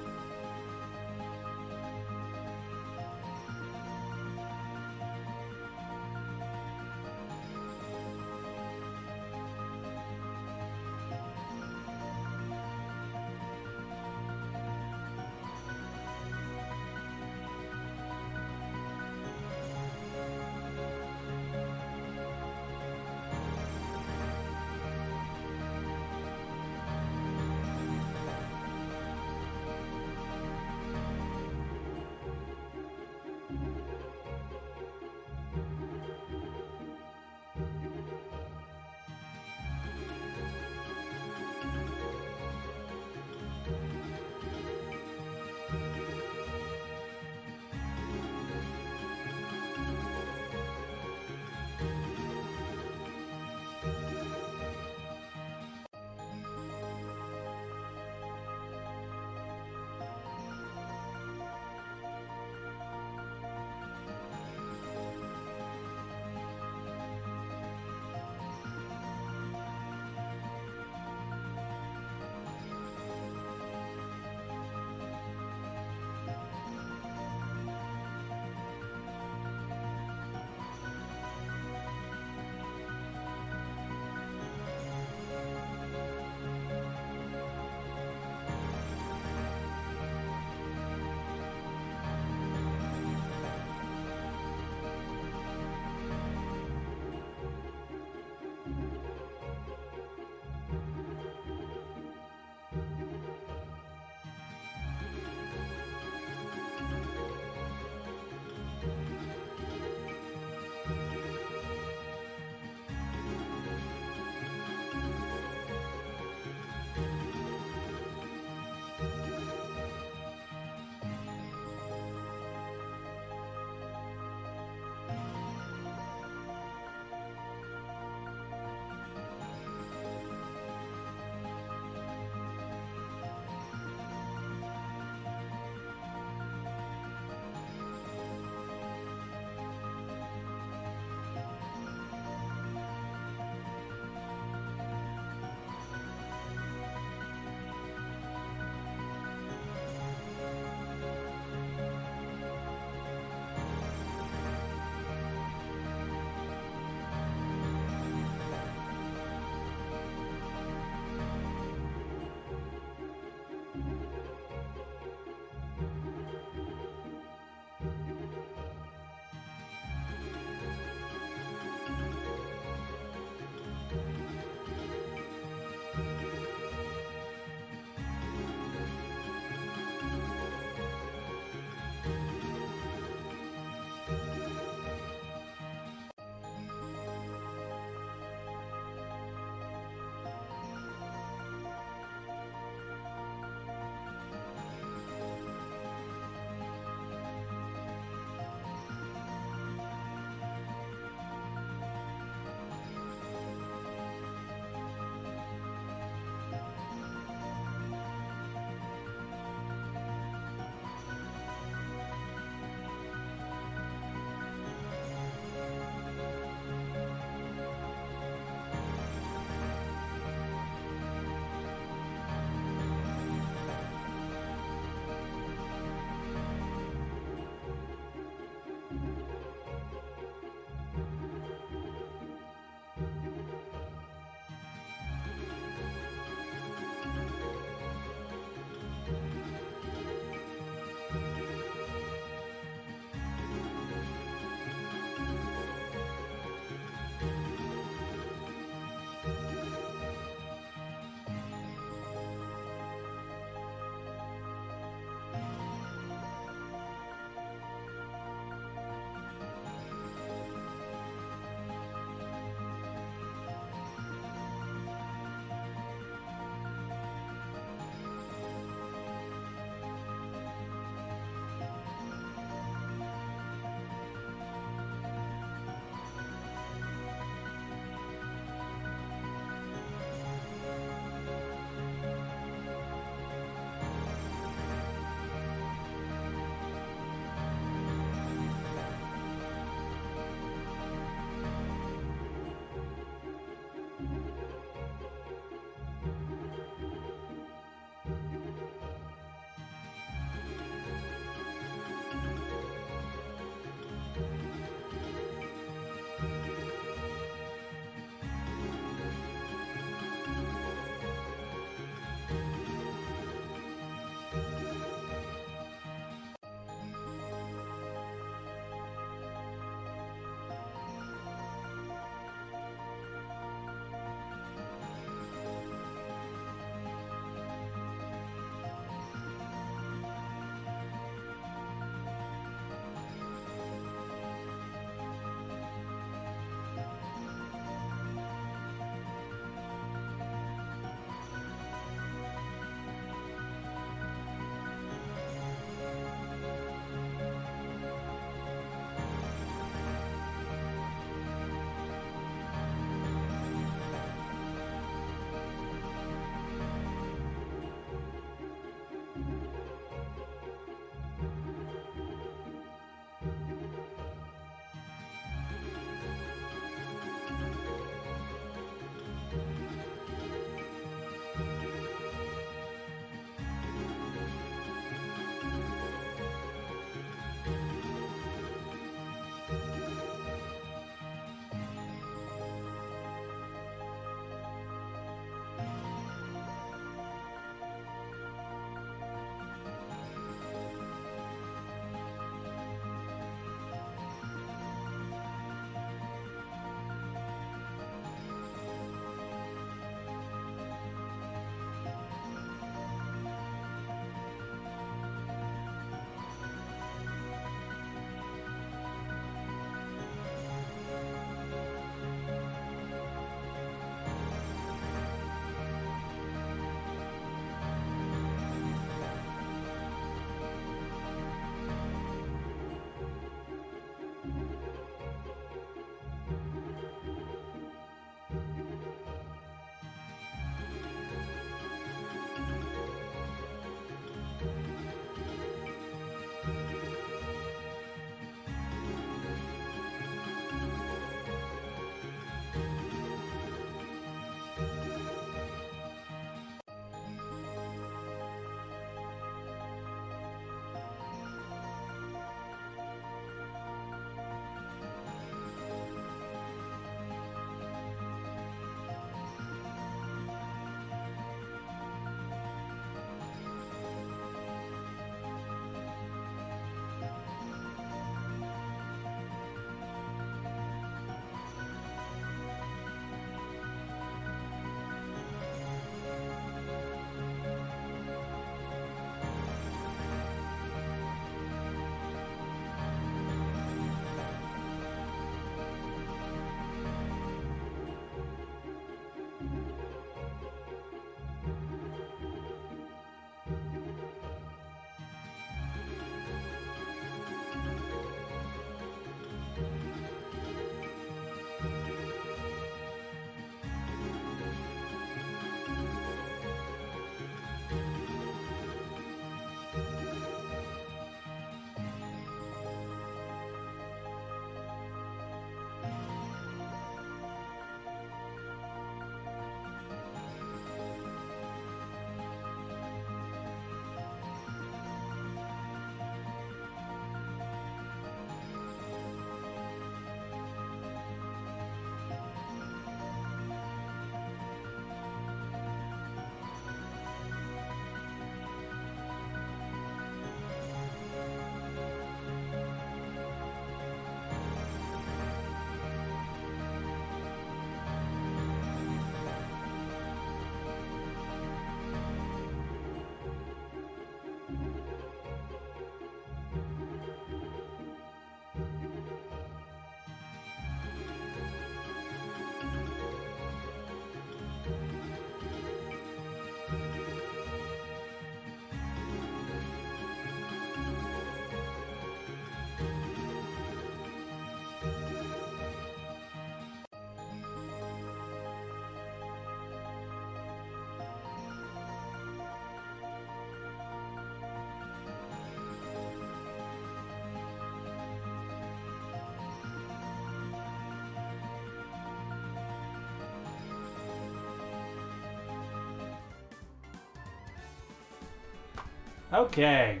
Okay.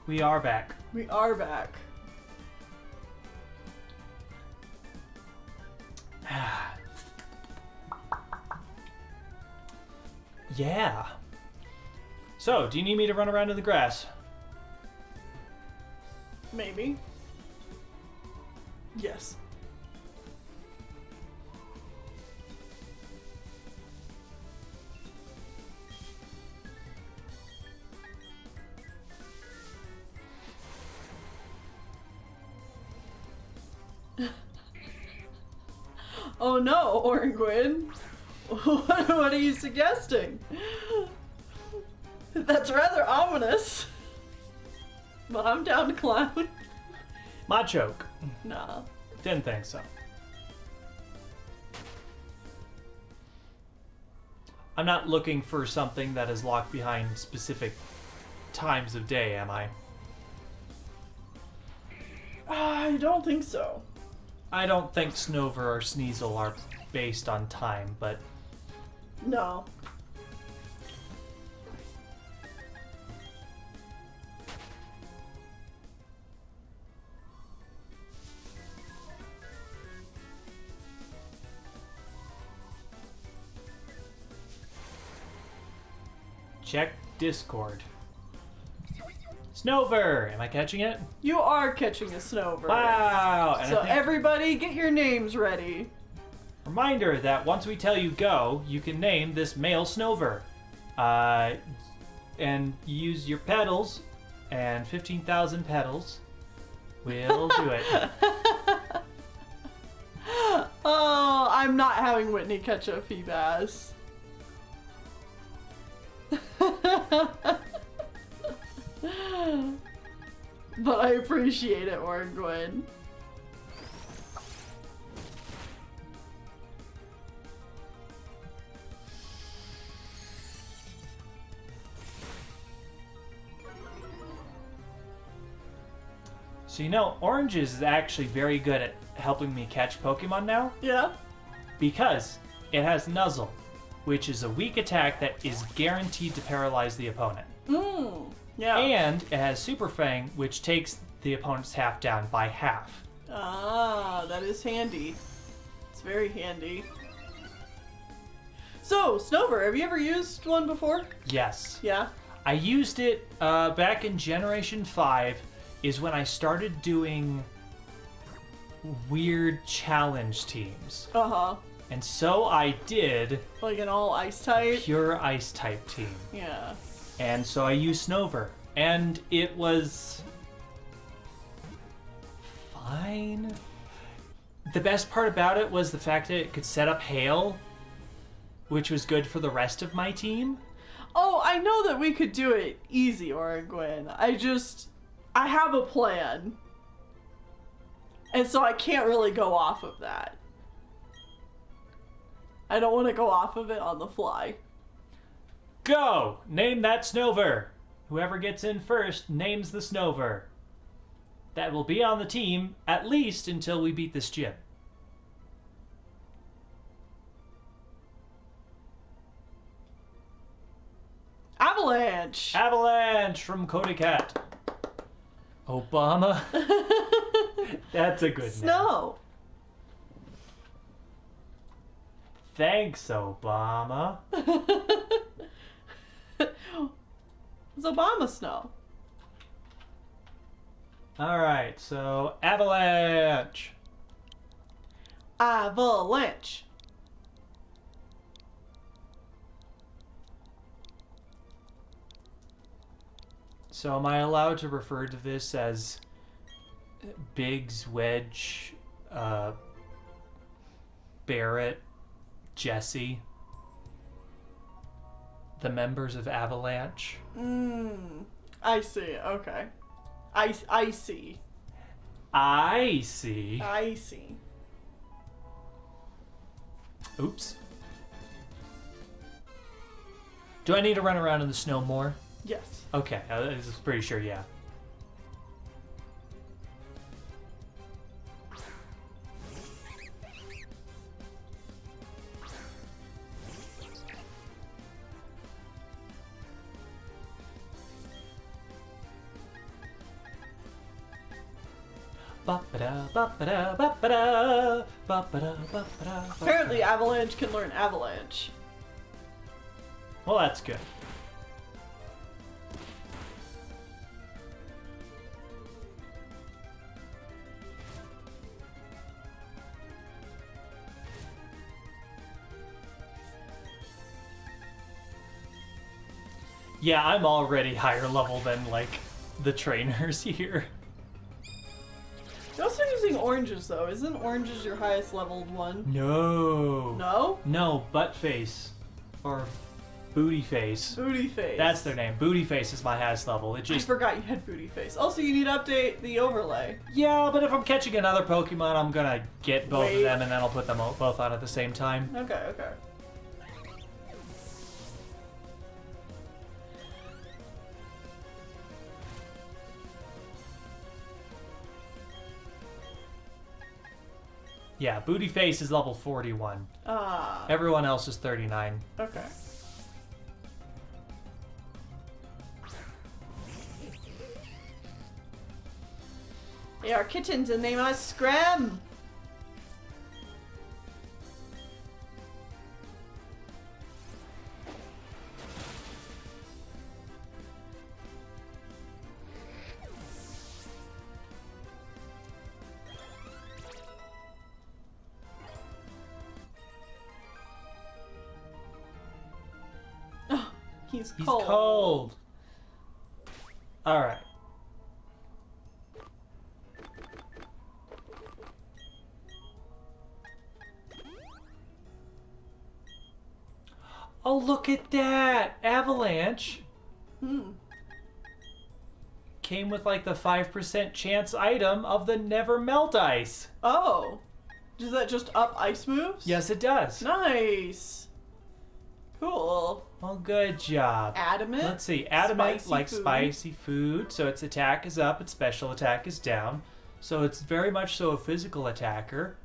We are back. We are back. Yeah. So, do you need me to run around in the grass? Maybe. Yes. Oh no, Orangwin. What are you suggesting? That's rather ominous. But I'm down to clown. Machoke. Nah. Didn't think so. I'm not looking for something that is locked behind specific times of day, am I? I don't think so. I don't think Snover or Sneasel are based on time, but No. check Discord. Snover! Am I catching it? You are catching a Snover. Wow! And So I think, everybody get your names ready. reminder that once we tell you go, you can name this male Snover. And use your pedals, and 15,000 pedals will do it. Oh, I'm not having Whitney catch a Feebas. But I appreciate it, Orangwin. So you know, Orange is actually very good at helping me catch Pokemon now, Yeah? because it has Nuzzle, which is a weak attack that is guaranteed to paralyze the opponent. Yeah. And it has Super Fang, which takes the opponent's half down by half. Ah, that is handy. It's very handy. So, Snover, have you ever used one before? Yes. Yeah? I used it back in Generation 5 is when I started doing weird challenge teams. Uh-huh. And so I did Like an all ice type? pure ice type team. Yeah. And so I used Snover. And it was fine. The best part about it was the fact that it could set up Hail, which was good for the rest of my team. Oh, I know that we could do it easy, Orangwin. I have a plan. And so I can't really go off of that. I don't want to go off of it on the fly. Go! Name that Snover! Whoever gets in first names the Snover. That will be on the team, at least until we beat this gym. Avalanche! Avalanche from Cody Cat. Obama? That's a good name. Snow! Thanks, Obama. It's Obama snow. Alright, so Avalanche. Avalanche. So am I allowed to refer to this as Biggs, Wedge, Barrett, Jesse, the members of Avalanche? I see. Okay. I see. I see. I see. Oops. Do I need to run around in the snow more? Yes. Okay, I was pretty sure, yeah. Apparently Avalanche can learn Avalanche. Well, that's good. Yeah, I'm already higher level than, like, the trainers here. You're also using oranges, though. Isn't oranges your highest leveled one? No. No? No, butt face. Or booty face. Booty face. That's their name. Booty face is my highest level. It I just... forgot you had booty face. Also, you need to update the overlay. Yeah, but if I'm catching another Pokemon, I'm gonna get both of Wait. them and then I'll put them both on at the same time. Okay, okay. Yeah, booty face is level 41. Ah. Everyone else is 39. Okay. They are kittens and they must scram. Oh, he's He's cold. cold. Alright. Oh, look at that! Avalanche Hmm. came with like the 5% chance item of the Never Melt Ice. Oh. Does that just up ice moves? Yes, it does. Nice. Cool. Well, good job. Adamant. Let's see. Adamant, Spicy like food. spicy food, so its attack is up, its special attack is down. So it's very much so a physical attacker.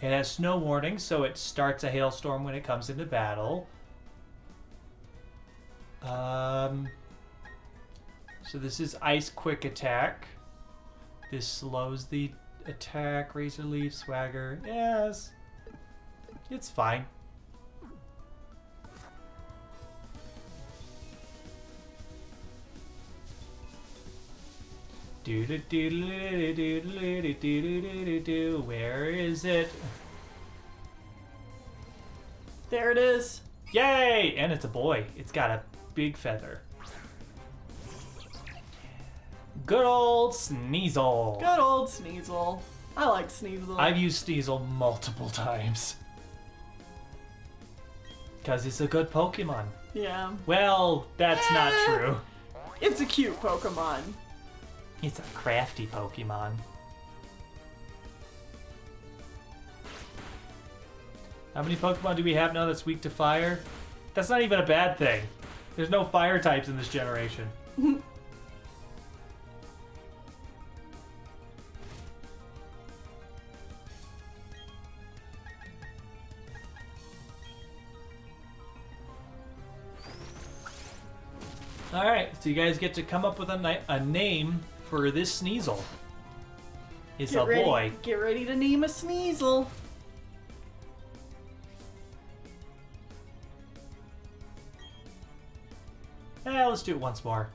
It has snow warning, so it starts a hailstorm when it comes into battle. So this is Ice Quick Attack. This slows the attack. Razor Leaf, Swagger. Yes. It's fine. Do. Where is it? There it is. Yay! And it's a boy. It's got a big feather. Good old Sneasel. Good old Sneasel. I like Sneasel. I've used Sneasel multiple times. Because it's a good Pokemon. Yeah. Well, that's not true. It's a cute Pokemon. It's a crafty Pokemon. How many Pokemon do we have now that's weak to fire? That's not even a bad thing. There's no fire types in this generation. Alright, so you guys get to come up with a name for this Sneasel. It's a boy. Get ready to name a Sneasel. Let's do it once more.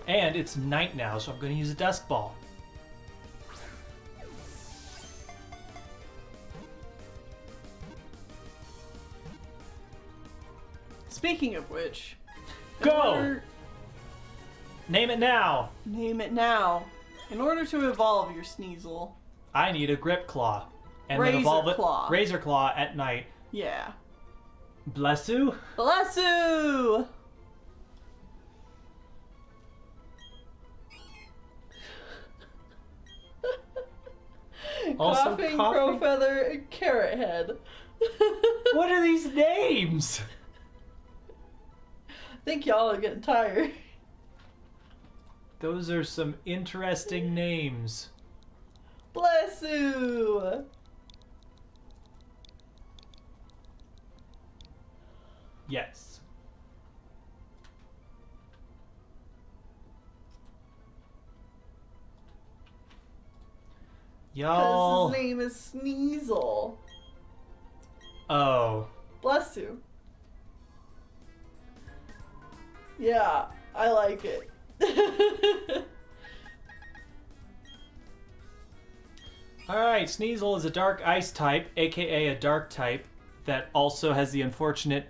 And it's night now, so I'm going to use a Dusk Ball. Speaking of which, Go! Name it now! Name it now. In order to evolve your Sneasel. I need a Grip Claw. And Razor then evolve it Claw. Razor Claw at night. Yeah. Bless you. Bless you! Also coughing, coughing. Crowfeather, and Carrot Head. What are these names? I think y'all are getting tired. Those are some interesting names. Bless you. Yes. Y'all. Because his name is Sneasel. Oh. Bless you. Yeah, I like it. Alright, Sneasel is a dark ice type, aka a dark type, that also has the unfortunate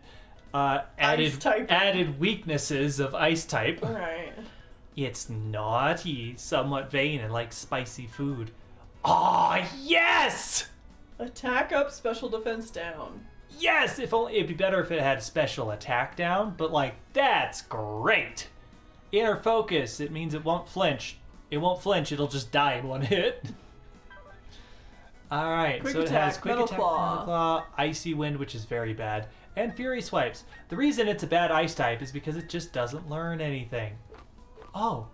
added weaknesses of ice type. Alright. It's naughty, somewhat vain, and likes spicy food. Aw, yes! Attack up, special defense down. Yes! If only it'd be better if it had special attack down, but like, that's great! Inner focus, it means it won't flinch. It won't flinch, it'll just die in one hit. Alright, so it has quick Metal attack, Claw. Metal Claw, Icy Wind, which is very bad, and Fury Swipes. The reason it's a bad ice type is because it just doesn't learn anything. Oh.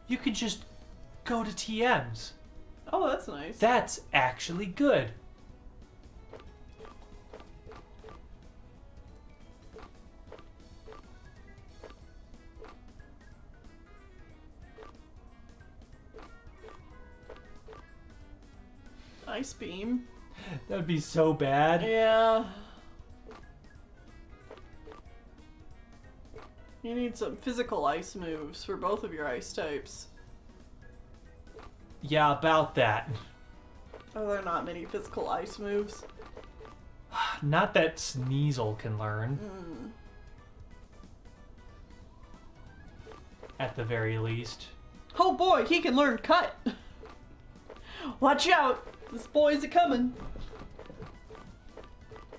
You can just go to TMs. Oh, that's nice. That's actually good. Ice beam. That would be so bad. Yeah. You need some physical ice moves for both of your ice types. Yeah, about that. Are there not many physical ice moves? Not that Sneasel can learn. At the very least. Oh boy, he can learn cut! Watch out! This boy's a coming.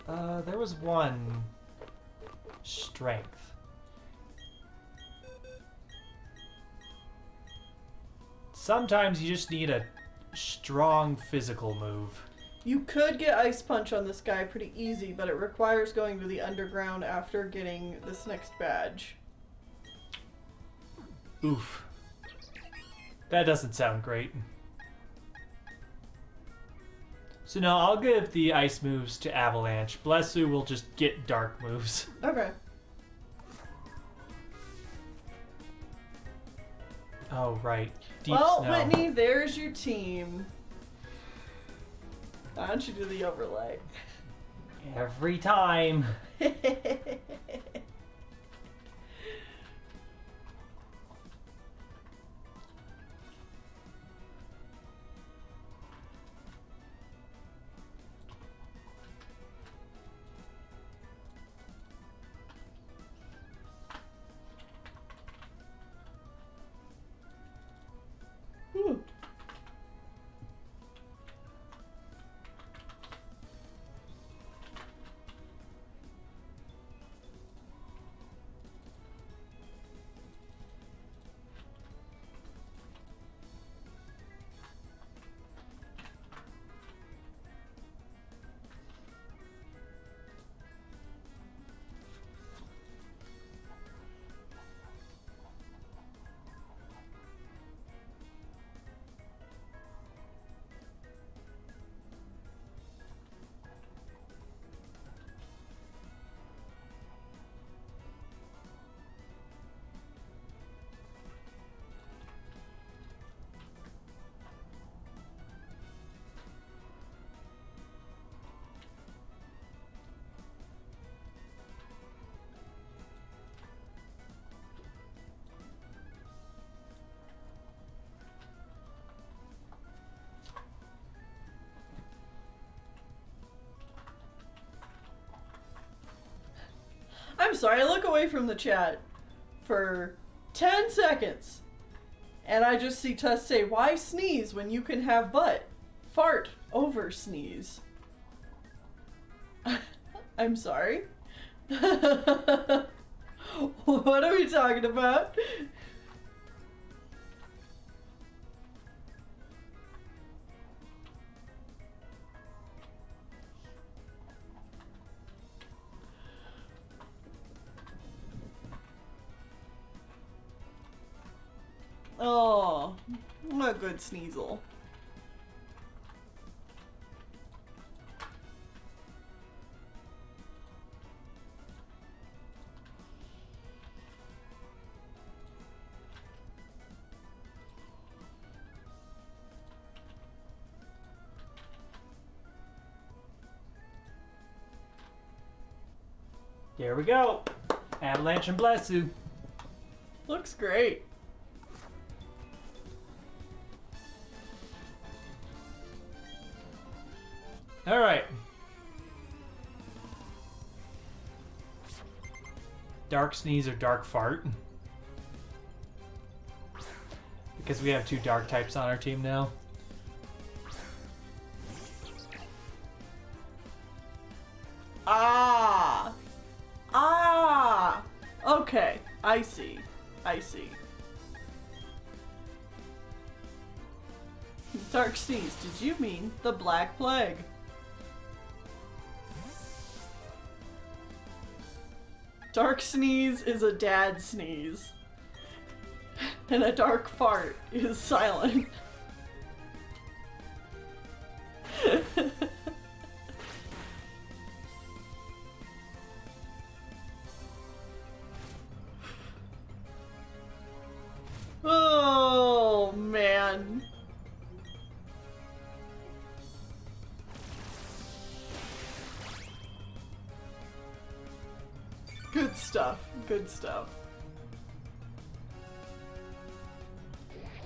There was one strength. Sometimes you just need a strong physical move. You could get Ice Punch on this guy pretty easy, but it requires going to the underground after getting this next badge. Oof. That doesn't sound great. So no, I'll give the ice moves to Avalanche. Blessu will just get dark moves. Okay. Oh, right. Deep Well, snow. Whitney, there's your team. Why don't you do the overlay? Every time. Whew. I'm sorry, I look away from the chat for 10 seconds. And I just see Tuss say, why sneeze when you can have butt? Fart over sneeze. I'm sorry. What are we talking about? Oh, what a good Sneasel. There we go. Avalanche and Blessu. Looks great. All right. Dark Sneeze or Dark Fart. Because we have 2 dark types on our team now. Ah. Ah. Okay. I see. I see. Dark Sneeze, did you mean the Black Plague? Dark Sneeze is a dad sneeze. And a dark fart is silent. Oh, man. Good stuff. Good stuff.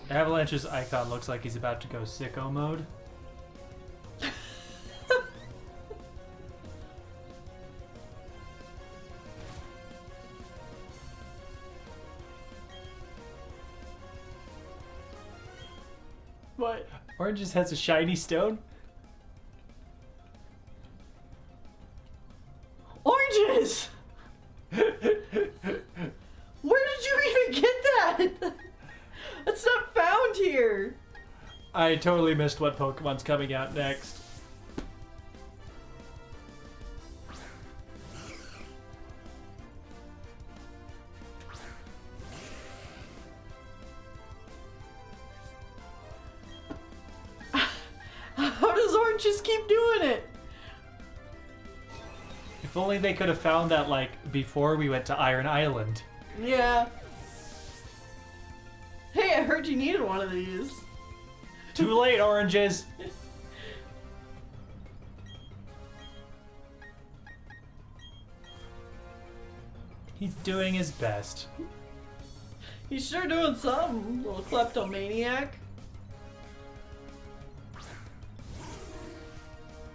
Avalanche's icon looks like he's about to go sicko mode. What? Orange just has a shiny stone. Oranges! Where did you even get that? That's not found here. I totally missed what Pokemon's coming out next. How does Orange just keep doing it? If only they could have found that, like, before we went to Iron Island. Yeah. Hey, I heard you needed one of these. Too late, Oranges! He's doing his best. He's sure doing something, little kleptomaniac.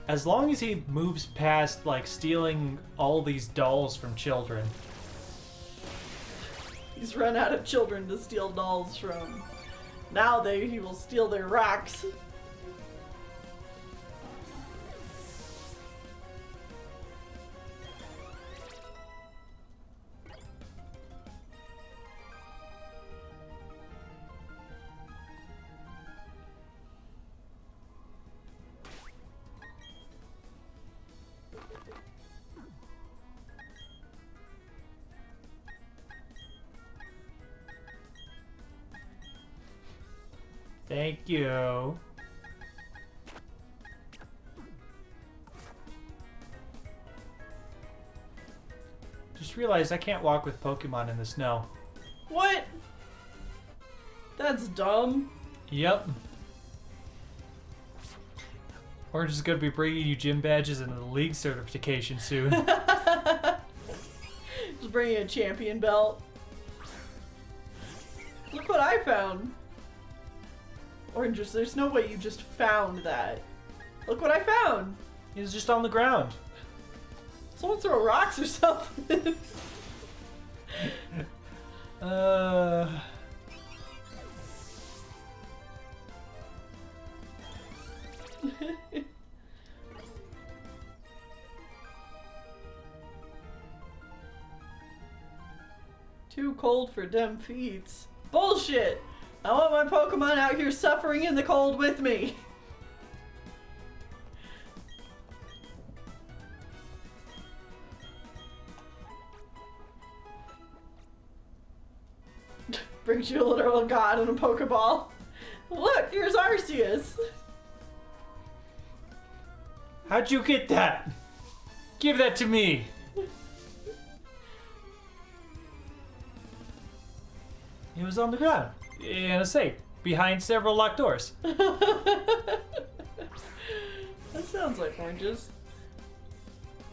As long as he moves past, like, stealing all these dolls from children. He's run out of children to steal dolls from. Now he will steal their rocks. Thank you. Just realized I can't walk with Pokemon in the snow. What? That's dumb. Yep. Orange is going to be bringing you gym badges and a league certification soon. Just bringing a champion belt. Look what I found. Oranges, there's no way you just found that. Look what I found. He was just on the ground. Someone throw rocks or something. Too cold for dem feats. Bullshit! I want my Pokemon out here suffering in the cold with me. Brings you a literal god in a Pokeball. Look, here's Arceus. How'd you get that? Give that to me. It was on the ground. In a safe. Behind several locked doors. That sounds like Oranges.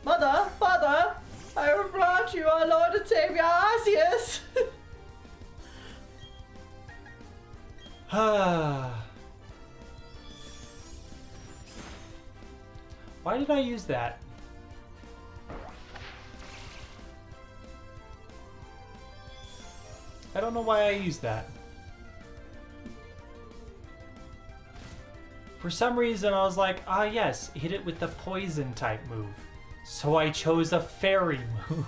Mother! Father! I brought you our Lord and Savior Arceus. Why did I use that? I don't know why I used that. For some reason, I was like, ah yes, hit it with the poison type move. So I chose a fairy move.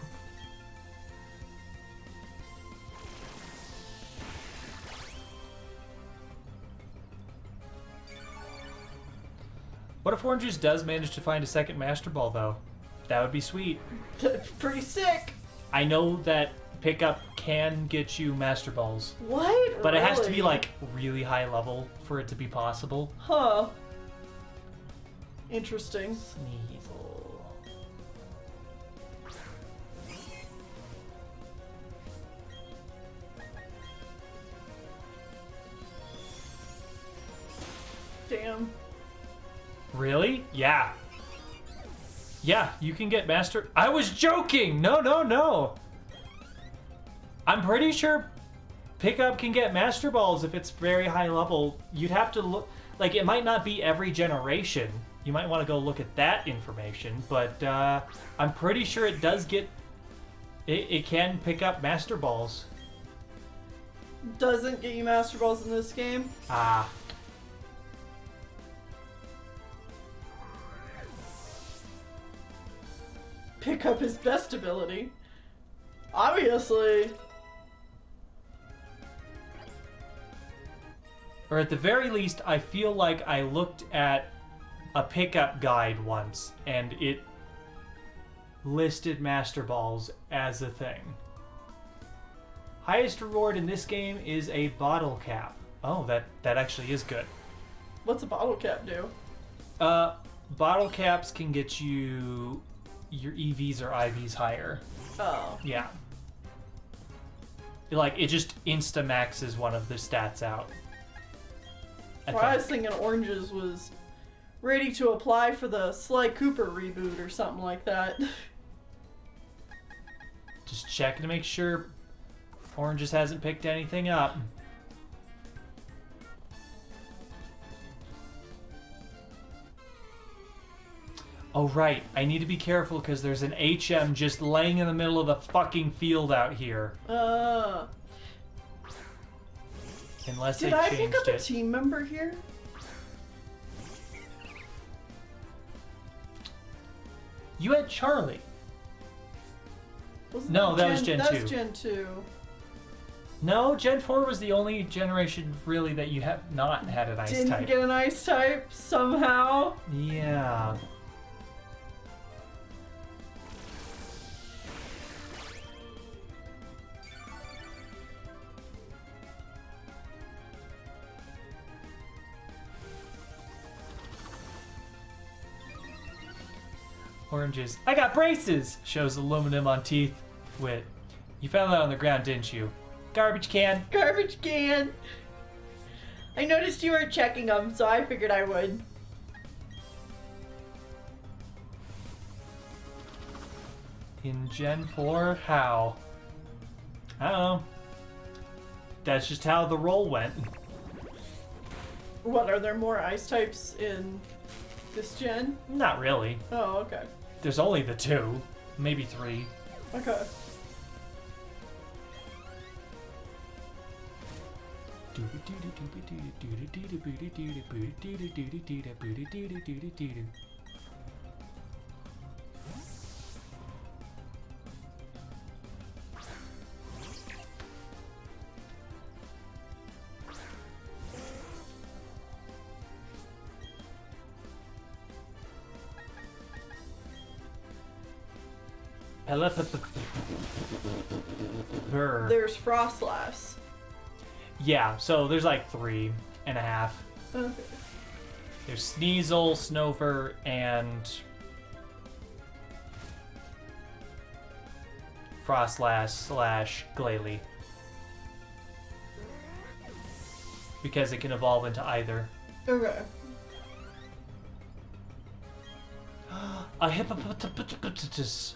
What if Oranges does manage to find a second Master Ball, though? That would be sweet. Pretty sick. I know that pickup can get you Master Balls. What? But it has to be, Really? like, really high level for it to be possible. Huh. Interesting. Sneasel. Damn. Really? Yeah. Yeah, you can get Master... I was joking! No, no, no! I'm pretty sure pickup can get Master Balls if it's very high level. You'd have to look... Like, it might not be every generation. You might want to go look at that information, but I'm pretty sure it does get... It can pick up Master Balls. Doesn't get you Master Balls in this game. Ah. Pick up his best ability. Obviously. Or at the very least, I feel like I looked at a pickup guide once, and it listed Master Balls as a thing. Highest reward in this game is a bottle cap. Oh, that actually is good. What's a bottle cap do? Bottle caps can get you your EVs or IVs higher. Oh. Yeah. Like, it just insta-maxes one of the stats out. Well, I was thinking Oranges was ready to apply for the Sly Cooper reboot or something like that. Just checking to make sure Oranges hasn't picked anything up. Oh, right. I need to be careful because there's an HM just laying in the middle of the fucking field out here. Unless they Did I changed pick up a it. team member here? You had Charlie. Wasn't No, that was Gen 2. That's Gen 2. No, Gen 4 was the only generation really that you have not had an ice Didn't type. get an ice type somehow. Yeah. Oranges. I got braces! Shows aluminum on teeth. Wit. You found that on the ground, didn't you? Garbage can. Garbage can. I noticed you were checking them, so I figured I would. In Gen 4, how? I don't know. That's just how the roll went. What, are there more ice types in this gen? Not really. Oh, okay. There's only the 2. Maybe 3. Okay. There's Frostlass. Yeah, so there's like 3.5. Okay. There's Sneasel, Snover, and Frostlass / Glalie. Because it can evolve into either. Okay. A hippopotamus.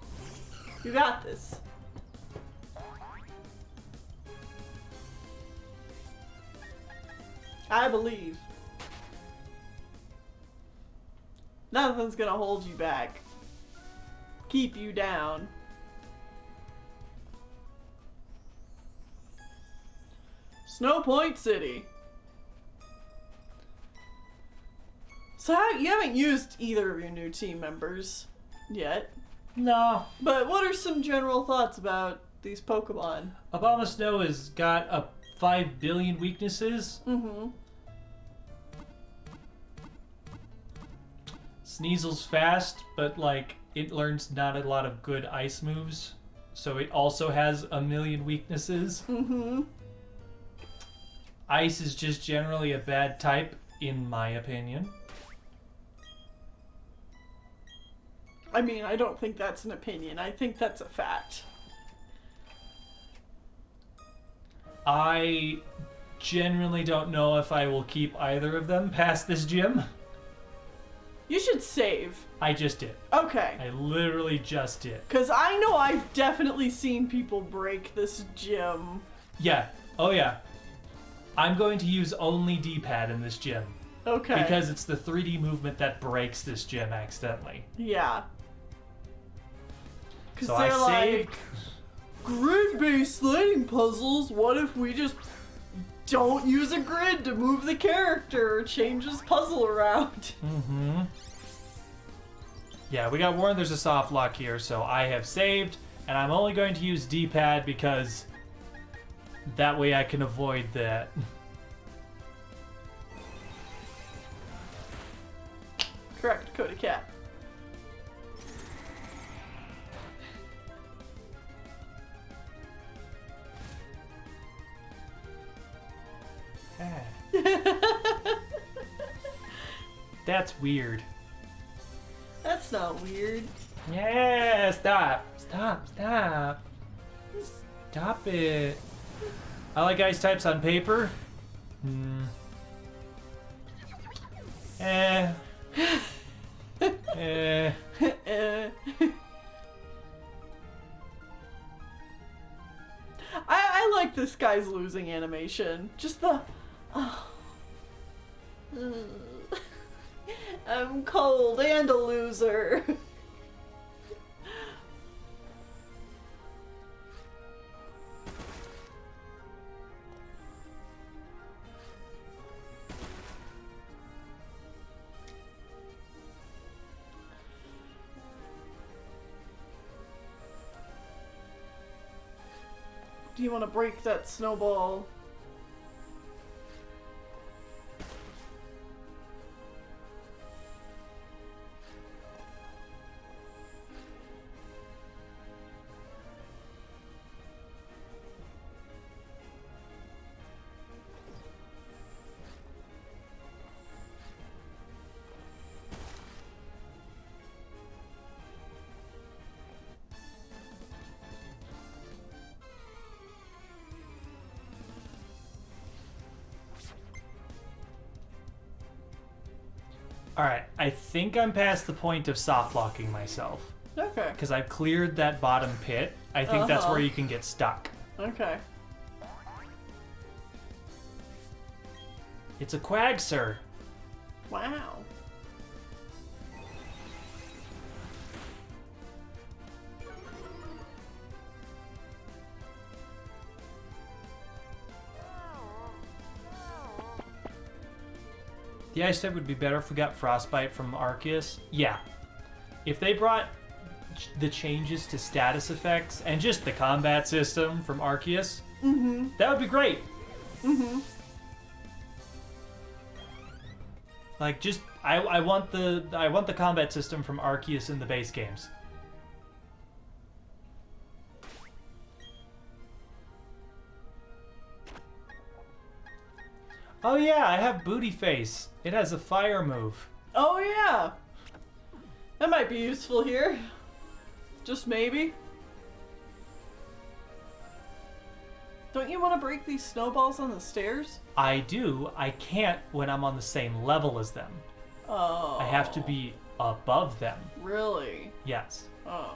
You got this. I believe. Nothing's gonna hold you back. Keep you down. Snow Point City. So you haven't used either of your new team members yet. No. But what are some general thoughts about these Pokemon? Obama Snow has got 5 billion weaknesses. Mm-hmm. Sneasel's fast, but like it learns not a lot of good ice moves. So it also has 1 million weaknesses. Mm-hmm. Ice is just generally a bad type, in my opinion. I mean, I don't think that's an opinion. I think that's a fact. I generally don't know if I will keep either of them past this gym. You should save. I just did. Okay. I literally just did. Because I know I've definitely seen people break this gym. Yeah. Oh, yeah. I'm going to use only D-pad in this gym. Okay. Because it's the 3D movement that breaks this gym accidentally. Yeah. Because So they're I like, saved. grid-based sliding puzzles, what if we just don't use a grid to move the character or change this puzzle around? Mm-hmm. Yeah, we got warned there's a soft lock here, so I have saved, and I'm only going to use D-pad because that way I can avoid that. Correct, Cody Cat. That's weird. That's not weird. Yeah, stop. Stop, stop. Stop it. I like ice types on paper. Eh. Eh. I like this guy's losing animation. Just the... I'm cold and a loser. Do you want to break that snowball? Alright, I think I'm past the point of soft locking myself. Okay. Because I've cleared that bottom pit. I think that's where you can get stuck. Okay. It's a Quagsir. Wow. The ice type would be better if we got Frostbite from Arceus. Yeah. If they brought the changes to status effects and just the combat system from Arceus, that would be great. Like, just I want the combat system from Arceus in the base games. Oh yeah, I have Booty Face. It has a fire move. Oh yeah. That might be useful here. Just maybe. Don't you want to break these snowballs on the stairs? I do. I can't when I'm on the same level as them. Oh. I have to be above them. Really? Yes. Oh.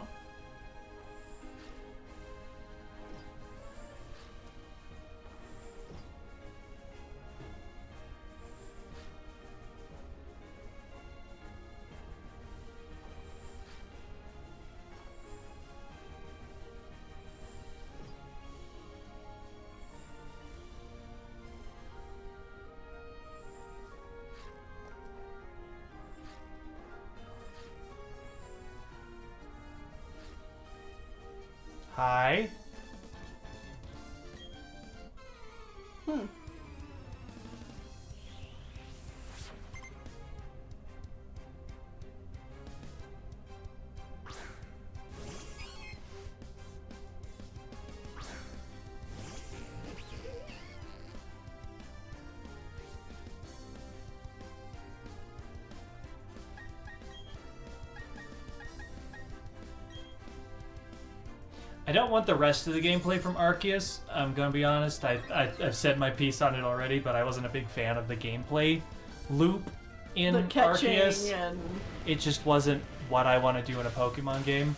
I don't want the rest of the gameplay from Arceus. I'm gonna be honest. I've said my piece on it already, but I wasn't a big fan of the gameplay loop in The catching Arceus. and... It just wasn't what I want to do in a Pokemon game.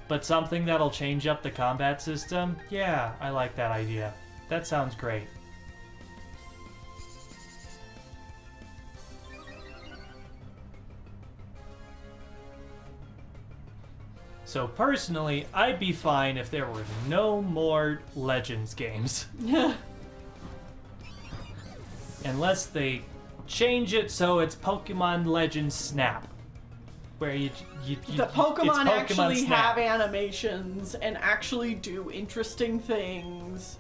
But something that'll change up the combat system, yeah, I like that idea. That sounds great. So personally, I'd be fine if there were no more Legends games. Unless they change it so it's Pokemon Legends Snap. Where the it's Pokemon actually Snap. have animations and actually do interesting things.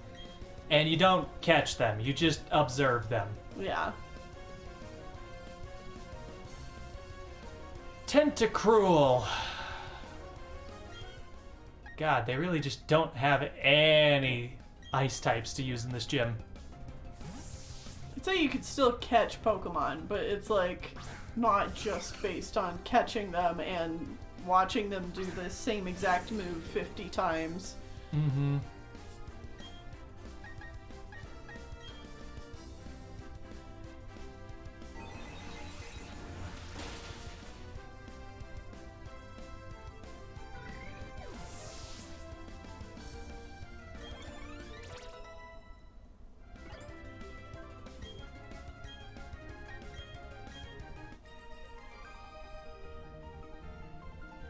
And you don't catch them, you just observe them. Yeah. Tentacruel. God, they really just don't have any ice types to use in this gym. I'd say you could still catch Pokemon, but it's like not just based on catching them and watching them do the same exact move 50 times. Mm-hmm.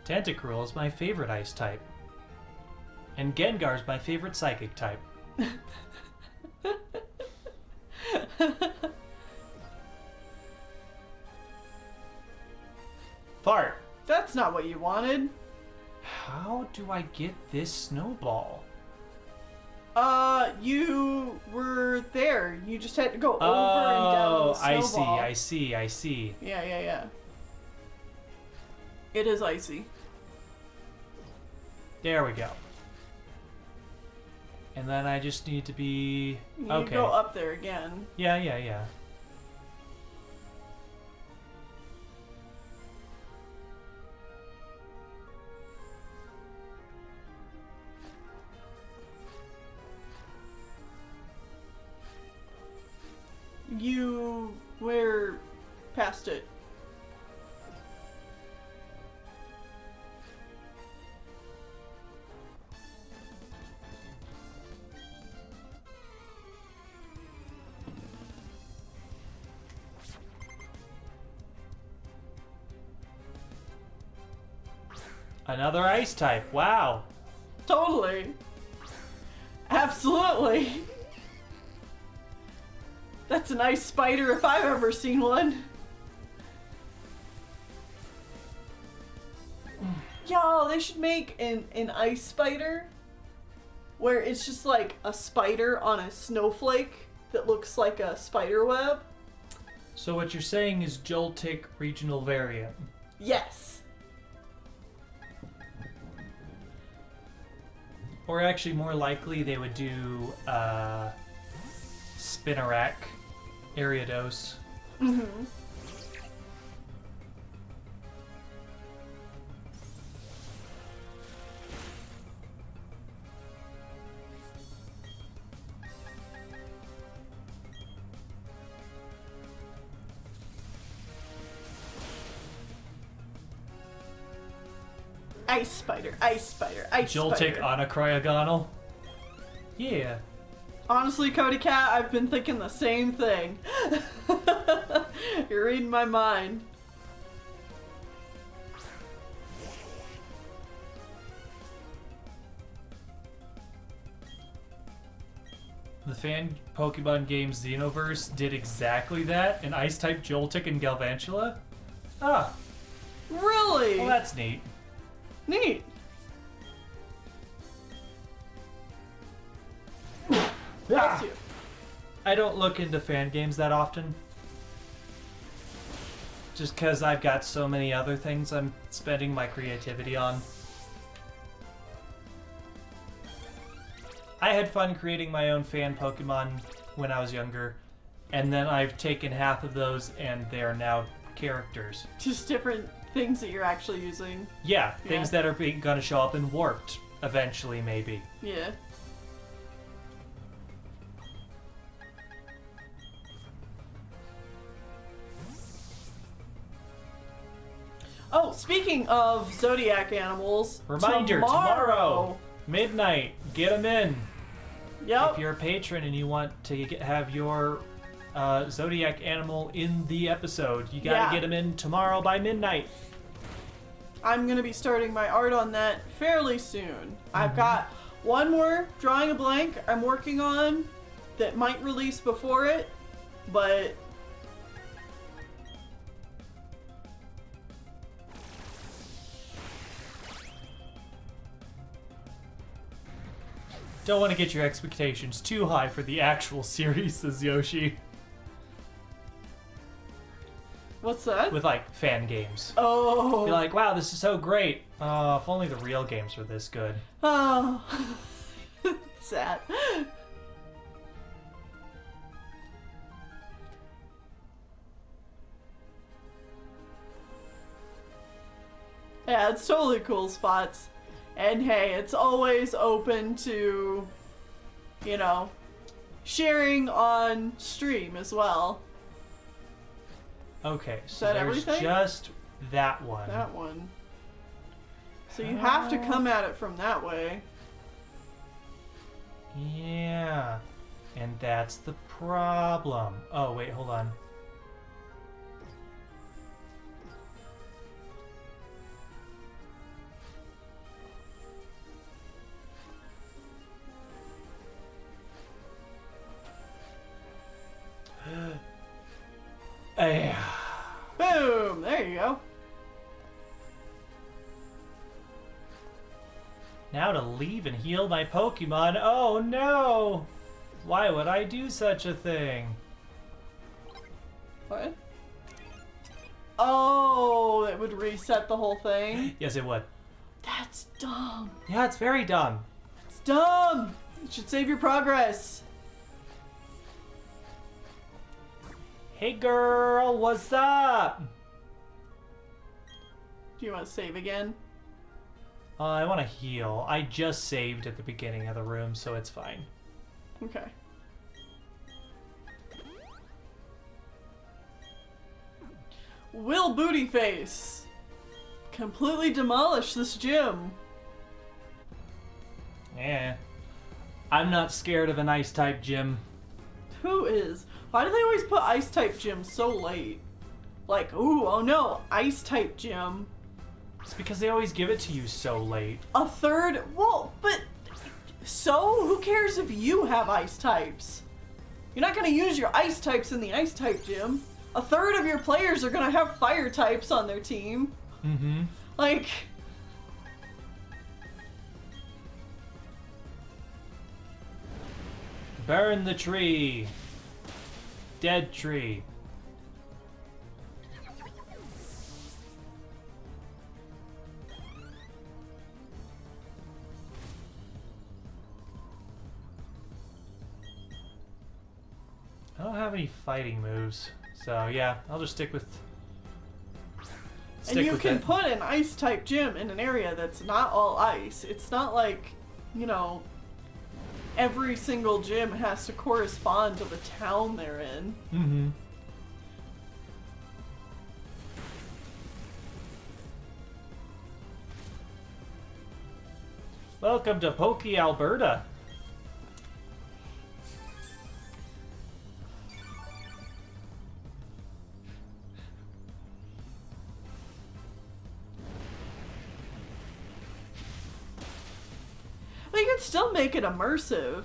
Tentacruel is my favorite ice type. And Gengar's my favorite psychic type. Fart. That's not what you wanted. How do I get this snowball? You were there. You just had to go over and down the snowball. I see. Yeah. It is icy. There we go. And then I just need to be... You okay. go up there again. Yeah. You were past it. Another ice type. Wow. Totally. Absolutely. That's an ice spider if I've ever seen one. Y'all, they should make an ice spider where it's just like a spider on a snowflake that looks like a spider web. So what you're saying is Joltik regional variant. Yes. Or actually, more likely, they would do Spinarak, Ariados. Mm-hmm. Ice spider, ice spider, ice Joltik spider. on a Cryogonal. Yeah. Honestly, Cody Cat, I've been thinking the same thing. You're reading my mind. The fan Pokemon games Xenoverse did exactly that, an Ice-type Joltik and Galvantula. Ah, Really? well that's neat. Neat. Bless you. I don't look into fan games that often. Just because I've got so many other things I'm spending my creativity on. I had fun creating my own fan Pokemon when I was younger, and then I've taken half of those and they are now characters. Just different things that you're actually using. Yeah, things that are gonna show up in Warped eventually, maybe. Yeah. Oh, speaking of zodiac animals, Reminder, tomorrow, midnight, get them in. Yep. If you're a patron and you want to have your zodiac animal in the episode, you gotta get them in tomorrow by midnight. I'm gonna be starting my art on that fairly soon. I've got one more drawing a blank I'm working on that might release before it, but don't want to get your expectations too high for the actual series, says Yoshi. what's that? With like fan games. Oh. Be like, wow, this is so great. If only the real games were this good. Oh. Sad. Yeah, it's totally cool spots. And hey, it's always open to, you know, sharing on stream as well. Okay, so that there's everything? just that one. That one. So you have to come at it from that way. Yeah, and that's the problem. Oh, wait, hold on. Boom! There you go. Now to leave and heal my Pokemon. Oh no! Why would I do such a thing? What? Oh, it would reset the whole thing? Yes, it would. That's dumb. Yeah, it's very dumb. It's dumb. You should save your progress. Hey girl, what's up? Do you want to save again? I want to heal. I just saved at the beginning of the room, so it's fine. Okay. Will Bootyface completely demolish this gym? Yeah. I'm not scared of an ice-type gym. Who is? Why do they always put ice-type gyms so late? Like, ooh, oh no, ice-type gym. It's because they always give it to you so late. A third? Well, but... So? Who cares if you have ice types? You're not going to use your ice types in the ice type gym. A third of your players are going to have fire types on their team. Mm-hmm. Like... Burn the tree. Dead tree. I don't have any fighting moves, so yeah, I'll just stick with. And you can it. put an ice type gym in an area that's not all ice. It's not like, you know, every single gym has to correspond to the town they're in. Mm-hmm. Welcome to Poke Alberta. Well, you could still make it immersive.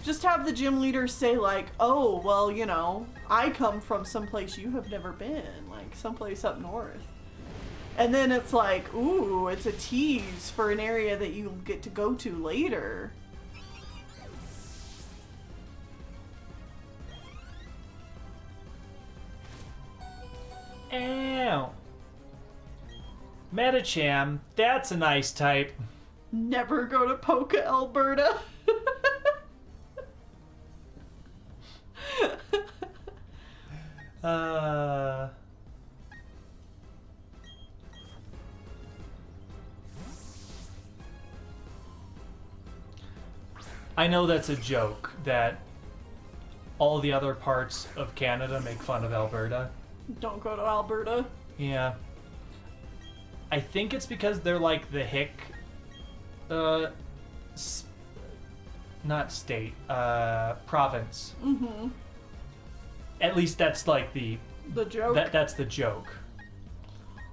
Just have the gym leader say like, oh, well, you know, I come from someplace you have never been, like someplace up north. And then it's like, ooh, it's a tease for an area that you get to go to later. Ow. Metacham, that's a nice type. Never go to Polka, Alberta. I know that's a joke that all the other parts of Canada make fun of Alberta. Don't go to Alberta. Yeah. I think it's because they're like the hick, not state, province. Mm-hmm. At least that's like the joke. That's the joke.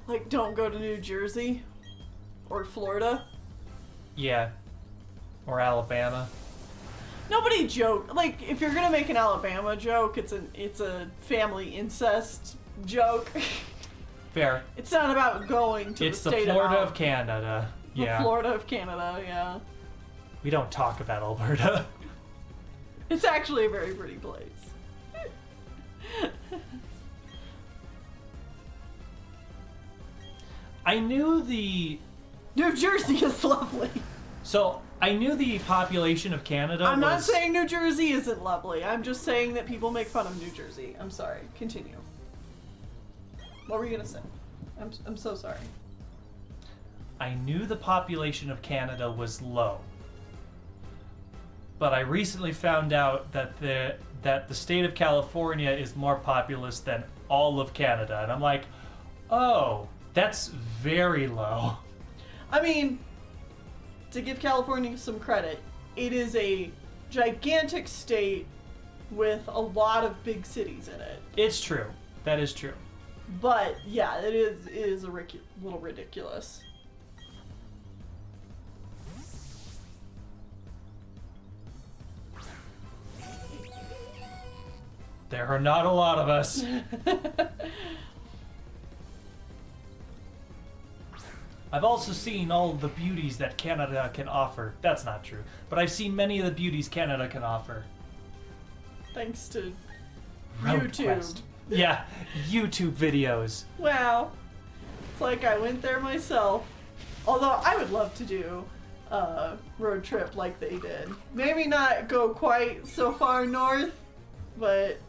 Like, don't go to New Jersey or Florida. Yeah. Or Alabama. Nobody joke. Like, if you're gonna make an Alabama joke, it's a family incest joke. Fair. It's not about going to It's the the state Florida of of Canada. Yeah. The Florida of Canada, yeah. We don't talk about Alberta. It's actually a very pretty place. I knew the... New Jersey is lovely. So, I knew the population of Canada I'm not was... saying New Jersey isn't lovely. I'm just saying that people make fun of New Jersey. I'm sorry. Continue. What were you gonna say? I'm so sorry. I knew the population of Canada was low. But I recently found out that the state of California is more populous than all of Canada. And I'm like, oh, that's very low. I mean, to give California some credit, it is a gigantic state with a lot of big cities in it. It's true. That is true. But yeah, it is a little ridiculous. There are not a lot of us. I've also seen all the beauties that Canada can offer. That's not true. But I've seen many of the beauties Canada can offer. Thanks to Road YouTube. Quest. Yeah, YouTube videos. Wow. It's like I went there myself. Although I would love to do a road trip like they did. Maybe not go quite so far north, but...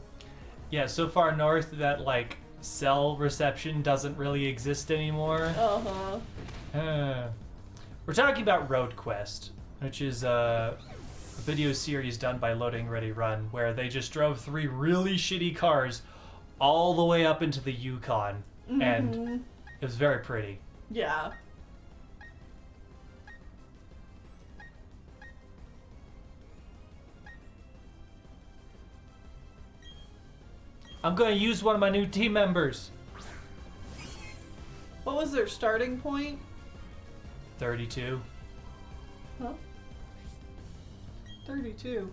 Yeah, so far north that, like, cell reception doesn't really exist anymore. Uh-huh. We're talking about Road Quest, which is a video series done by Loading Ready Run, where they just drove 3 really shitty cars all the way up into the Yukon, and it was very pretty. Yeah. I'm going to use one of my new team members. What was their starting point? 32. Huh? 32.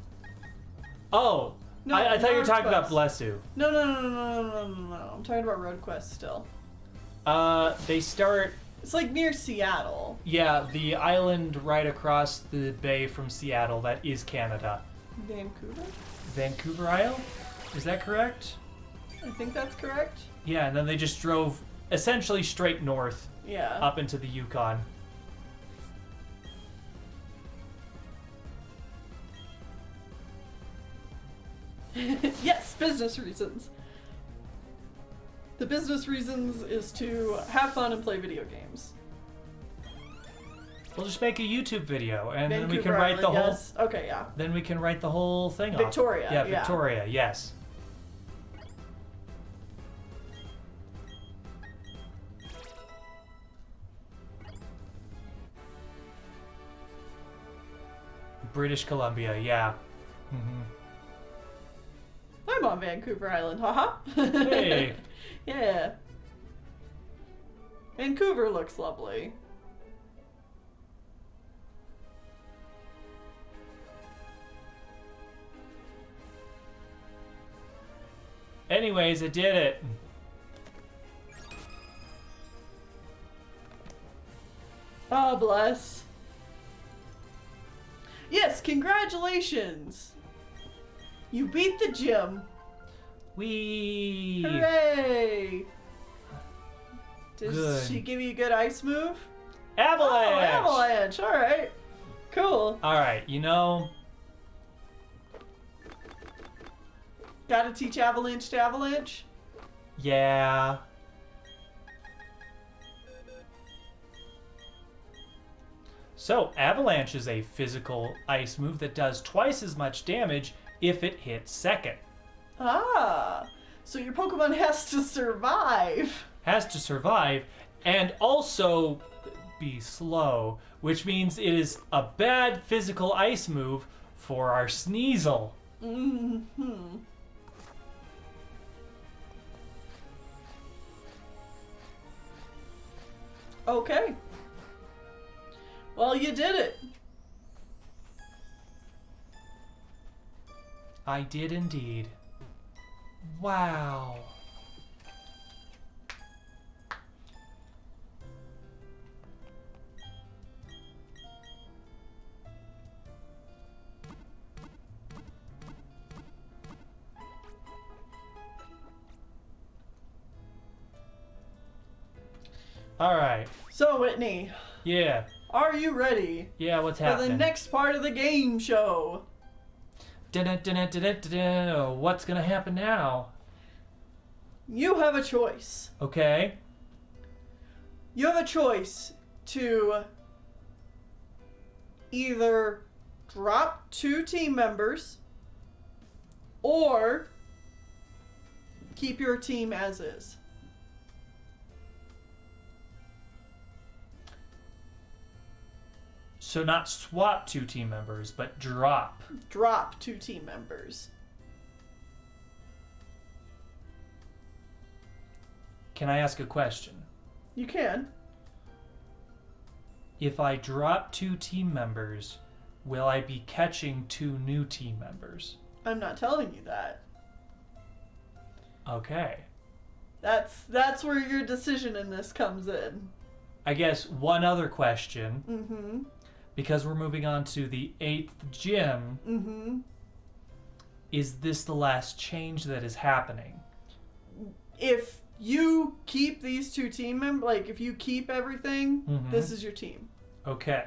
Oh, No, I thought you were Road talking about Quest. Blessu. No. I'm talking about Road Quest still. They start... It's like near Seattle. Yeah, the island right across the bay from Seattle, that is Canada. Vancouver? Vancouver Isle? Is that correct? I think that's correct. Yeah, and then they just drove essentially straight north Yeah. up into the Yukon. Yes, business reasons. The business reasons is to have fun and play video games. We'll just make a YouTube video, and then we can Vancouver write the Island, whole. yes. Okay, yeah. Then we can write the whole thing off. Victoria, Yeah, yeah. Victoria. Yes. British Columbia. Yeah. Mm-hmm. I'm on Vancouver Island, haha. Hey. Yeah. Vancouver looks lovely. Anyways, I did it. Oh, bless. Yes, congratulations. You beat the gym. Whee! Hooray! Did Good. she give you a good ice move? Avalanche! Oh, avalanche. All right. Cool. All right, you know, Gotta teach avalanche to avalanche. yeah. So, Avalanche is a physical ice move that does twice as much damage if it hits second. Ah. So your Pokemon has to survive. Has to survive and also be slow, which means it is a bad physical ice move for our Sneasel. Mm-hmm. Okay. Well, you did it. I did indeed. Wow. All right. So, Whitney, Yeah. are you ready Yeah, what's for happening? the next part of the game show? Dun-dun-dun-dun-dun-dun. What's gonna happen now? You have a choice. Okay. You have a choice to either drop 2 team members or keep your team as is. So not swap 2 team members, but drop. Drop 2 team members. Can I ask a question? You can. If I drop 2 team members, will I be catching 2 new team members? I'm not telling you that. Okay. That's where your decision in this comes in. I guess one other question, Mm-hmm. because we're moving on to the 8th gym, Mm-hmm. is this the last change that is happening? If you keep these 2 team members, like if you keep everything, Mhm. this is your team. Okay.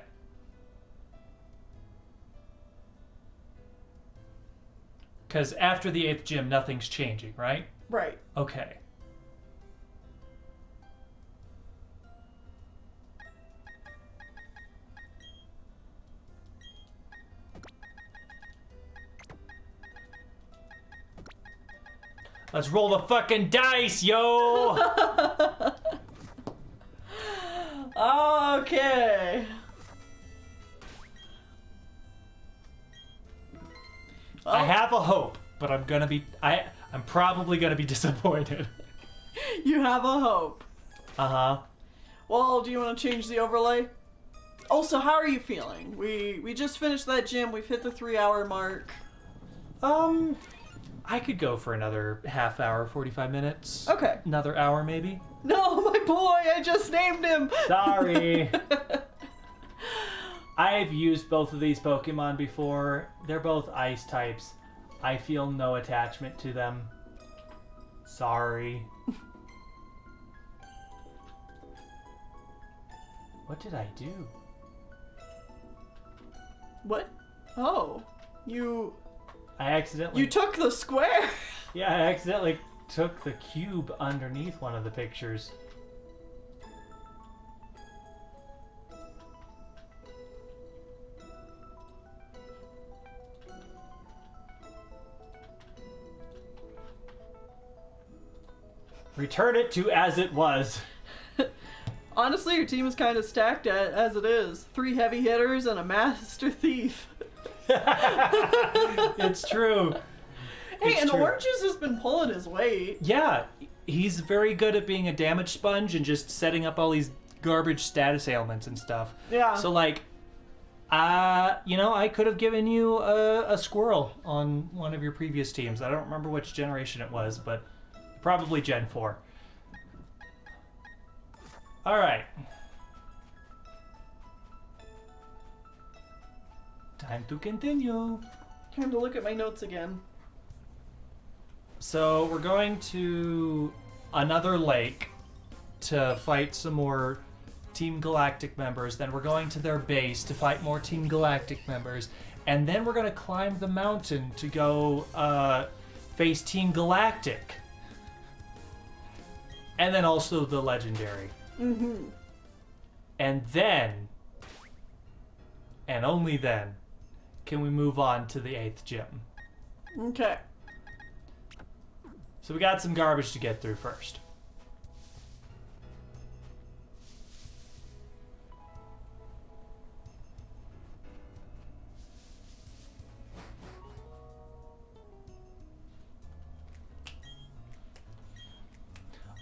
Because after the 8th gym, nothing's changing, right? Right. Okay. Let's roll the fucking dice, yo! Okay. Well, I have a hope, but I'm probably gonna be disappointed. you have a hope. Uh-huh. Well, do you want to change the overlay? Also, how are you feeling? We just finished that gym. We've hit the 3-hour mark. I could go for another half hour, 45 minutes. Okay. Another hour, maybe? No, my boy, I just named him. Sorry. I've used both of these Pokemon before. They're both ice types. I feel no attachment to them. Sorry. What did I do? What? Oh, you I accidentally... took the square. Yeah, I accidentally took the cube underneath one of the pictures. Return it to as it was. Honestly, your team is kind of stacked as it is. 3 heavy hitters and a master thief. It's true. Hey, It's and true. Oranges has been pulling his weight. Yeah, he's very good at being a damage sponge and just setting up all these garbage status ailments and stuff. Yeah. So like, I could have given you a squirrel on one of your previous teams. I don't remember which generation it was, but probably Gen 4. All right. Time to continue. Time to look at my notes again. So we're going to another lake. to fight some more Team Galactic members. Then we're going to their base to fight more Team Galactic members. And then we're going to climb the mountain to go face Team Galactic. And then also the Legendary. Mm-hmm. And then, and only then, can we move on to the 8th gym. Okay. So we got some garbage to get through first.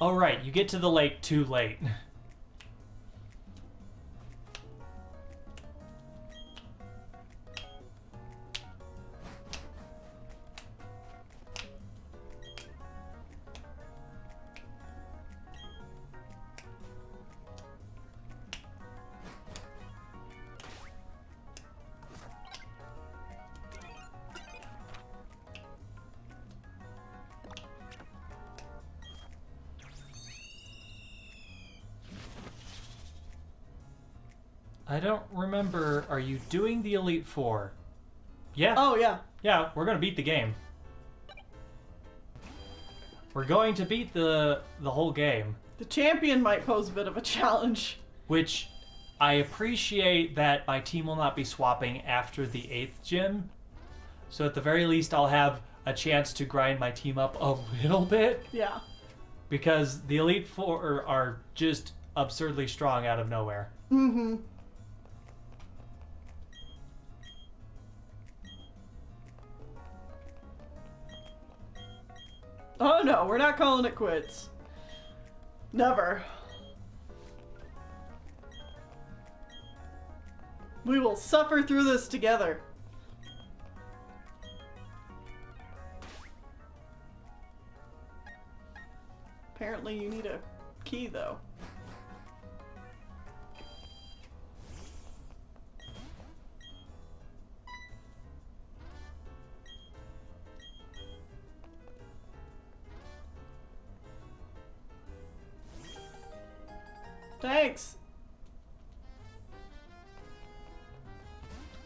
Oh right, you get to the lake too late. I don't remember. Are you doing the Elite Four? Yeah. Oh, yeah. Yeah, we're gonna beat the game. We're going to beat the whole game. The champion might pose a bit of a challenge. Which I appreciate that my team will not be swapping after the 8th gym. So at the very least, I'll have a chance to grind my team up a little bit. Yeah. Because the Elite Four are just absurdly strong out of nowhere. Mm-hmm. Oh no, we're not calling it quits. Never. We will suffer through this together. Apparently you need a key though. Thanks.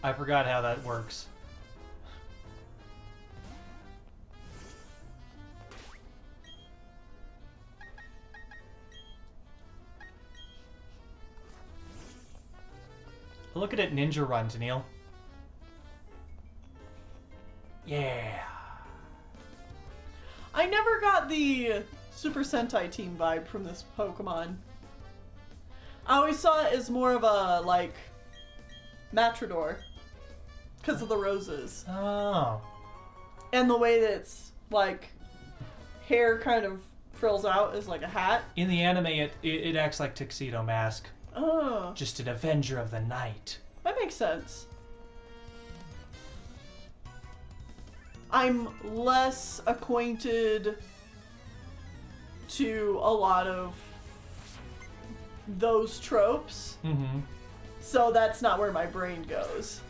I forgot how that works. Look at it ninja run, Daniil. Yeah. I never got the Super Sentai team vibe from this Pokemon. I always saw it as more of a, like, Matador. Because of the roses. Oh. And the way that it's, like, hair kind of frills out as like a hat. In the anime, it acts like Tuxedo Mask. Oh. Just an Avenger of the Night. That makes sense. I'm less acquainted to a lot of those tropes. Mm-hmm. So that's not where my brain goes.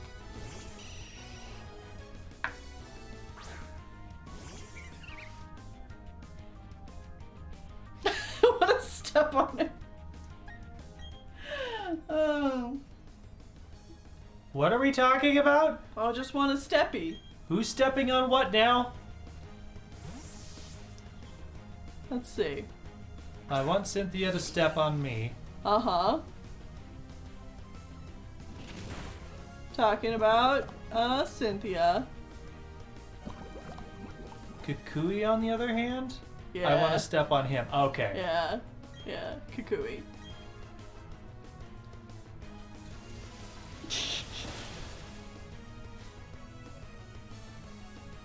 I want to step on it. Oh. What are we talking about? I just want a steppy. Who's stepping on what now? Let's see. I want Cynthia to step on me. Uh-huh. Talking about, Cynthia. Kukui, on the other hand? Yeah. I want to step on him. Okay. Yeah. Yeah. Kukui.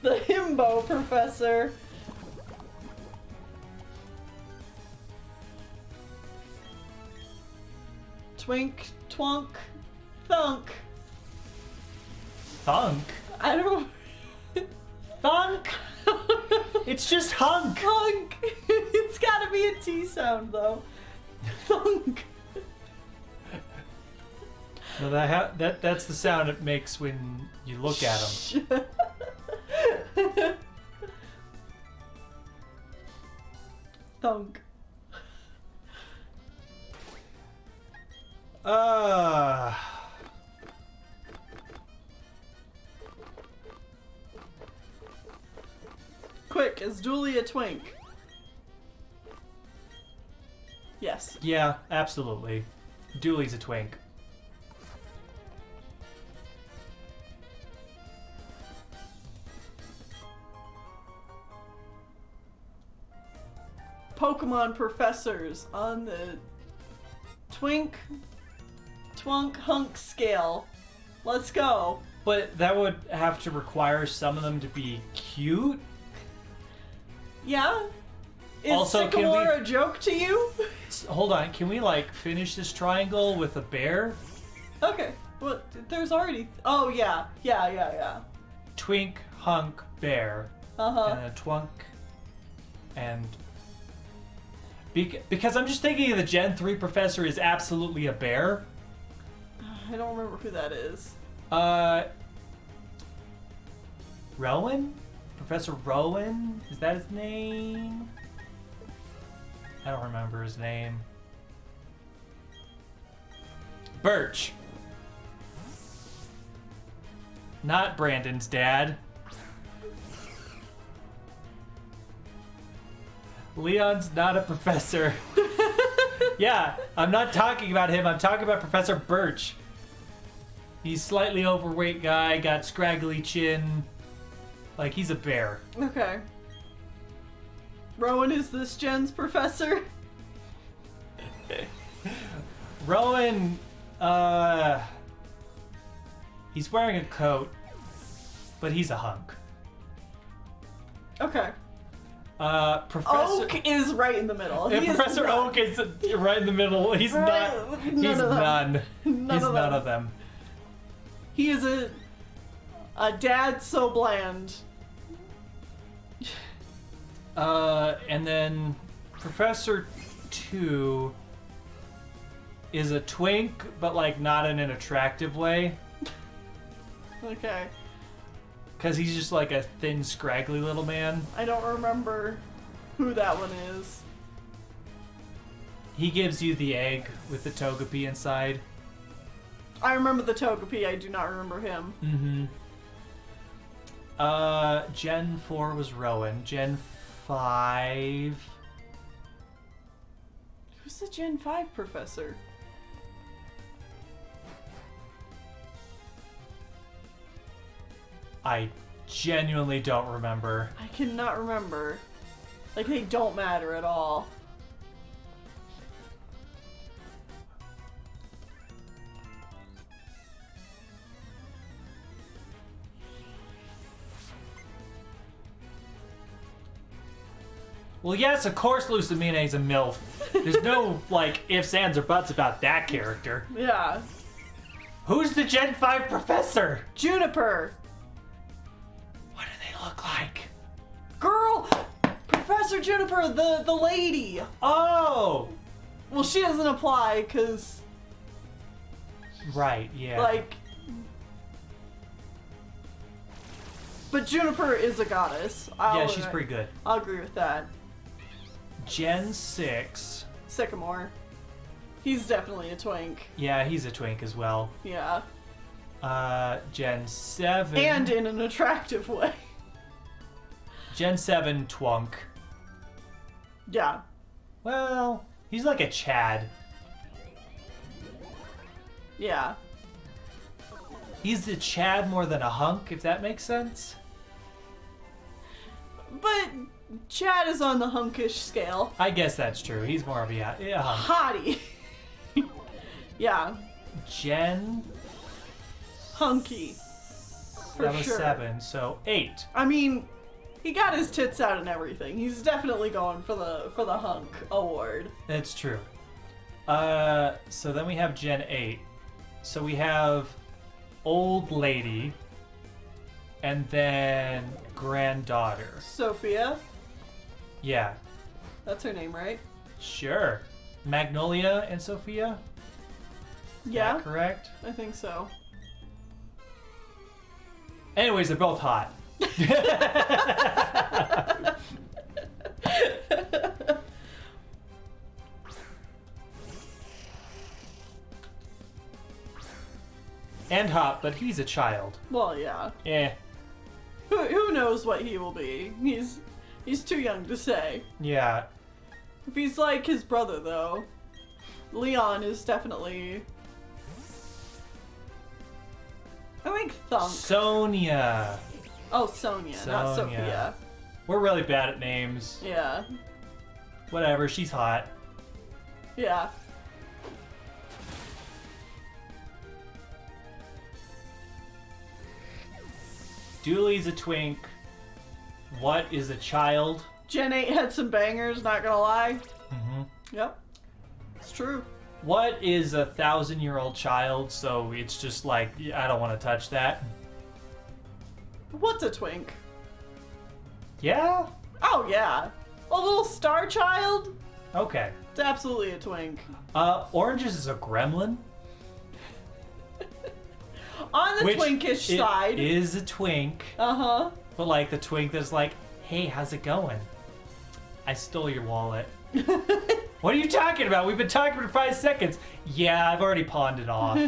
The himbo professor. Twink, twunk, thunk. Thunk? I don't. Thunk? It's just hunk. Thunk. It's gotta be a T sound though. Thunk. No, that's the sound it makes when you look at him. Thunk. Quick, is Dooley a twink? Yes. Yeah, absolutely. Dooley's a twink. Pokemon professors on the twink, twunk, hunk scale. Let's go. But that would have to require some of them to be cute. Yeah? Is Also, can Sycamore we- a joke to you? Hold on, can we like finish this triangle with a bear? Okay. Well, there's already... Oh, yeah. Yeah. Twink, hunk, bear. Uh-huh. And a twunk. And... Because I'm just thinking of the Gen 3 professor is absolutely a bear. I don't remember who that is. Rowan? Professor Rowan? Is that his name? I don't remember his name. Birch. Not Brandon's dad. Leon's not a professor. Yeah, I'm not talking about him. I'm talking about Professor Birch. He's slightly overweight guy, got scraggly chin. Like, he's a bear. Okay. Rowan is this gen's professor? Rowan, he's wearing a coat, but he's a hunk. Okay. Professor... Oak is right in the middle. Yeah, He is Professor not- Oak is right in the middle. He's Right, not... none He's of them. none. None He's of none them. of them. He is a dad so bland. And then Professor 2 is a twink, but like not in an attractive way. Okay. Because he's just like a thin, scraggly little man. I don't remember who that one is. He gives you the egg with the Togepi inside. I remember the Togepi, I do not remember him. Mm-hmm. Gen 4 was Rowan. Gen 5... Who's the Gen 5 professor? I genuinely don't remember. I cannot remember. Like, they don't matter at all. Well, yes, of course Lucamina is a MILF. There's no, like, ifs, ands, or buts about that character. Yeah. Who's the Gen 5 professor? Juniper! What do they look like? Girl! Professor Juniper, the lady! Oh! Well, she doesn't apply, because, Right, yeah. like... But Juniper is a goddess. Yeah, she's pretty good. I'll agree with that. Gen 6. Sycamore. He's definitely a twink. Yeah, he's a twink as well. Yeah. Gen 7. And in an attractive way. Gen 7 twunk. Yeah. Well, he's like a Chad. Yeah. He's a Chad more than a hunk, if that makes sense. But Chad is on the hunkish scale. I guess that's true. He's more of a hunk. Hottie. Yeah. Gen... Hunky. For That was sure. 7, so 8. I mean, he got his tits out and everything. He's definitely going for the hunk award. That's true. So then we have Gen 8. So we have old lady, and then granddaughter. Sophia. Yeah, That's her name, right? sure. Magnolia and Sophia? Is Yeah. that correct? I think so. Anyways, they're both hot. And hot, but he's a child. Well, yeah. Eh. Who knows what he will be? He's too young to say. Yeah. If he's like his brother, though, Leon is definitely. I think Thunk. Sonia. Oh, Sonia, not Sonia. Sophia. We're really bad at names. Yeah. Whatever, she's hot. Yeah. Dooley's a twink. What is a child? Gen 8 had some bangers, not gonna lie. Mm-hmm. Yep. It's true. What is a 1,000-year-old child? So it's just like, I don't want to touch that. What's a twink? Yeah? Oh, yeah. A little star child? Okay. It's absolutely a twink. Oranges is a gremlin. On the Which twinkish it side. is a twink. Uh-huh. But like the twink that's like, hey, how's it going? I stole your wallet. What are you talking about? We've been talking for 5 seconds. Yeah, I've already pawned it off.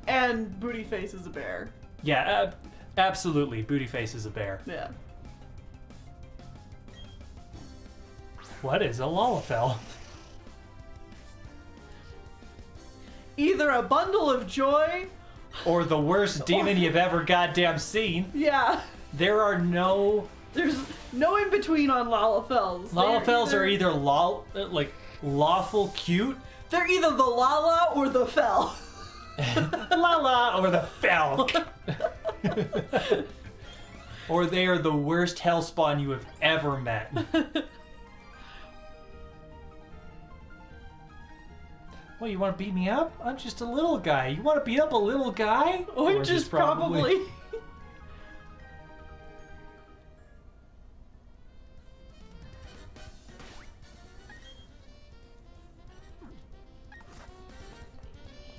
And Booty Face is a bear. Yeah, absolutely. Bootyface is a bear. Yeah. What is a Lalafell? Either a bundle of joy. Or the worst demon you've ever goddamn seen. Yeah. There are no... There's no in between on Lalafells. Lalafells are either lawful cute, They're either the Lala or the Fell. Lala, or the fell. Or they are the worst hellspawn you have ever met. Well, you want to beat me up? I'm just a little guy. You want to beat up a little guy? Or just probably.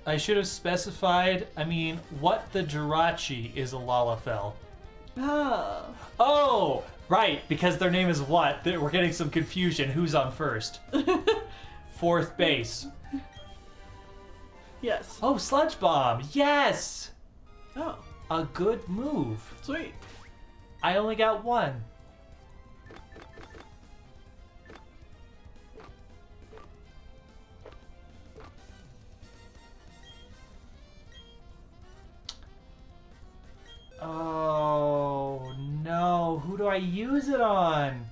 I should have specified, what the Jirachi is a Lalafell. Ah. Oh, right, because their name is what? We're getting some confusion. Who's on first? Fourth base. Yes. Oh, Sludge Bomb. Yes! Oh, A good move. sweet. I only got one. Oh, no. Who do I use it on?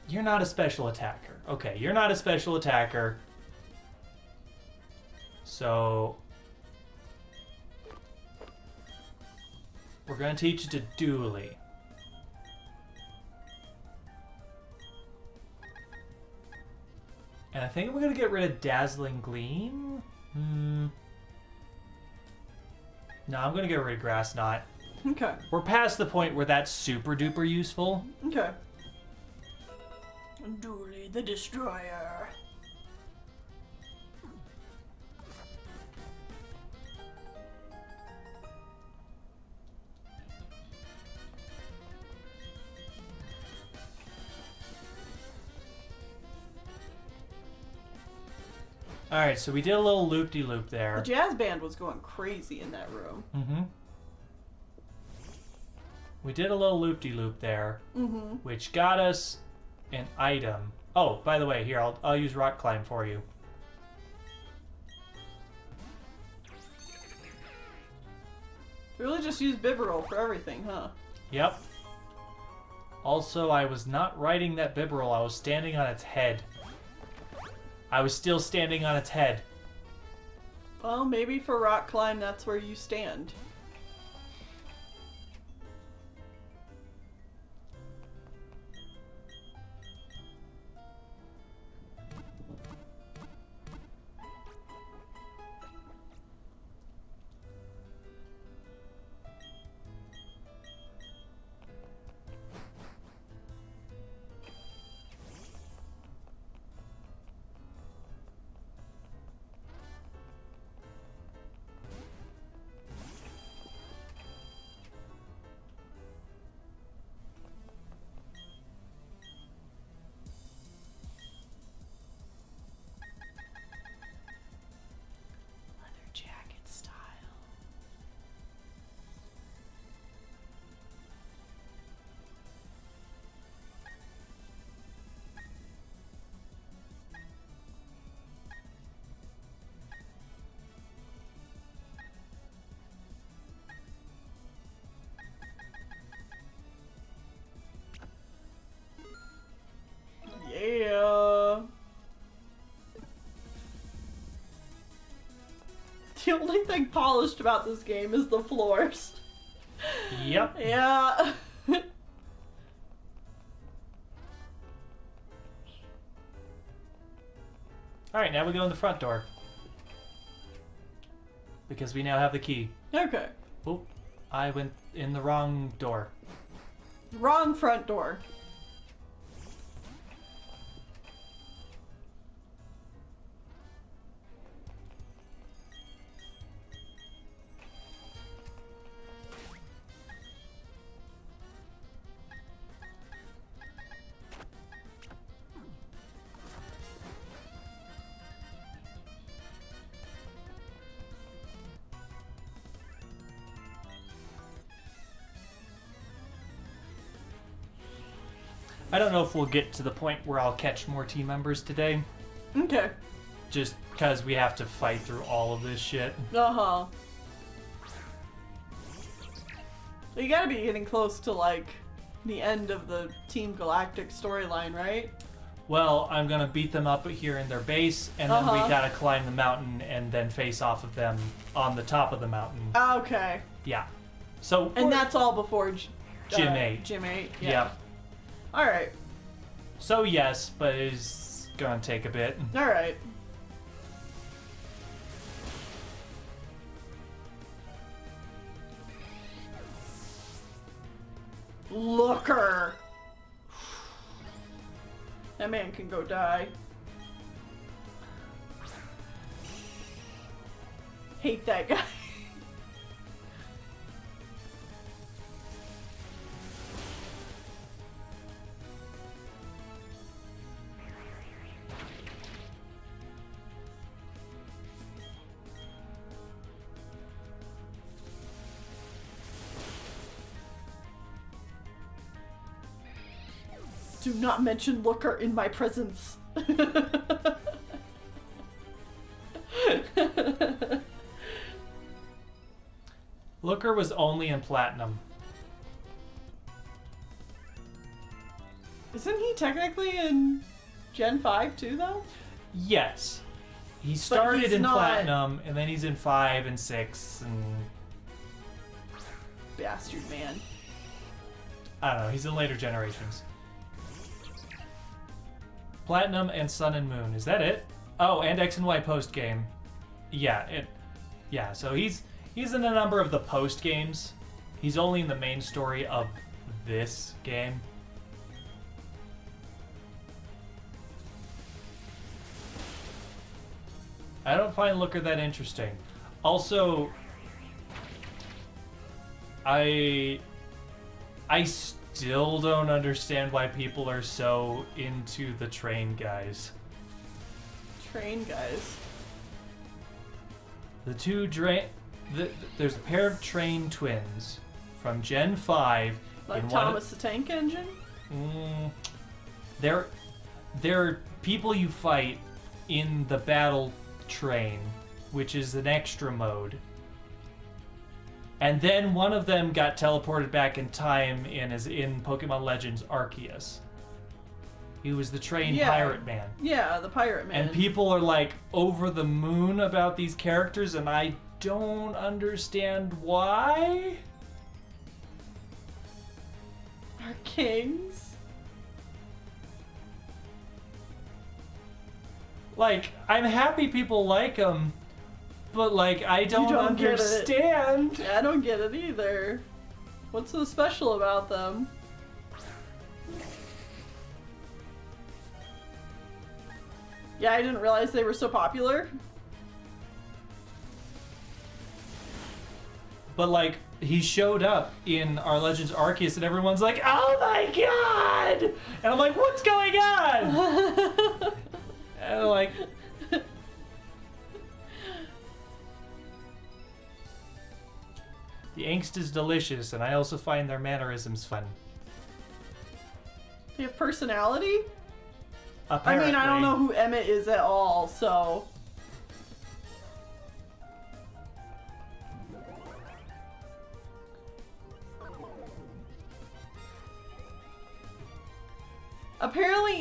You're not a special attacker. Okay, you're not a special attacker. So... we're going to teach you to Dooley. And I think we're going to get rid of Dazzling Gleam. No, I'm going to get rid of Grass Knot. Okay. We're past the point where that's super duper useful. Okay. Dooley the Destroyer. Alright, so we did a little loop-de-loop The there. jazz band was going crazy in that room. Mm-hmm. We did a little loop-de-loop there, Mm-hmm. which got us an item. Oh, by the way, here, I'll use Rock Climb for you. Really just use Bibarel for everything, huh? Yep. Also, I was not riding that Bibarel, I was standing on its head. I was still standing on its head. Well, maybe for Rock Climb, that's where you stand. The only thing polished about this game is the floors. Yep. Yeah. Alright, now we go in the front door. Because we now have the key. Okay. Oh, I went in the wrong door. Wrong front door. I don't know if we'll get to the point where I'll catch more team members today. Okay. Just because we have to fight through all of this shit. Uh-huh. You gotta be getting close to, like, the end of the Team Galactic storyline, right? Well, I'm gonna beat them up here in their base, and then we gotta climb the mountain and then face off of them on the top of the mountain. Okay. Yeah. So. And that's all before Gym 8. Gym 8, yeah. Yep. Alright. So yes, but it's gonna take a bit. Alright. Looker! That man can go die. Hate that guy. Do not mention Looker in my presence. Looker was only in Platinum. Isn't he technically in Gen 5 too, though? Yes. He started he's in not- Platinum, and then he's in 5 and 6, and... Bastard man. I don't know, he's in later generations. Platinum and Sun and Moon, is that it? Oh, and X and Y post game. Yeah, so he's in a number of the post games. He's only in the main story of this game. I don't find Looker that interesting. Also, I still don't understand why people are so into the train guys. Train guys. The two there's a pair of train twins from Gen 5. Like in Thomas the Tank Engine? They're people you fight in the battle train, which is an extra mode. And then one of them got teleported back in time and is in Pokemon Legends Arceus. He was the train pirate man. Yeah, the pirate man. And people are like over the moon about these characters, and I don't understand why. Are kings? Like, I'm happy people like them, but like, I don't understand. Yeah, I don't get it either. What's so special about them? Yeah, I didn't realize they were so popular. But like, he showed up in our Legends Arceus, and everyone's like, "Oh my god!" And I'm like, "What's going on?" And like, the angst is delicious, and I also find their mannerisms fun. They have personality? Apparently. I mean, I don't know who Emmett is at all, so... Apparently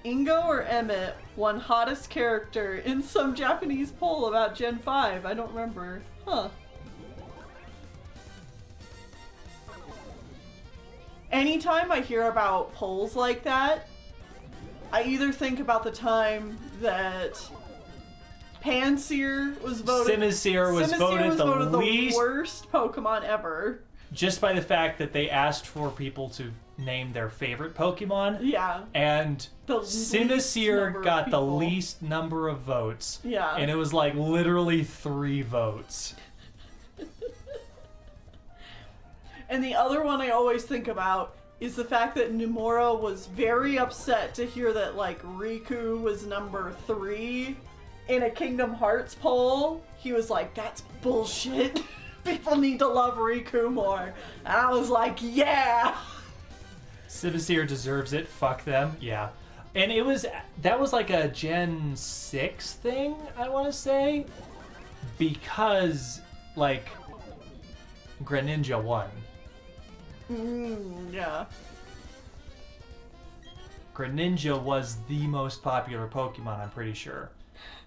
Ingo or Emmett won hottest character in some Japanese poll about Gen 5. I don't remember. Huh. Anytime I hear about polls like that, I either think about the time that Pansear was voted. Simisear was voted the least. Worst Pokemon ever. Just by the fact that they asked for people to name their favorite Pokemon. Yeah. And Simisear got the people. least number of votes. Yeah. And it was like literally 3 votes. And the other one I always think about is the fact that Nomura was very upset to hear that, like, Riku was number 3 in a Kingdom Hearts poll. He was like, that's bullshit. People need to love Riku more. And I was like, yeah! Simisear deserves it. Fuck them. Yeah. And that was like a Gen 6 thing, I want to say. Because, like, Greninja won. Yeah. Greninja was the most popular Pokemon, I'm pretty sure.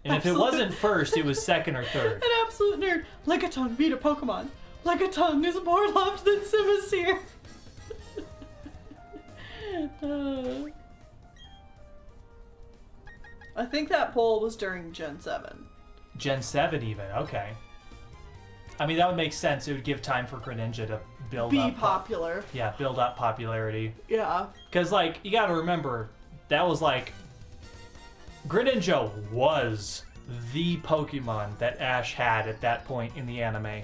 And if it Absolute- wasn't first, it was second or third. An absolute nerd. Lickitung beat a Pokemon. Lickitung is more loved than Simisear. I think that poll was during Gen 7. Gen 7 even, okay. I mean, that would make sense. It would give time for Greninja to build Be up. popular. Yeah, build up popularity. Yeah. Because, like, you gotta remember, that was like... Greninja was the Pokemon that Ash had at that point in the anime.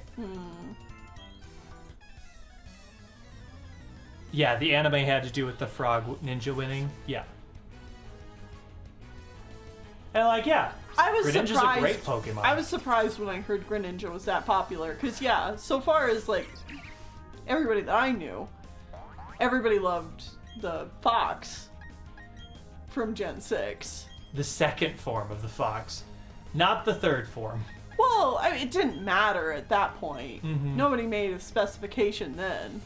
Yeah, the anime had to do with the frog ninja winning. Yeah. And, like, yeah. I was Greninja's surprised. a great Pokemon. I was surprised when I heard Greninja was that popular. Because, yeah, so far as, like, everybody that I knew, everybody loved the Fox from Gen 6. The second form of the fox. Not the third form. Well, I mean, it didn't matter at that point. Mhm. Nobody made a specification then.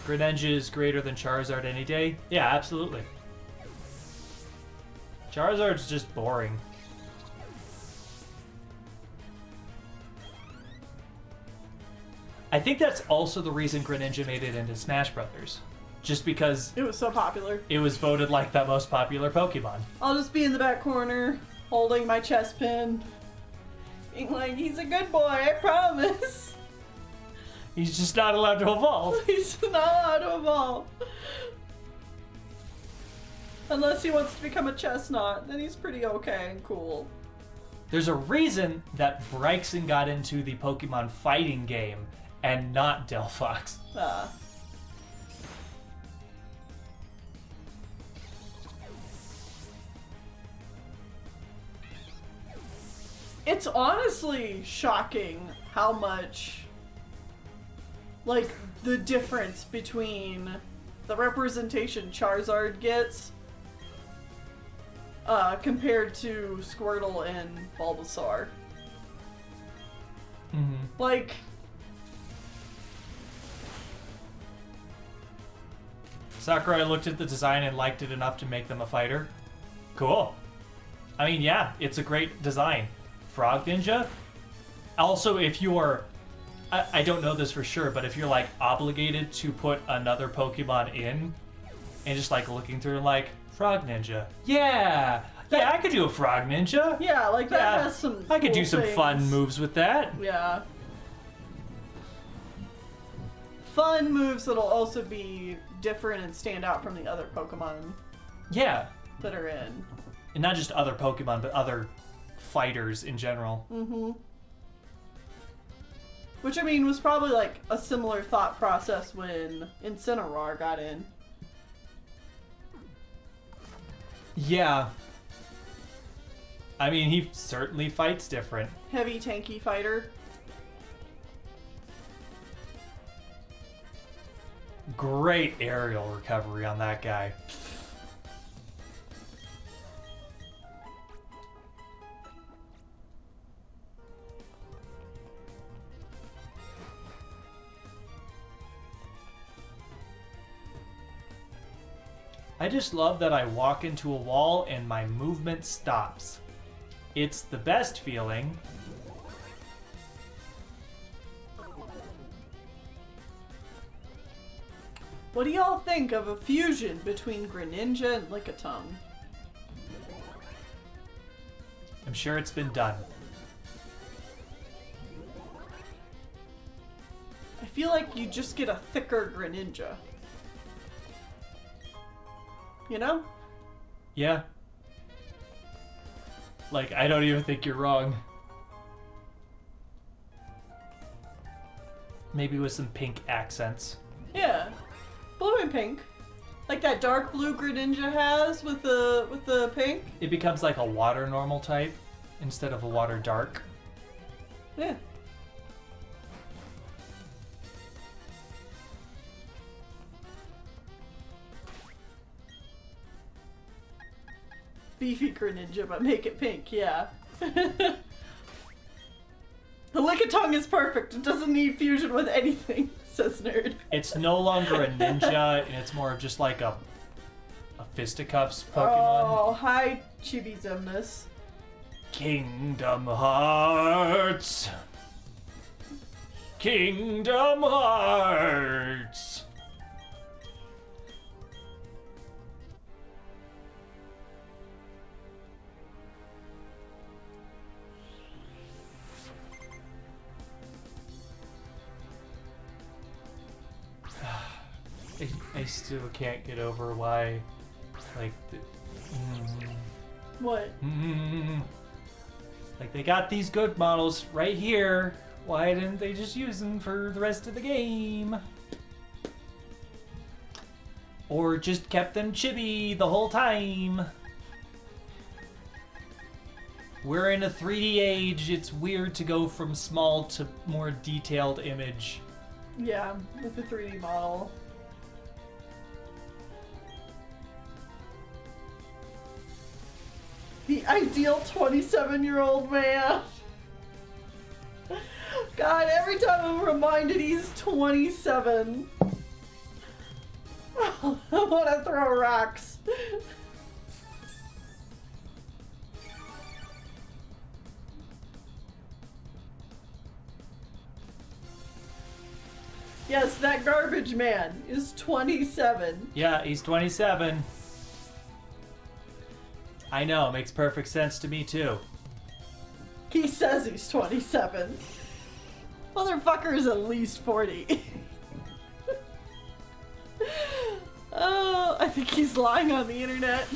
Greninja is greater than Charizard any day? Yeah, absolutely. Charizard's just boring. I think that's also the reason Greninja made it into Smash Brothers. Just because It was so popular. it was voted like the most popular Pokemon. I'll just be in the back corner, holding my chest pin, being like, he's a good boy, I promise. He's just not allowed to evolve. He's not allowed to evolve. Unless he wants to become a chestnut, then he's pretty okay and cool. There's a reason that Bryson got into the Pokemon fighting game and not Delphox. It's honestly shocking how much, like, the difference between the representation Charizard gets compared to Squirtle and Bulbasaur. Mm-hmm. Like, Sakurai looked at the design and liked it enough to make them a fighter. Cool. I mean, yeah, it's a great design. Frog Ninja. Also, if you are... I don't know this for sure, but if you're, like, obligated to put another Pokemon in, and just, like, looking through, like, Frog Ninja. Yeah! Yeah, I could do a Frog Ninja. yeah, like that Yeah, has some I could cool do some fun things. moves with that. Yeah. Fun moves that'll also be different and stand out from the other Pokemon Yeah. that are in. And not just other Pokemon, but other fighters in general. Mm-hmm. Which, I mean, was probably, like, a similar thought process when Incineroar got in. Yeah. I mean, he certainly fights different. Heavy, tanky fighter. Great aerial recovery on that guy. I just love that I walk into a wall and my movement stops. It's the best feeling. What do y'all think of a fusion between Greninja and Lickitung? I'm sure it's been done. I feel like you just get a thicker Greninja. You know? Yeah. Like, I don't even think you're wrong. Maybe with some pink accents. Yeah. Blue and pink. Like that dark blue Greninja has with the pink. It becomes like a water normal type instead of a water dark. Yeah. Beefy Greninja, but make it pink, yeah. The Lickitung is perfect. It doesn't need fusion with anything, says Nerd. It's no longer a ninja, and it's more of just like a fisticuffs Pokemon. Oh, hi, Chibi Zemnis. Kingdom Hearts! Kingdom Hearts! I still can't get over why, like, What? like they got these good models right here. Why didn't they just use them for the rest of the game? Or just kept them chibi the whole time? We're in a 3D age. It's weird to go from small to more detailed image. Yeah, with the 3D model. The ideal 27-year-old man. God, every time I'm reminded he's 27. I want to throw rocks. Yes, that garbage man is 27. Yeah, he's 27. I know, makes perfect sense to me too. He says he's 27. Motherfucker is at least 40. Oh, I think he's lying on the internet.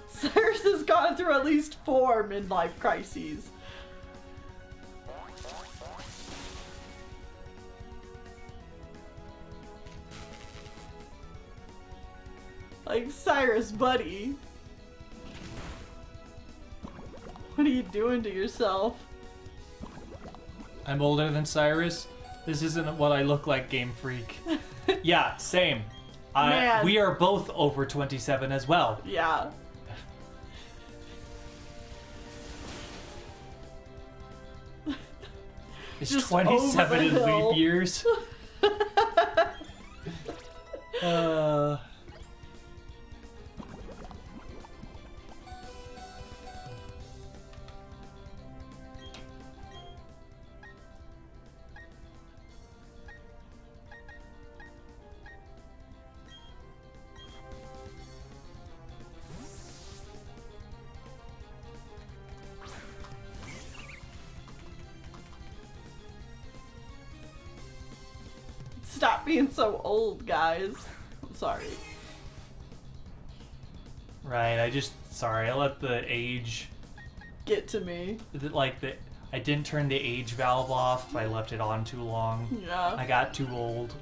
Cyrus has gone through at least 4 midlife crises. Like, Cyrus, buddy. What are you doing to yourself? I'm older than Cyrus. This isn't what I look like, Game Freak. Yeah, same. Man. We are both over 27 as well. Yeah. It's Just 27 over in the hill. leap years. Stop being so old, guys. I'm sorry. Right, I let the age, Get to me. I didn't turn the age valve off. I left it on too long. Yeah. I got too old.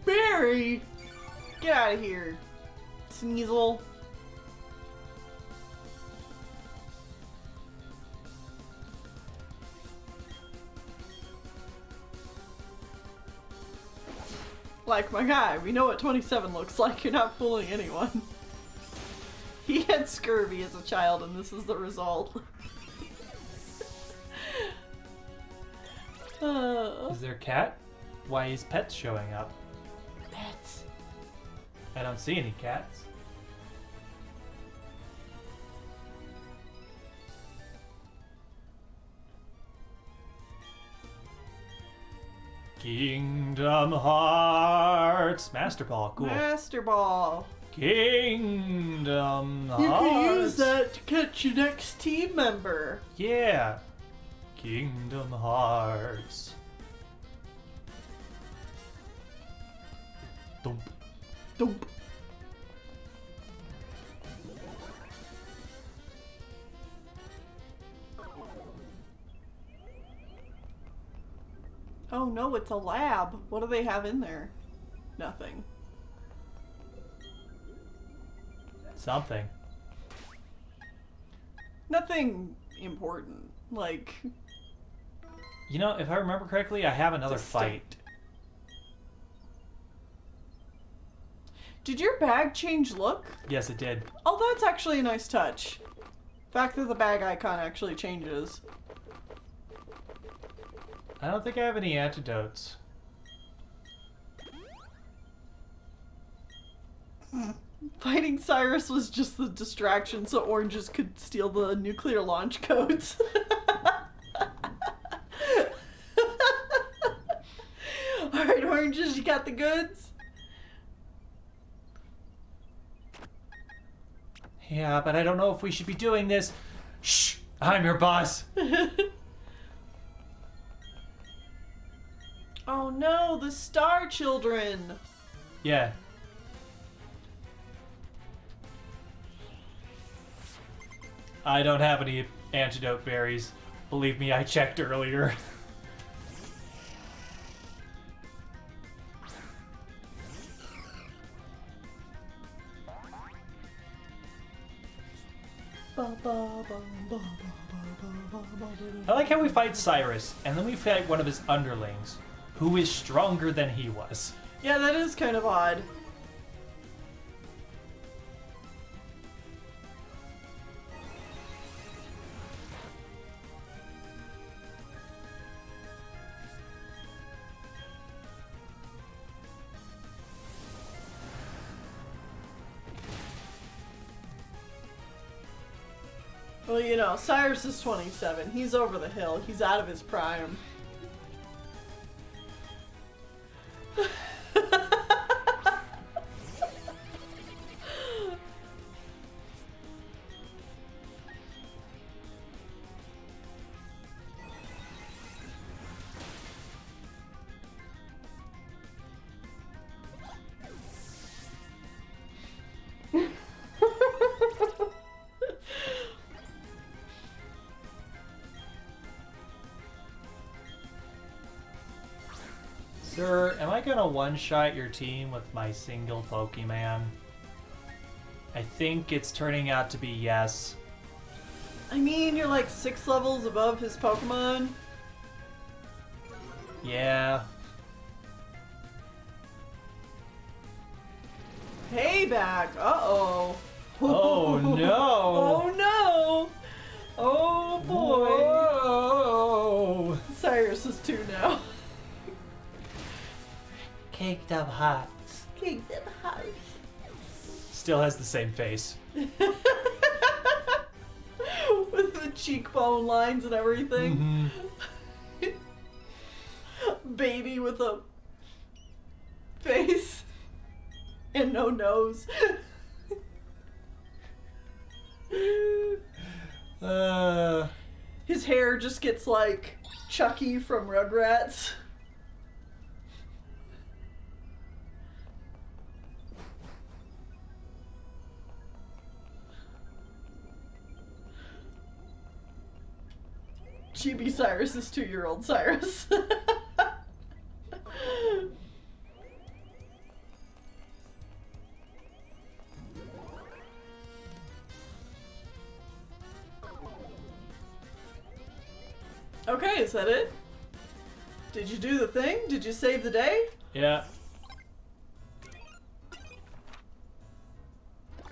Barry! Get out of here. Sneasel. Like my guy, we know what 27 looks like. You're not fooling anyone. He had scurvy as a child, and this is the result. Is there a cat? Why is pets showing up? Pets. I don't see any cats. Kingdom Hearts! Master Ball, cool. Master Ball. Kingdom Hearts! You can use that to catch your next team member. Yeah. Kingdom Hearts. Thump. Dope. Oh no, it's a lab. What do they have in there? Nothing. Something. Nothing important. Like, You know, if I remember correctly, I have another Just fight. did your bag change look? Yes, it did. Oh, that's actually a nice touch. Fact that the bag icon actually changes. I don't think I have any antidotes. Fighting Cyrus was just the distraction so oranges could steal the nuclear launch codes. Alright, oranges, you got the goods? Yeah, but I don't know if we should be doing this. Shh! I'm your boss! Oh no, the Star Children! Yeah. I don't have any antidote berries. Believe me, I checked earlier. I like how we fight Cyrus, and then we fight one of his underlings, who is stronger than he was. Yeah, that is kind of odd. Well, you know, Cyrus is 27. He's over the hill. He's out of his prime. Sir, am I gonna one-shot your team with my single Pokemon? I think it's turning out to be yes. I mean, you're like 6 levels above his Pokemon. Yeah. Payback! Uh-oh. Oh no! Oh no! Oh boy! Whoa! Cyrus is 2 now. Caked up hot. Caked up hot. Still has the same face. With the cheekbone lines and everything. Baby with a face and no nose. His hair just gets like Chucky from Rugrats. Chibi Cyrus is 2-year-old Cyrus. Okay, is that it? Did you do the thing? Did you save the day? Yeah.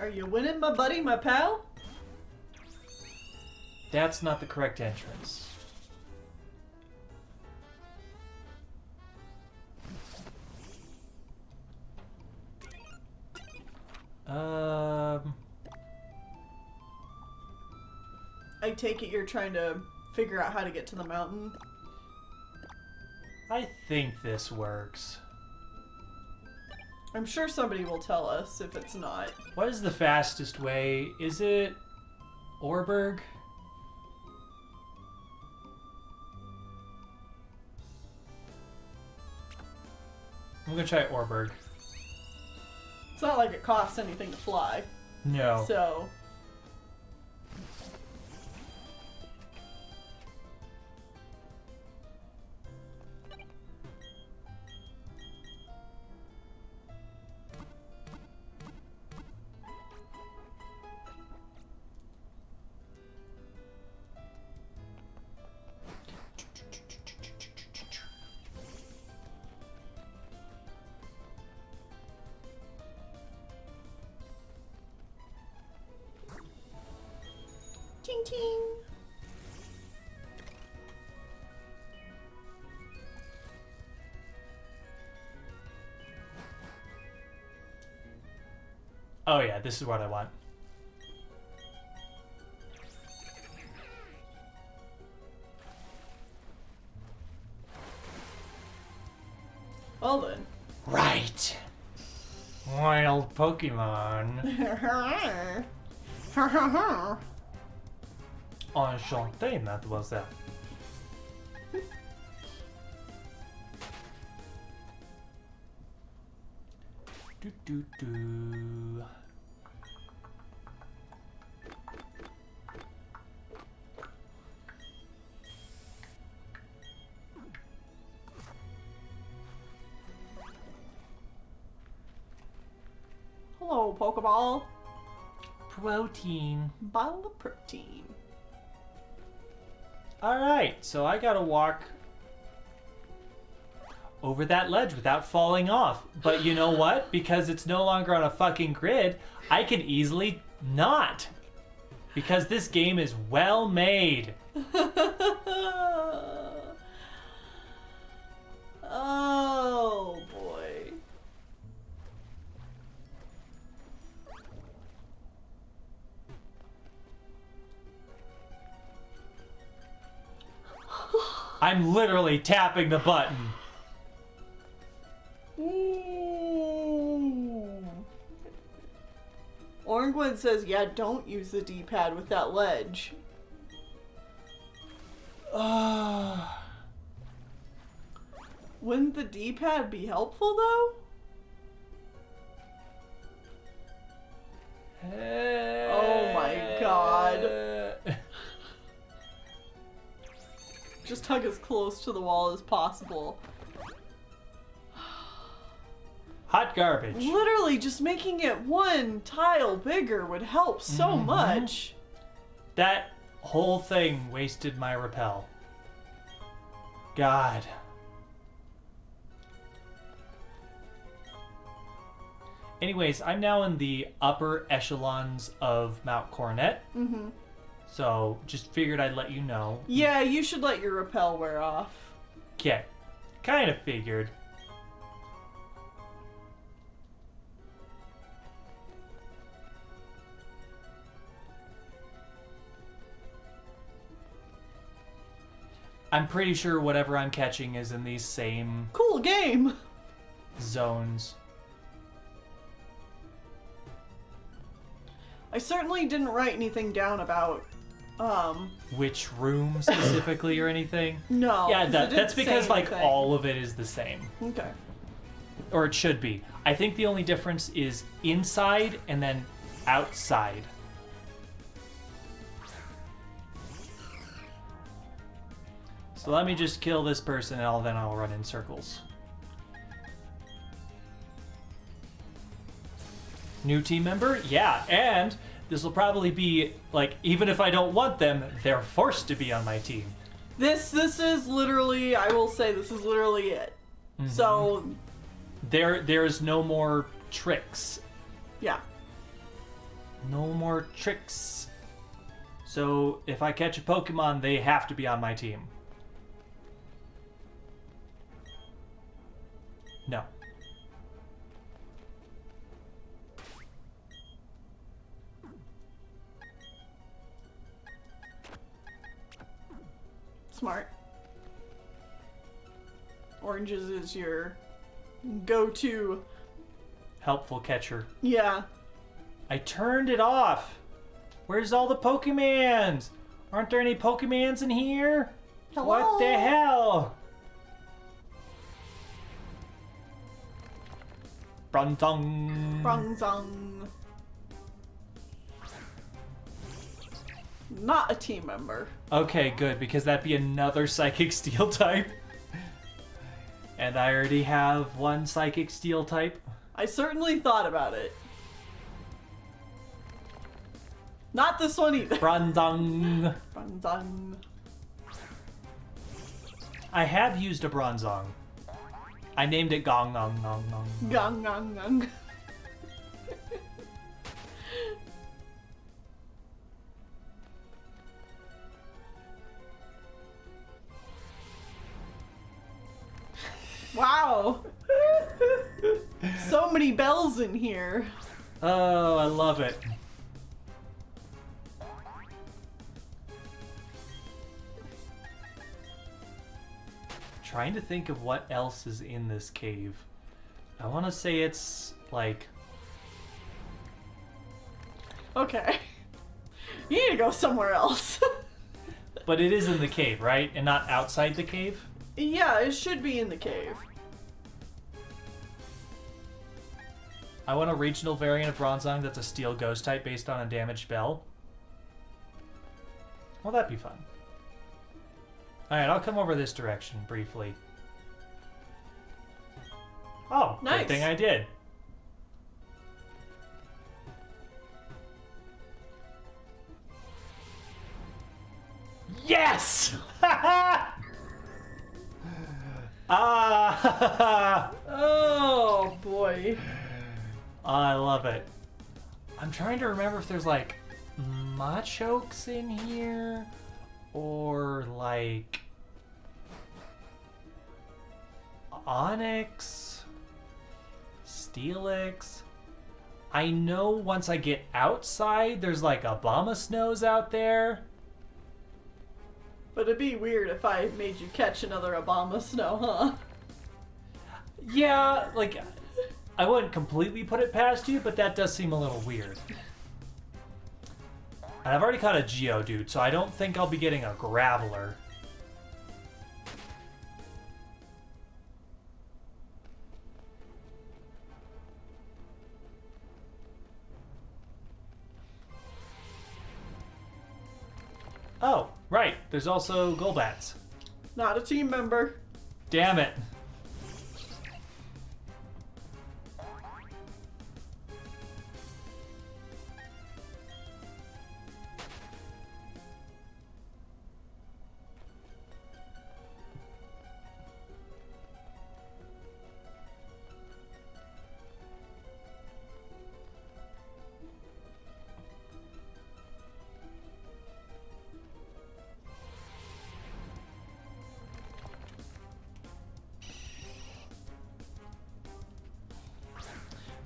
Are you winning, my buddy, my pal? That's not the correct entrance. I take it you're trying to figure out how to get to the mountain. I think this works. I'm sure somebody will tell us if it's not. What is the fastest way? Is it Orberg? I'm gonna try Orberg. It's not like it costs anything to fly. No. So. Ting ting. Oh yeah, this is what I want. Well then. Right. Wild Pokemon. Enchanté, mademoiselle. Do do do. Hello, Pokeball. Protein. Bottle of protein. Alright, so I gotta walk over that ledge without falling off. But you know what? Because it's no longer on a fucking grid, I can easily not. Because this game is well made. Oh boy. I'm literally tapping the button. Orangwood says, yeah, don't use the D-pad with that ledge. Wouldn't the D-pad be helpful, though? Oh my god. Just hug as close to the wall as possible. Hot garbage. Literally, just making it one tile bigger would help so much. That whole thing wasted my repel. God. Anyways, I'm now in the upper echelons of Mount Coronet. Mm-hmm. So, just figured I'd let you know. Yeah, you should let your repel wear off. Okay. Kind of figured. I'm pretty sure whatever I'm catching is in these same Cool game. zones. I certainly didn't write anything down about, Which room specifically or anything? no. Yeah, 'cause it didn't that's because say like anything. all of it is the same. Okay. Or it should be. I think the only difference is inside and then outside. So let me just kill this person and then I'll run in circles. New team member? Yeah, and this will probably be, like, even if I don't want them, they're forced to be on my team. This is literally, I will say, this is literally it. Mm-hmm. So, There's no more tricks. yeah. No more tricks. So if I catch a Pokemon, they have to be on my team. No. Smart. Oranges is your go-to. Helpful catcher. Yeah. I turned it off. Where's all the Pokemans? Aren't there any Pokemans in here? Hello? What the hell? Bronzong. Bronzong. Not a team member. Okay, good, because that'd be another Psychic Steel type. And I already have one Psychic Steel type. I certainly thought about it. Not this one either. Bronzong. Bronzong. I have used a Bronzong. I named it Gong Gong Gong Gong. Gong gong gong. Wow. So many bells in here. Oh, I love it. Trying to think of what else is in this cave. I want to say it's like... Okay. You need to go somewhere else. But it is in the cave, right? And not outside the cave? Yeah, it should be in the cave. I want a regional variant of Bronzong that's a Steel Ghost type based on a damaged bell. Well, that'd be fun. Alright, I'll come over this direction briefly. Oh, Nice. Good thing I did. Yes! Ah! Oh boy. I love it. I'm trying to remember if there's like Machokes in here or like Onyx, Steelix. I know once I get outside, there's like Abomasnows out there. But it'd be weird if I made you catch another Abomasnow, huh? Yeah, like I wouldn't completely put it past you, but that does seem a little weird. And I've already caught a Geodude, so I don't think I'll be getting a Graveler. Oh, right. There's also Golbats. Not a team member. Damn it.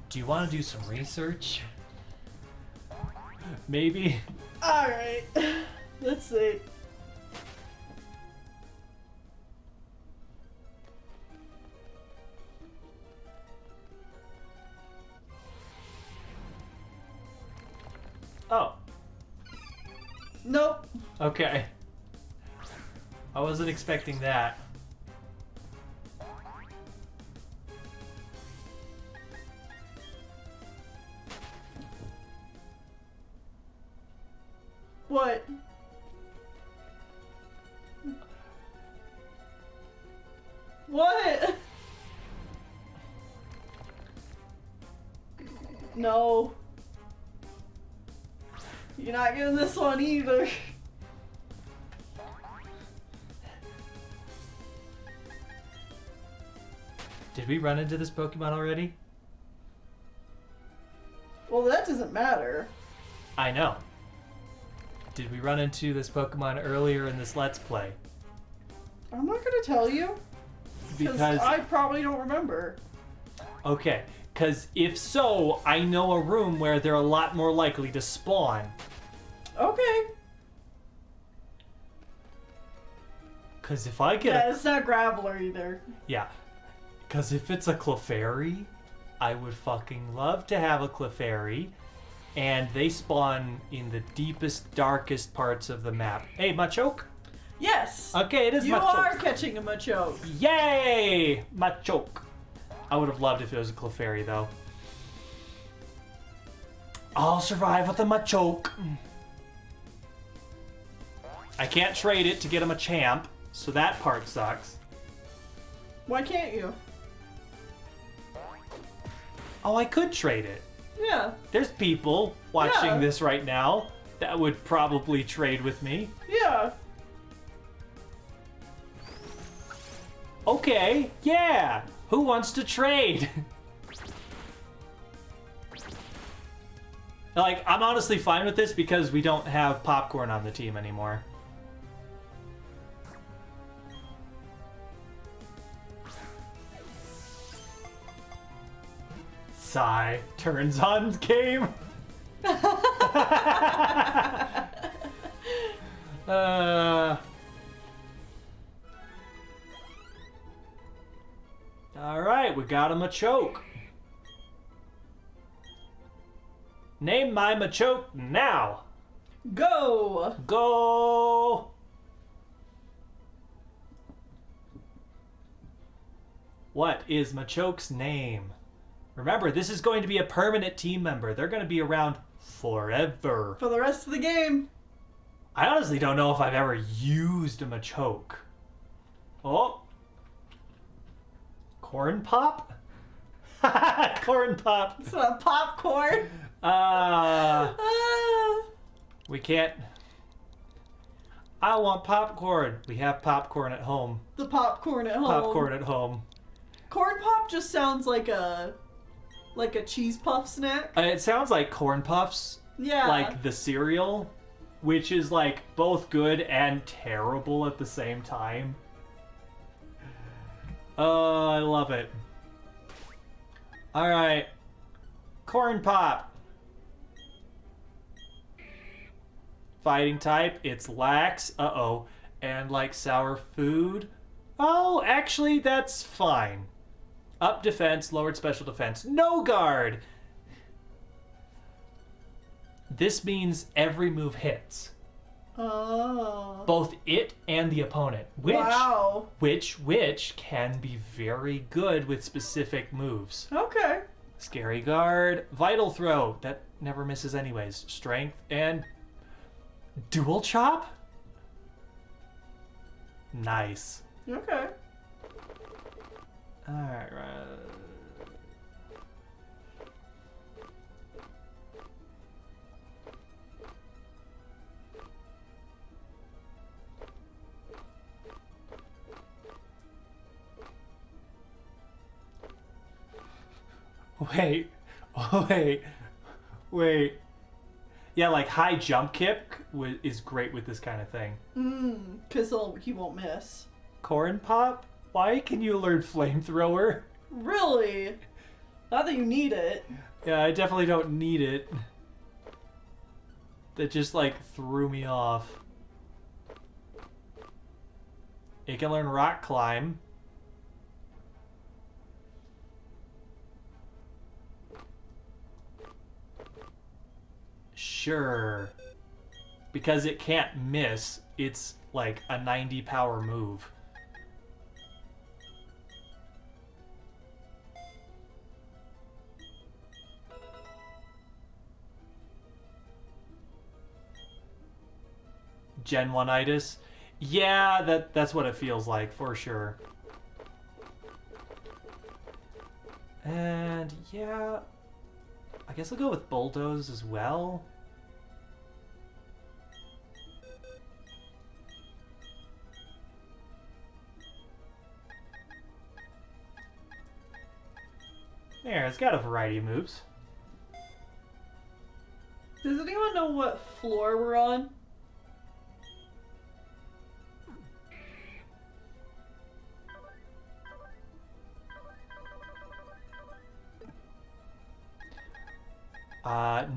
Do you want to do some research? Maybe? Alright. Let's see. Oh, Nope. okay. I wasn't expecting that. What? What? No. You're not getting this one either. Did we run into this Pokemon already? Well, that doesn't matter. I know. Did we run into this Pokemon earlier in this Let's Play? I'm not gonna tell you. Because I probably don't remember. Okay, because if so, I know a room where they're a lot more likely to spawn. Okay. Because if I get Yeah, it's not Graveler either. Yeah. Because if it's a Clefairy, I would fucking love to have a Clefairy. And they spawn in the deepest, darkest parts of the map. Hey, Machoke? Yes. Okay, it is You Machoke. are catching a Machoke. Yay! Machoke. I would have loved if it was a Clefairy, though. I'll survive with a Machoke. I can't trade it to get him a champ, so that part sucks. Why can't you? Oh, I could trade it. Yeah. There's people watching Yeah. this right now that would probably trade with me. Yeah. Okay, yeah. Who wants to trade? Like, I'm honestly fine with this because we don't have Popcorn on the team anymore. Sigh. Turns on game. Alright, we got a Machoke. Name my Machoke now. Go. Go. What is Machoke's name? Remember, this is going to be a permanent team member. They're going to be around forever. For the rest of the game. I honestly don't know if I've ever used a Machoke. Oh. Corn Pop? Corn Pop. It's not popcorn. We can't. I want popcorn. We have popcorn at home. The popcorn at home. Popcorn at home. Corn Pop just sounds like a cheese puff snack. It sounds like Corn Puffs. Yeah. Like the cereal, which is like both good and terrible at the same time. Oh, I love it. Alright. Corn Pop. Fighting type, it's lax. Uh-oh. And like sour food. Oh, actually, that's fine. Up defense, lowered special defense. No guard! This means every move hits. Oh. Both it and the opponent. Which can be very good with specific moves. Okay. Scary guard, vital throw, that never misses anyways. Strength and dual chop? Nice. Okay. Alright, Wait. Yeah, like high jump kick is great with this kind of thing. Because he won't miss. Corn Pop? Why can you learn flamethrower? Really? Not that you need it. Yeah, I definitely don't need it. That just like threw me off. It can learn rock climb. Sure. Because it can't miss, it's like a 90 power move. Gen 1-itis? Yeah, that's what it feels like, for sure. And yeah, I guess I'll go with Bulldoze as well. There, it's got a variety of moves. Does Does anyone know what floor we're on?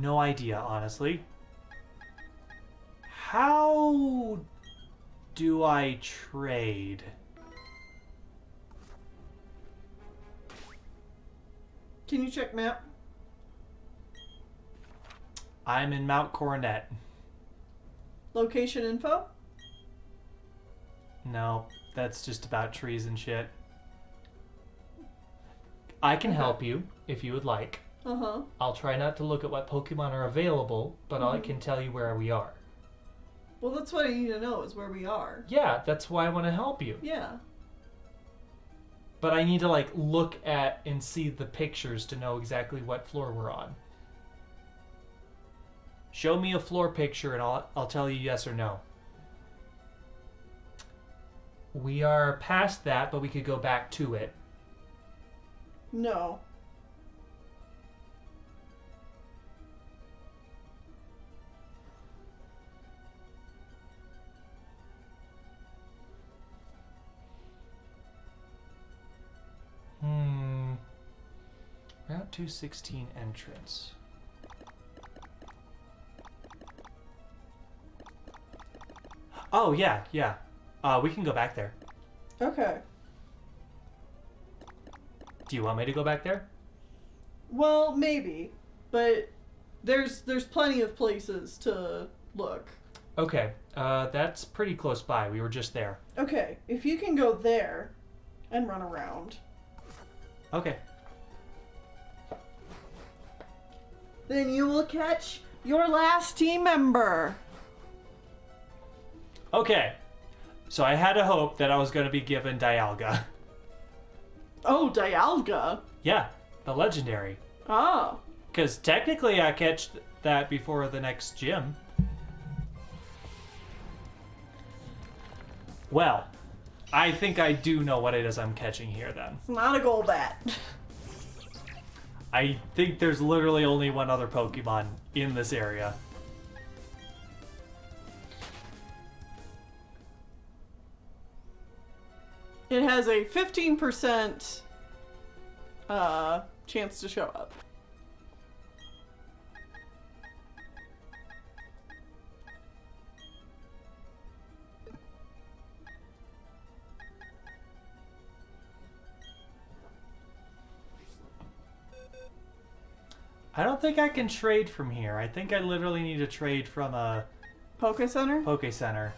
No idea, honestly. How do I trade? Can you check map? I'm in Mount Coronet. Location info? No, that's just about trees and shit. I can help you if you would like. Uh-huh. I'll try not to look at what Pokemon are available, but I can tell you where we are. Well, that's what I need to know, is where we are. Yeah, that's why I want to help you. Yeah. But I need to, like, look at and see the pictures to know exactly what floor we're on. Show me a floor picture and I'll tell you yes or no. We are past that, but we could go back to it. No. Route 216 entrance. Oh, yeah. We can go back there. Okay. Do you want me to go back there? Well, maybe. But there's plenty of places to look. Okay, that's pretty close by. We were just there. Okay, if you can go there and run around. Okay. Then you will catch your last team member. Okay. So I had a hope that I was going to be given Dialga. Oh, Dialga. Yeah, the legendary. Ah. Because technically I catch that before the next gym. Well, I think I do know what it is I'm catching here then. It's not a Golbat. I think there's literally only one other Pokemon in this area. It has a 15% chance to show up. I don't think I can trade from here. I think I literally need to trade from a Poke Center? Poke Center.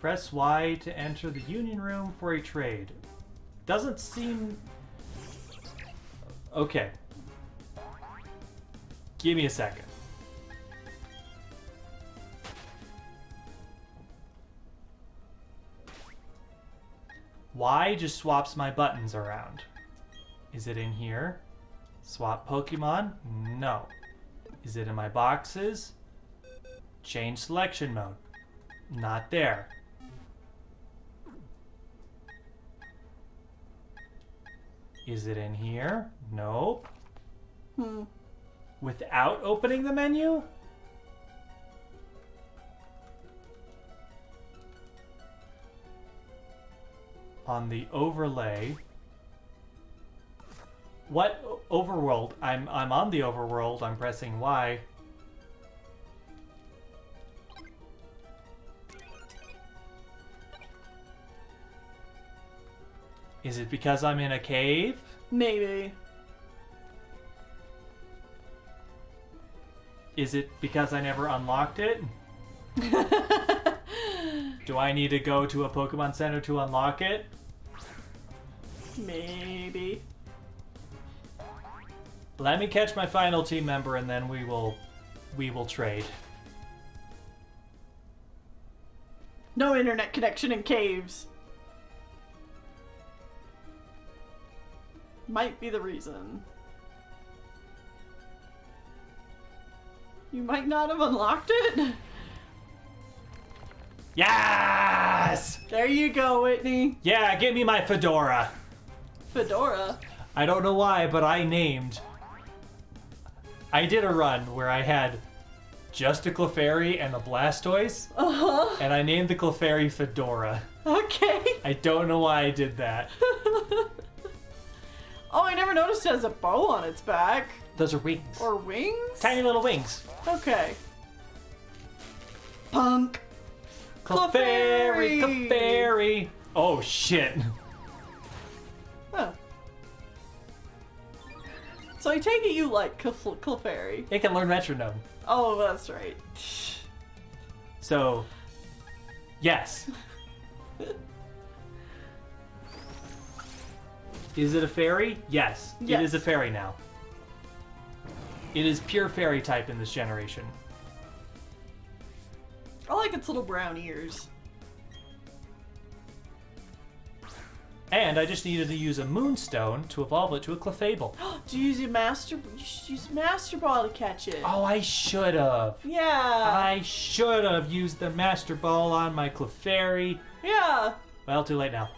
Press Y to enter the Union Room for a trade. Doesn't seem... Okay. Give me a second. Y just swaps my buttons around. Is it in here? Swap Pokemon? No. Is it in my boxes? Change selection mode. Not there. Is it in here? Nope. Without opening the menu? On the overlay. What overworld? I'm on the overworld. I'm pressing Y. Is it because I'm in a cave? Maybe. Is it because I never unlocked it? Do I need to go to a Pokemon Center to unlock it? Maybe. Let me catch my final team member and then we will trade. No internet connection in caves. Might be the reason. You might not have unlocked it? Yes! There you go, Whitney. Yeah, give me my fedora. Fedora. I don't know why, but I I did a run where I had just a Clefairy and a Blastoise, and I named the Clefairy Fedora. Okay. I don't know why I did that. Oh, I never noticed it has a bow on its back. Those are wings. Or wings? Tiny little wings. Okay. Punk. Clefairy! Clefairy! Oh, shit. Huh. So I take it you like Clefairy. It can learn metronome. Oh, that's right. So, yes. Is it a fairy? Yes. Yes. It is a fairy now. It is pure fairy type in this generation. I like its little brown ears. And I just needed to use a Moonstone to evolve it to a Clefable. Do you use your master? You should use Master Ball to catch it. Oh, I should have. Yeah. I should have used the Master Ball on my Clefairy. Yeah. Well, too late now.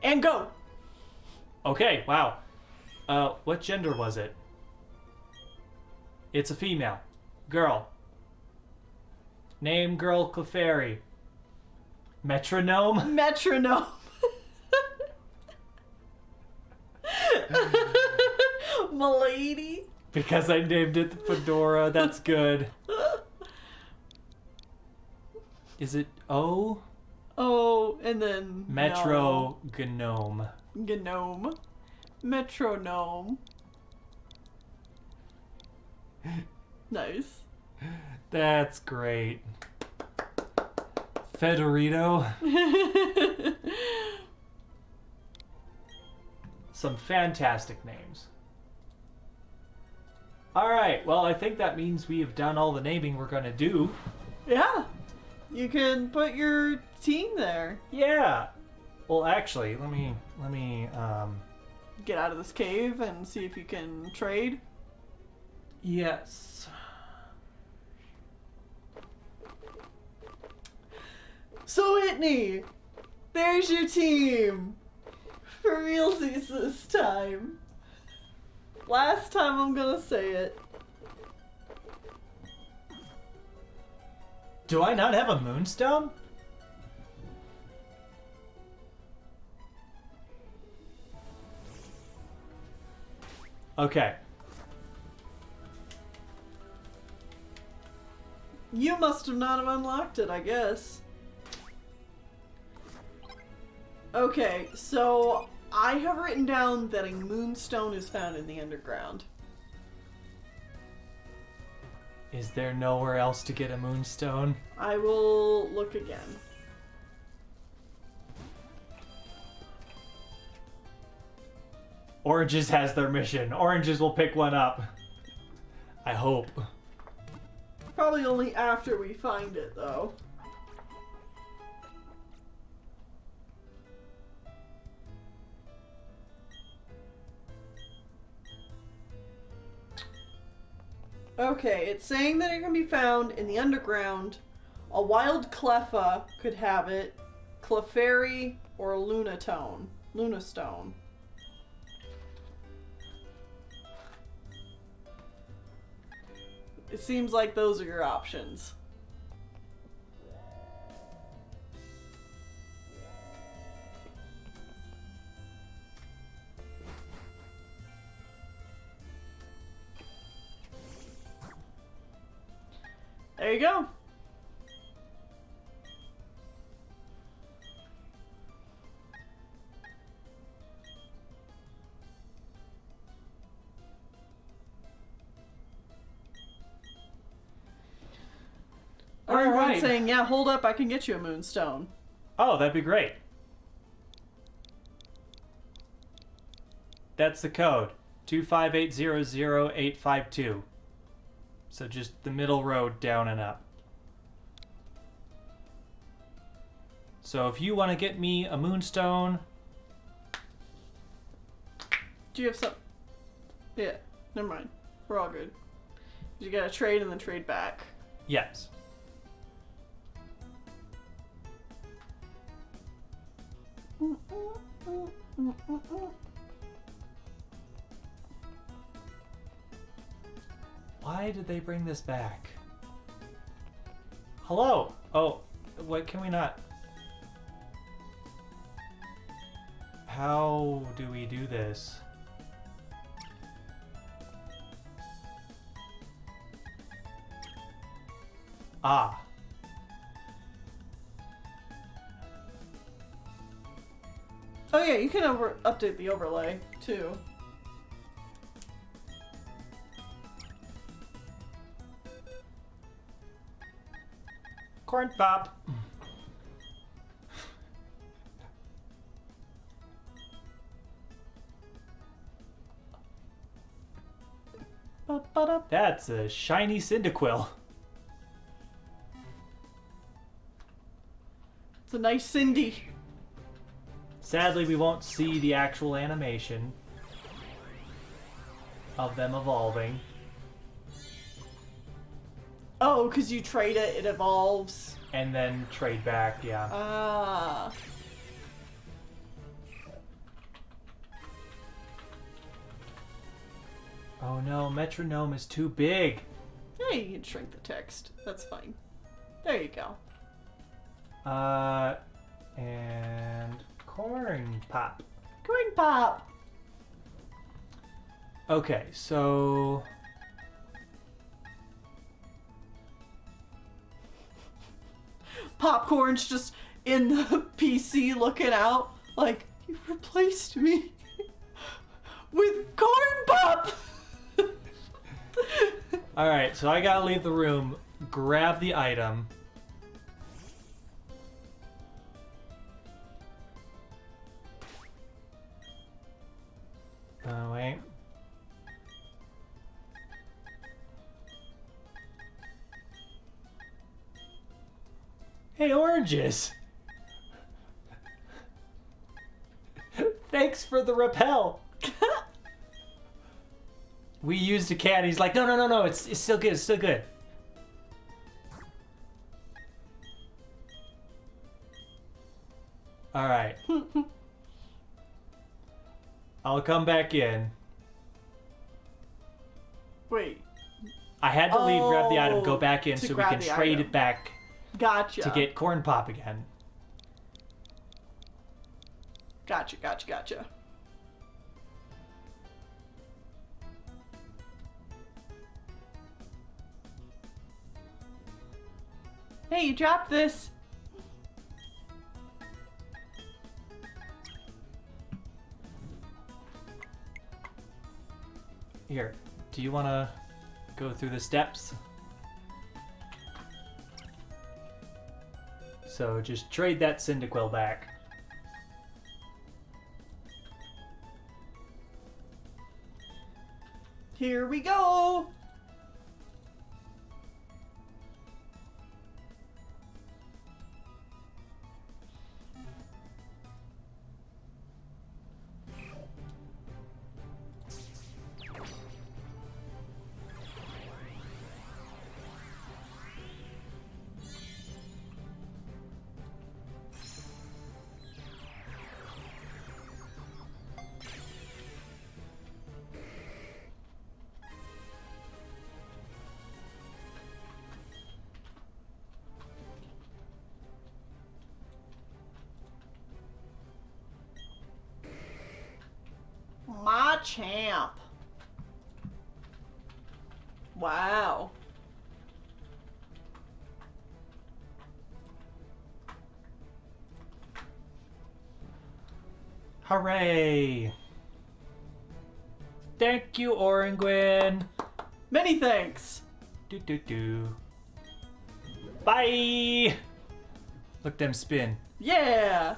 And go. Okay, wow. What gender was it? It's a female. Girl. Name girl Clefairy. Metronome? Metronome. Milady. Because I named it Fedora, that's good. Is it O? Oh, and then Metro Gnome. Gnome. Metronome. Nice. That's great. Fedorito. Some fantastic names. Alright, well, I think that means we have done all the naming we're gonna do. Yeah. You can put your team there. Yeah. Well, actually, let me Get out of this cave and see if you can trade. Yes. So, Whitney, there's your team. For realsies this time. Last time I'm gonna say it. Do I not have a Moonstone? Okay. You must have not have unlocked it, I guess. Okay, so I have written down that a moonstone is found in the underground. Is there nowhere else to get a Moonstone? I will look again. Oranges has their mission. Oranges will pick one up. I hope. Probably only after we find it, though. Okay, it's saying that it can be found in the underground. A wild Cleffa could have it. Clefairy or Lunatone. Lunastone. It seems like those are your options. There you go. Alright. Saying, yeah, hold up, I can get you a moonstone. Oh, that'd be great. That's the code. 258000852. So just the middle road down and up. So if you want to get me a Moonstone... Do you have some? Yeah, never mind. We're all good. You gotta trade and then trade back. Yes. Why did they bring this back? Hello? Oh, what can we not... How do we do this? Ah. Oh yeah, you can update the overlay too. Corn pop. Ba-ba-da. That's a shiny Cyndaquil. It's a nice Cindy. Sadly, we won't see the actual animation of them evolving. Oh, because you trade it, it evolves. And then trade back, yeah. Ah. Oh no, Metronome is too big. Yeah, you can shrink the text. That's fine. There you go. And Corn Pop. Corn Pop. Okay, so... Popcorn's just in the PC looking out like, you replaced me with Corn Pop! Alright, so I gotta leave the room, grab the item. Oh, wait. Hey, oranges! Thanks for the repel! We used a cat, and he's like, no, it's still good, it's still good. Alright. I'll come back in. Wait. I had to leave, grab the item, go Oh, back in to so we grab can the trade item. it back Gotcha. to get Corn Pop again. Gotcha. Hey, you dropped this. Here, do you want to go through the steps? So just trade that Cyndaquil back. Here we go. My champ. Wow. Hooray! Thank you, Orangwin. Many thanks. Do. Bye! Look them spin. Yeah.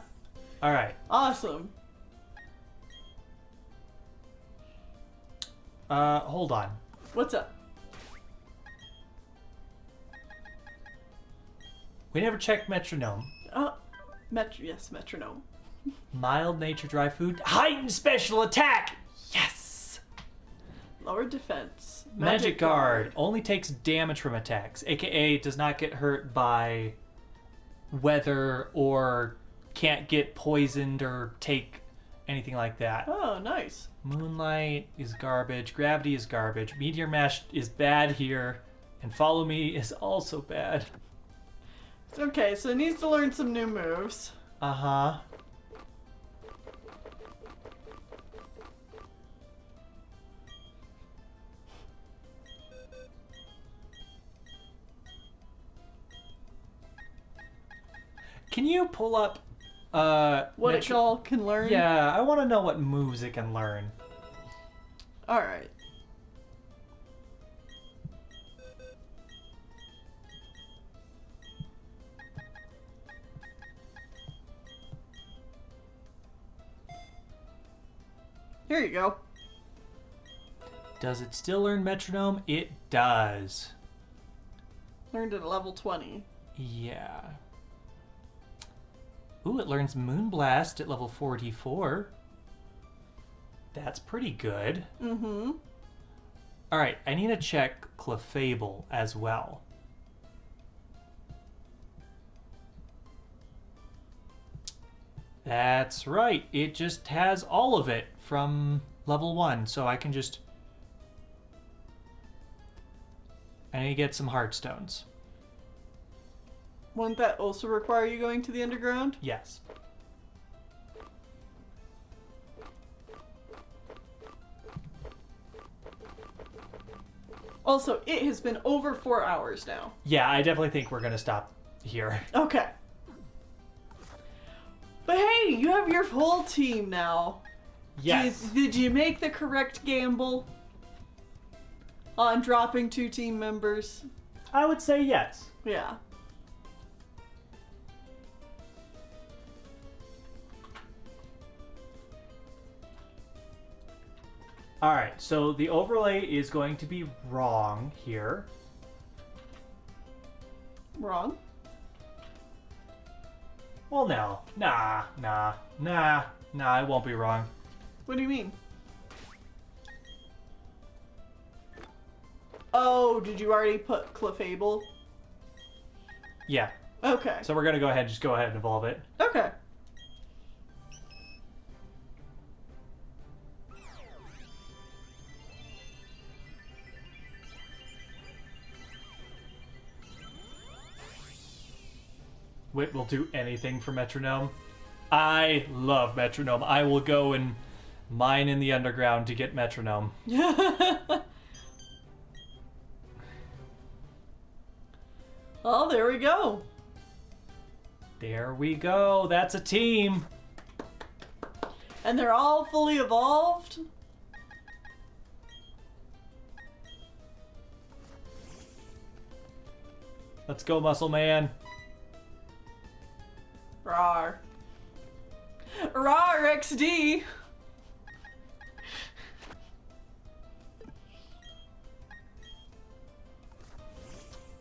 Alright. Awesome. Hold on. What's up? We never checked Metronome. Yes, metronome. Mild nature dry food. Heightened special attack! Yes! Lower defense. Magic Guard only takes damage from attacks, aka does not get hurt by weather or can't get poisoned or take anything like that. Oh, nice. Moonlight is garbage. Gravity is garbage. Meteor Mash is bad here. And Follow Me is also bad. Okay, so it needs to learn some new moves. Uh-huh. Can you pull up What it all can learn? Yeah, I want to know what moves it can learn. Alright. Here you go. Does it still learn Metronome? It does. Learned it at level 20. Yeah. Ooh, it learns Moonblast at level 44. That's pretty good. Mm-hmm. Alright, I need to check Clefable as well. That's right. It just has all of it from level 1, so I can just... I need to get some Heartstones. Won't that also require you going to the underground? Yes. Also, it has been over 4 hours now. Yeah, I definitely think we're going to stop here. Okay. But hey, you have your whole team now. Yes. Did you make the correct gamble on dropping 2 team members? I would say yes. Yeah. Alright, so the overlay is going to be wrong here. Wrong. Well, no. Nah, it won't be wrong. What do you mean? Oh, did you already put Clefable? Yeah, Okay. so we're going to go ahead and evolve it. Okay. Wit will do anything for Metronome. I love Metronome. I will go and mine in the underground to get Metronome. Well, there we go. There we go. That's a team. And they're all fully evolved? Let's go, Muscle Man. Rawr. Rawr, XD!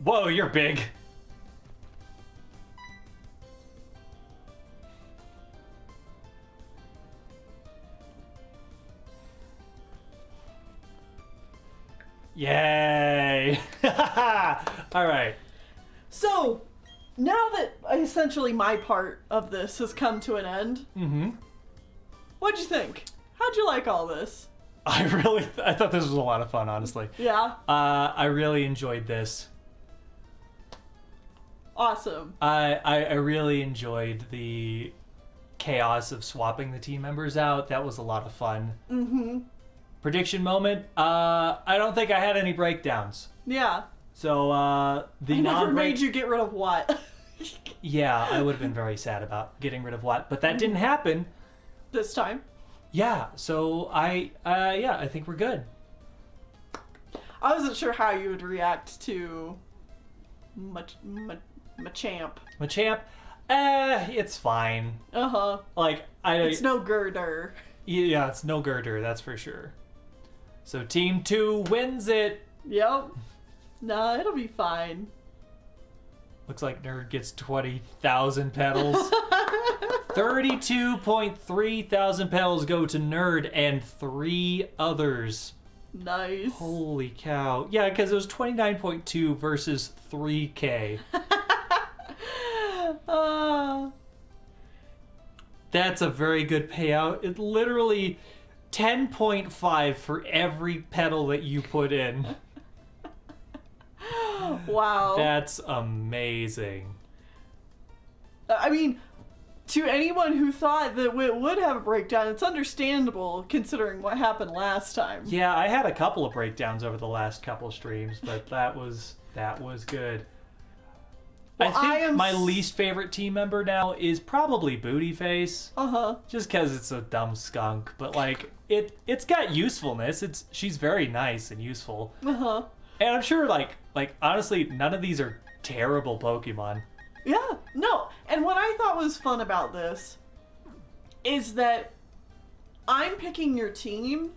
Whoa, you're big. Yay! All right. So, now that essentially my part of this has come to an end, what'd you think? How'd you like all this? I thought this was a lot of fun, honestly. Yeah? I really enjoyed this. Awesome. I really enjoyed the chaos of swapping the team members out. That was a lot of fun. Mm-hmm. Prediction moment. I don't think I had any breakdowns. Yeah. So the I never non-break. made you get rid of what? Yeah, I would have been very sad about getting rid of what, but that didn't happen. This time. Yeah. So I think we're good. I wasn't sure how you would react to Machamp. Machamp, it's fine. Uh-huh. Like It's no girder. Yeah, it's no girder, that's for sure. So Team 2 wins it. Yep. Nah, it'll be fine. Looks like Nerd gets 20,000 petals. 32.3 thousand petals go to Nerd and 3 others. Nice. Holy cow. Yeah, because it was 29.2 versus 3K. That's a very good payout. It literally 10.5 for every petal that you put in. Wow. That's amazing. I mean, to anyone who thought that it would have a breakdown, it's understandable considering what happened last time. Yeah, I had a couple of breakdowns over the last couple of streams, but that was good. Well, I think my least favorite team member now is probably Bootyface. Uh-huh. Just because it's a dumb skunk, but like it's got usefulness. She's very nice and useful. Uh-huh. And I'm sure like honestly, none of these are terrible Pokemon. Yeah, no. And what I thought was fun about this is that I'm picking your team,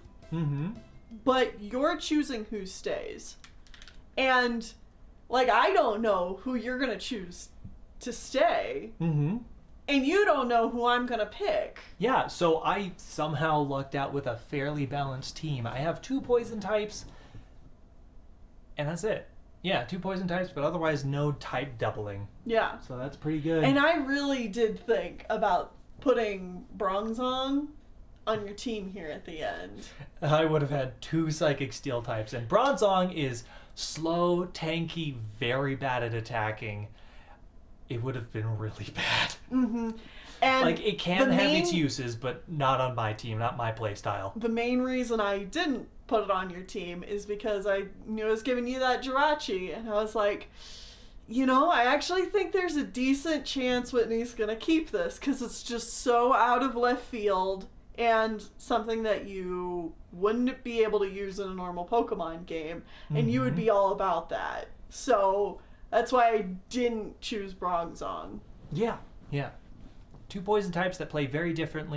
but you're choosing who stays. And, like, I don't know who you're going to choose to stay. And you don't know who I'm going to pick. Yeah, so I somehow lucked out with a fairly balanced team. I have 2 poison types, and that's it. Yeah, 2 poison types, but otherwise no type doubling. Yeah. So that's pretty good. And I really did think about putting Bronzong on your team here at the end. I would have had 2 Psychic Steel types, and Bronzong is slow, tanky, very bad at attacking. It would have been really bad. And like, it can have its uses, but not on my team, not my play style. The main reason I didn't put it on your team is because I knew I was giving you that Jirachi, and I was like, you know, I actually think there's a decent chance Whitney's gonna keep this, because it's just so out of left field, and something that you wouldn't be able to use in a normal Pokemon game, and you would be all about that. So that's why I didn't choose Bronzong. Yeah. 2 poison types that play very different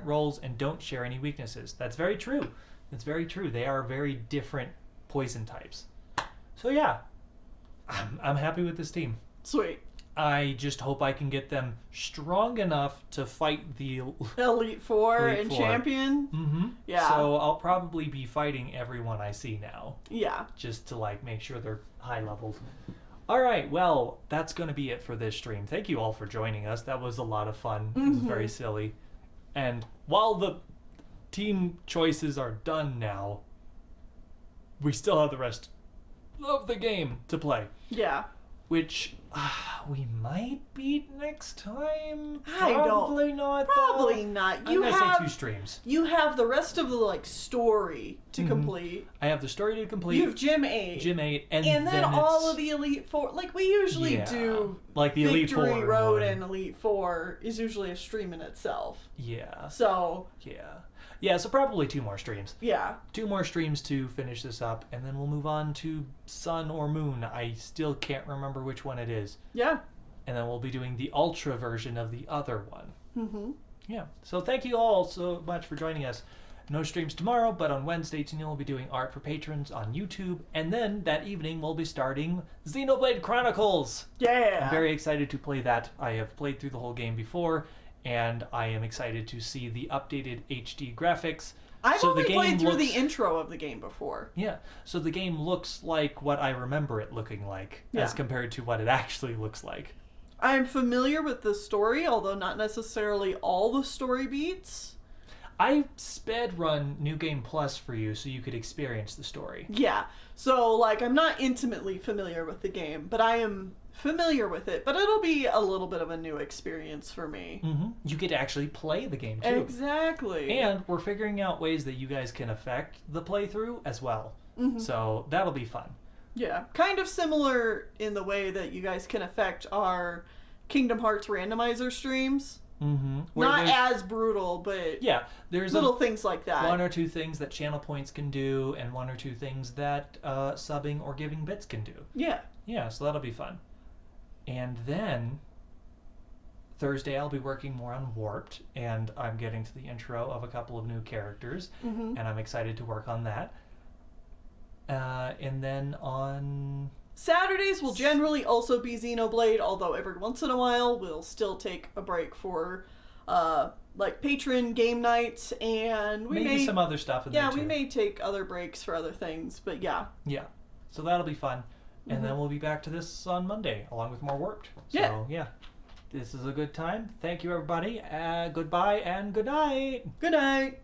roles and don't share any weaknesses. That's very true. They are very different poison types. So yeah, I'm happy with this team. Sweet. I just hope I can get them strong enough to fight the Elite Four Elite and Four. Champion. Yeah. So I'll probably be fighting everyone I see now. Yeah. Just to like make sure they're high levels. All right, well, that's going to be it for this stream. Thank you all for joining us. That was a lot of fun. It was very silly. And while the team choices are done now, we still have the rest of the game to play. Yeah. Which we might beat next time. I don't. Probably not. Probably though. not. I'm gonna say 2 streams. You have the rest of the like story to complete. I have the story to complete. You have Gym 8. Gym 8, and then all of the Elite Four. Like we usually do. Like the Elite Four. Victory Road and Elite Four is usually a stream in itself. Yeah. So. Yeah, so probably 2 more streams. Yeah. 2 more streams to finish this up, and then we'll move on to Sun or Moon. I still can't remember which one it is. Yeah. And then we'll be doing the Ultra version of the other one. Yeah. So thank you all so much for joining us. No streams tomorrow, but on Wednesday, Tennille will be doing art for patrons on YouTube, and then that evening we'll be starting Xenoblade Chronicles. Yeah. I'm very excited to play that. I have played through the whole game before, and I am excited to see the updated HD graphics. I've only played through the intro of the game before. Yeah, so the game looks like what I remember it looking like, as compared to what it actually looks like. I'm familiar with the story, although not necessarily all the story beats. I sped run New Game Plus for you so you could experience the story. Yeah, so like I'm not intimately familiar with the game, but I am familiar with it, but it'll be a little bit of a new experience for me. You get to actually play the game too. Exactly. And we're figuring out ways that you guys can affect the playthrough as well. So that'll be fun. Yeah, kind of similar in the way that you guys can affect our Kingdom Hearts randomizer streams. Not as brutal, but yeah, there's little things like that. 1 or 2 things that channel points can do, and 1 or 2 things that subbing or giving bits can do. Yeah, so that'll be fun. And then Thursday I'll be working more on Warped, and I'm getting to the intro of a couple of new characters, and I'm excited to work on that. And then on Saturdays will generally also be Xenoblade, although every once in a while we'll still take a break for like patron game nights, and we maybe some other stuff in there too. We may take other breaks for other things, but yeah. So that'll be fun. And then we'll be back to this on Monday, along with more Warped. So, yeah. this is a good time. Thank you, everybody. Goodbye and good night. Good night.